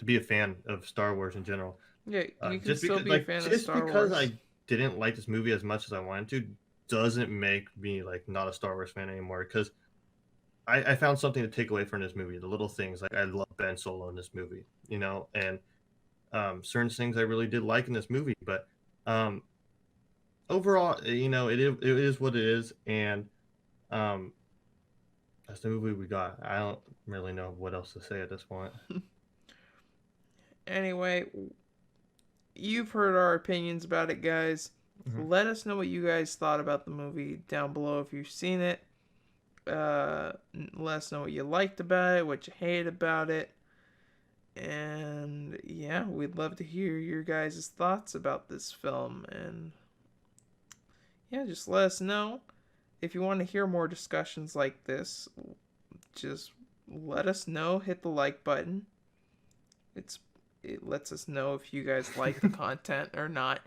be a fan of Star Wars in general. Yeah, you can Just still because, be a fan of just Star because Wars. I didn't like this movie as much as I wanted to, doesn't make me like not a Star Wars fan anymore. Because I found something to take away from this movie. The little things, like I love Ben Solo in this movie, and certain things I really did like in this movie. But um, overall, it is what it is, and um, that's the movie we got. I don't really know what else to say at this point. Anyway, you've heard our opinions about it, guys. Mhm. Let us know what you guys thought about the movie down below if you've seen it. Let us know what you liked about it, what you hated about it. And yeah, we'd love to hear your guys' thoughts about this film. And yeah, just let us know. If you want to hear more discussions like this, just let us know. Hit the like button. It's it lets us know if you guys like the content or not.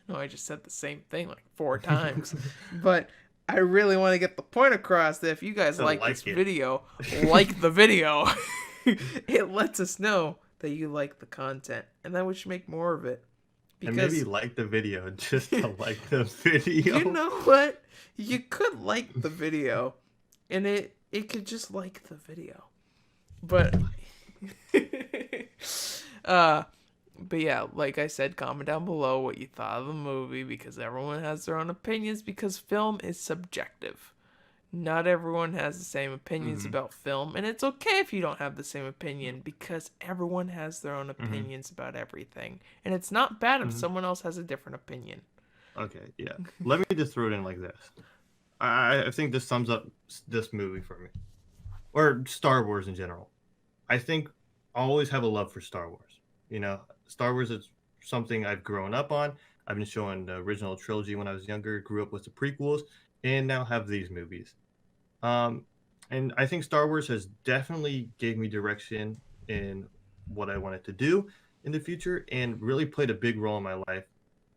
I know I just said the same thing like 4 times, but I really want to get the point across that if you guys I like this like it. video, like the video. It lets us know that you like the content and that we should make more of it. And maybe Because like the video just to like the you video. know what? You could like the video and it could just like the video. But uh but yeah, like I said, comment down below what you thought of the movie because everyone has their own opinions because film is subjective. Not everyone has the same opinions Hmm. about film, and it's okay if you don't have the same opinion because everyone has their own Hmm. opinions about everything. And it's not bad if Hmm. someone else has a different opinion. Okay, yeah. Let me just throw it in like this. I think this sums up this movie for me, or Star Wars in general. I think I always have a love for Star Wars. You know, Star Wars is something I've grown up on. I've been showing the original trilogy when I was younger, grew up with the prequels, and now have these movies. Um, and I think Star Wars has definitely gave me direction in what I wanted to do in the future, and really played a big role in my life.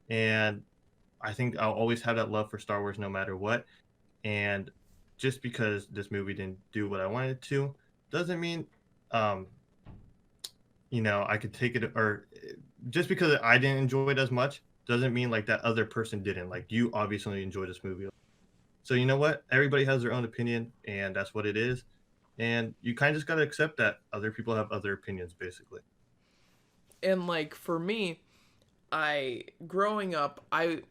And I think I'll always have that love for Star Wars no matter what. And just because this movie didn't do what I wanted to, doesn't mean um, I could take it, or just because I didn't enjoy it as much doesn't mean like that other person didn't. Like you obviously enjoyed this movie. So you know what? Everybody has their own opinion and that's what it is. And you kind of just got to accept that other people have other opinions basically. And like for me, I growing up, I've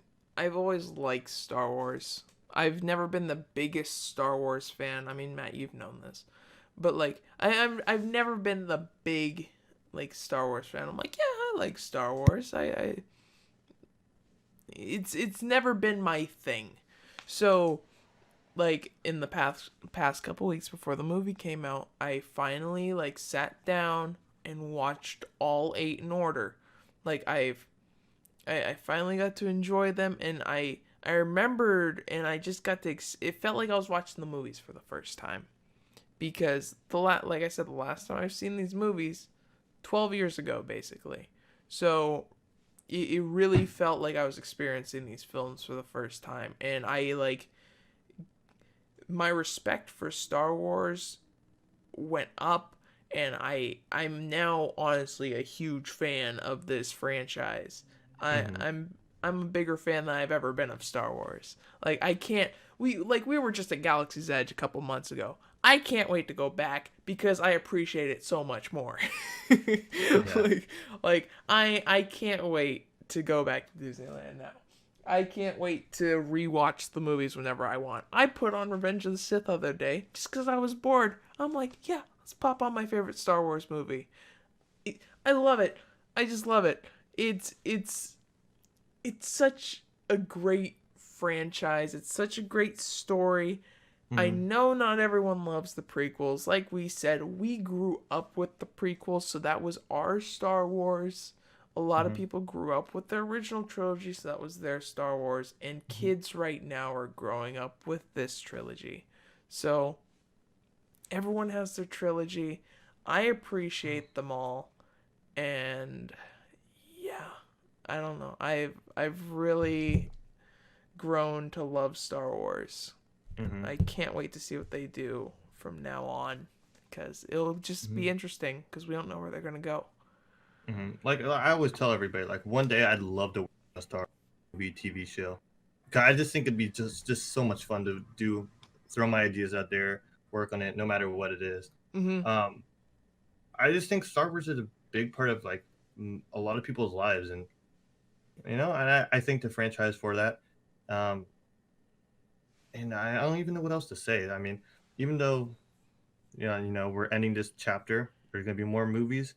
always liked Star Wars. I've never been the biggest Star Wars fan. I mean, Matt, you've known this. But like I've never been the big like Star Wars fan. I'm like, yeah, I like Star Wars. I it's never been my thing. So like in the past couple weeks before the movie came out, I finally like sat down and watched all 8 in order. Like I finally got to enjoy them and I remembered and I just got to it felt like I was watching the movies for the first time because like I said the last time I've seen these movies 12 years ago basically. So it really felt like I was experiencing these films for the first time and I like my respect for Star Wars went up and I'm now honestly a huge fan of this franchise. I Hmm. I'm I'm a bigger fan than I've ever been of Star Wars. Like I can't we were just at Galaxy's Edge a couple months ago. I can't wait to go back because I appreciate it so much more. Yeah. like I can't wait to go back to Disneyland now. I can't wait to rewatch the movies whenever I want. I put on Revenge of the Sith the other day just because I was bored. I'm like, yeah, let's pop on my favorite Star Wars movie. I love it. I just love it. It's such a great franchise. It's such a great story. I Hmm. know not everyone loves the prequels. Like we said, we grew up with the prequels, so that was our Star Wars. A lot of Hmm. people grew up with the original trilogy, so that was their Star Wars. And Hmm. kids right now are growing up with this trilogy. So everyone has their trilogy. I appreciate them all. And yeah, I don't know. I've really grown to love Star Wars. Hmm. I can't wait to see what they do from now on because it'll just be Hmm. interesting because we don't know where they're gonna go. Hmm. Like I always tell everybody, like one day I'd love to watch a Star movie TV show. 'Cause I just think it'd be just so much fun to do, throw my ideas out there, work on it, no matter what it is. Mm-hmm. Um, I just think Star Wars is a big part of like a lot of people's lives, and and I think the franchise for that. Um, and I don't even know what else to say. I mean, even though we're ending this chapter, there's gonna be more movies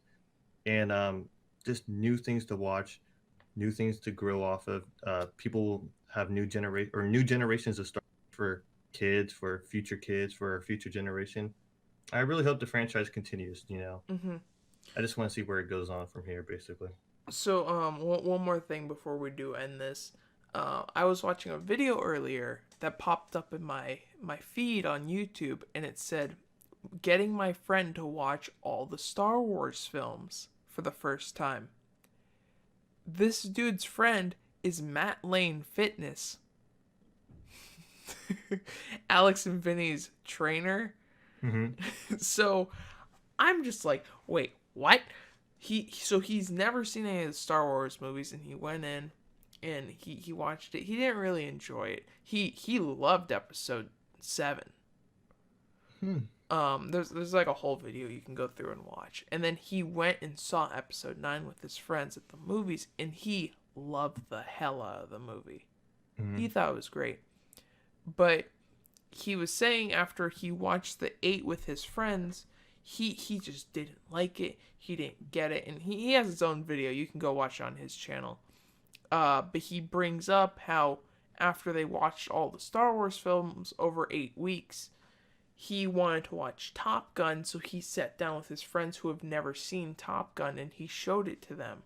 and just new things to watch, new things to grow off of. People have new generations of Star Wars for kids, for future kids, for our future generation. I really hope the franchise continues. Mm-hmm. I just want to see where it goes on from here, basically. So one more thing before we do end this. I was watching a video earlier that popped up in my feed on YouTube, and it said, "Getting my friend to watch all the Star Wars films for the first time." This dude's friend is Matt Lane Fitness. Alex and Vinnie's trainer. Mm-hmm. So I'm just like, wait, what? He's never seen any of the Star Wars movies, and he went in and he watched it. He didn't really enjoy it. He loved episode 7. There's like a whole video you can go through and watch. And then he went and saw episode 9 with his friends at the movies, and he loved the hell out of the movie. He thought it was great. But he was saying after he watched the 8 with his friends, he just didn't like it. He didn't get it. And he has his own video. You can go watch it on his channel. But he brings up how after they watched all the Star Wars films over 8 weeks, he wanted to watch Top Gun, so he sat down with his friends who have never seen Top Gun, and he showed it to them.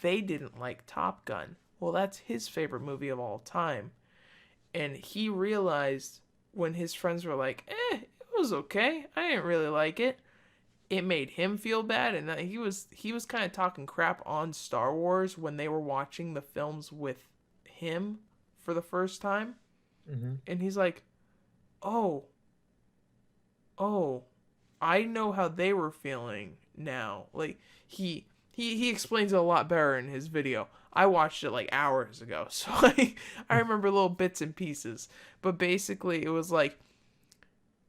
They didn't like Top Gun. Well, that's his favorite movie of all time. And he realized when his friends were like, it was okay. I didn't really like it. It made him feel bad, and that he was kind of talking crap on Star Wars when they were watching the films with him for the first time. And he's like, oh, I know how they were feeling now. Like, he explains it a lot better in his video. I watched it like hours ago, so I remember little bits and pieces. But basically, it was like,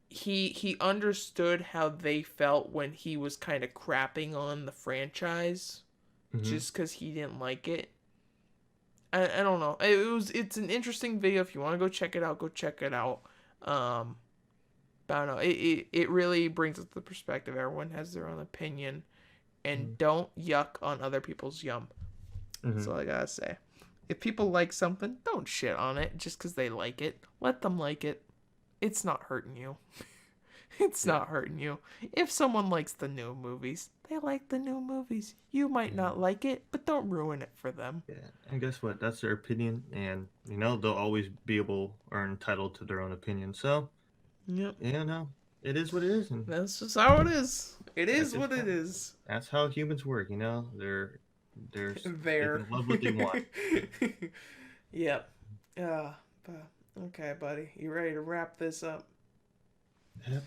he understood how they felt when he was kind of crapping on the franchise, just because he didn't like it. I don't know. It's an interesting video. If you want to go check it out, go check it out. But I don't know. It really brings up the perspective. Everyone has their own opinion, and don't yuck on other people's yum. That's all I gotta say. If people like something, don't shit on it just because they like it. Let them like it. It's not hurting you. It's not hurting you. If someone likes the new movies, they like the new movies. You might not like it, but don't ruin it for them. Yeah, and guess what? That's their opinion, and they'll always be able or entitled to their own opinion. So, yep. It is what it is, and that's just how it is. It is what it is. That's how humans work. They can love what they want. Yep. Okay, buddy. You ready to wrap this up?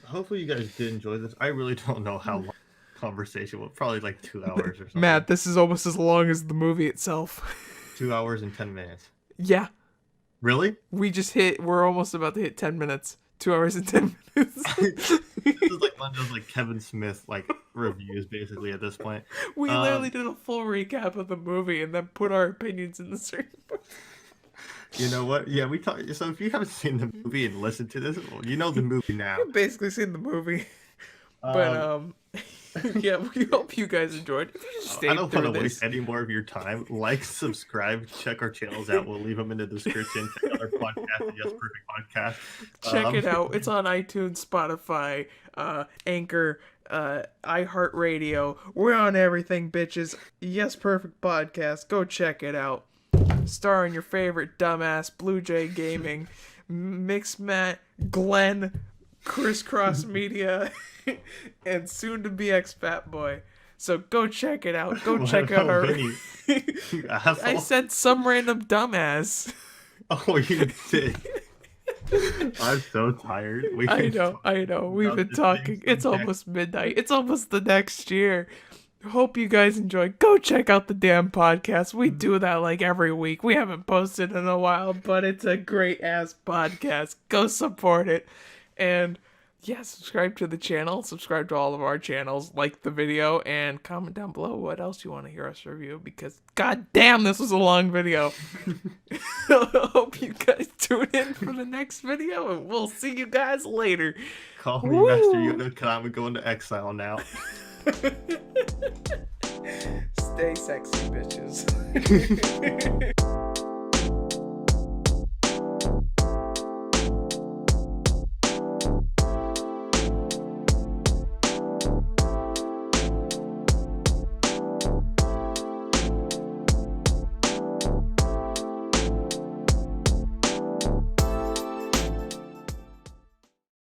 Hopefully you guys did enjoy this. I really don't know how long the conversation was. Probably like 2 hours or something. Matt, this is almost as long as the movie itself. 2 hours and 10 minutes. Yeah. Really? We're almost about to hit 10 minutes. 2 hours and 10 minutes. This is like one of those like Kevin Smith reviews basically at this point. We literally did a full recap of the movie and then put our opinions in the certain. You know what? Yeah, we talked. So if you haven't seen the movie and listened to this, well, you know the movie now. You've basically seen the movie. But yeah, we hope you guys enjoyed. If you just I don't want to waste any more of your time. Like, subscribe, check our channels out. We'll leave them in the description. Check out our podcast, Yes Perfect Podcast. Check it out. It's on iTunes, Spotify, Anchor, iHeartRadio. We're on everything, bitches. Yes Perfect Podcast. Go check it out. Starring your favorite dumbass BlueJ Gaming, MixMatt, Glenn, ChrisCrossMedia, and soon to be Fatboy. So go check it out. Go check out our. Vinnie, you asshole. I said some random dumbass. Oh, you did. I'm so tired. I know. We've been talking. It's almost midnight. It's almost the next year. Hope you guys enjoy. Go check out the damn podcast. We do that like every week. We haven't posted in a while, but it's a great ass podcast. Go support it. And yeah, subscribe to the channel. Subscribe to all of our channels. Like the video and comment down below what else you want to hear us review, because god damn, this was a long video. Hope you guys tune in for the next video, and we'll see you guys later. Call me Master Yoda, because I'm going to exile now. Stay sexy, bitches.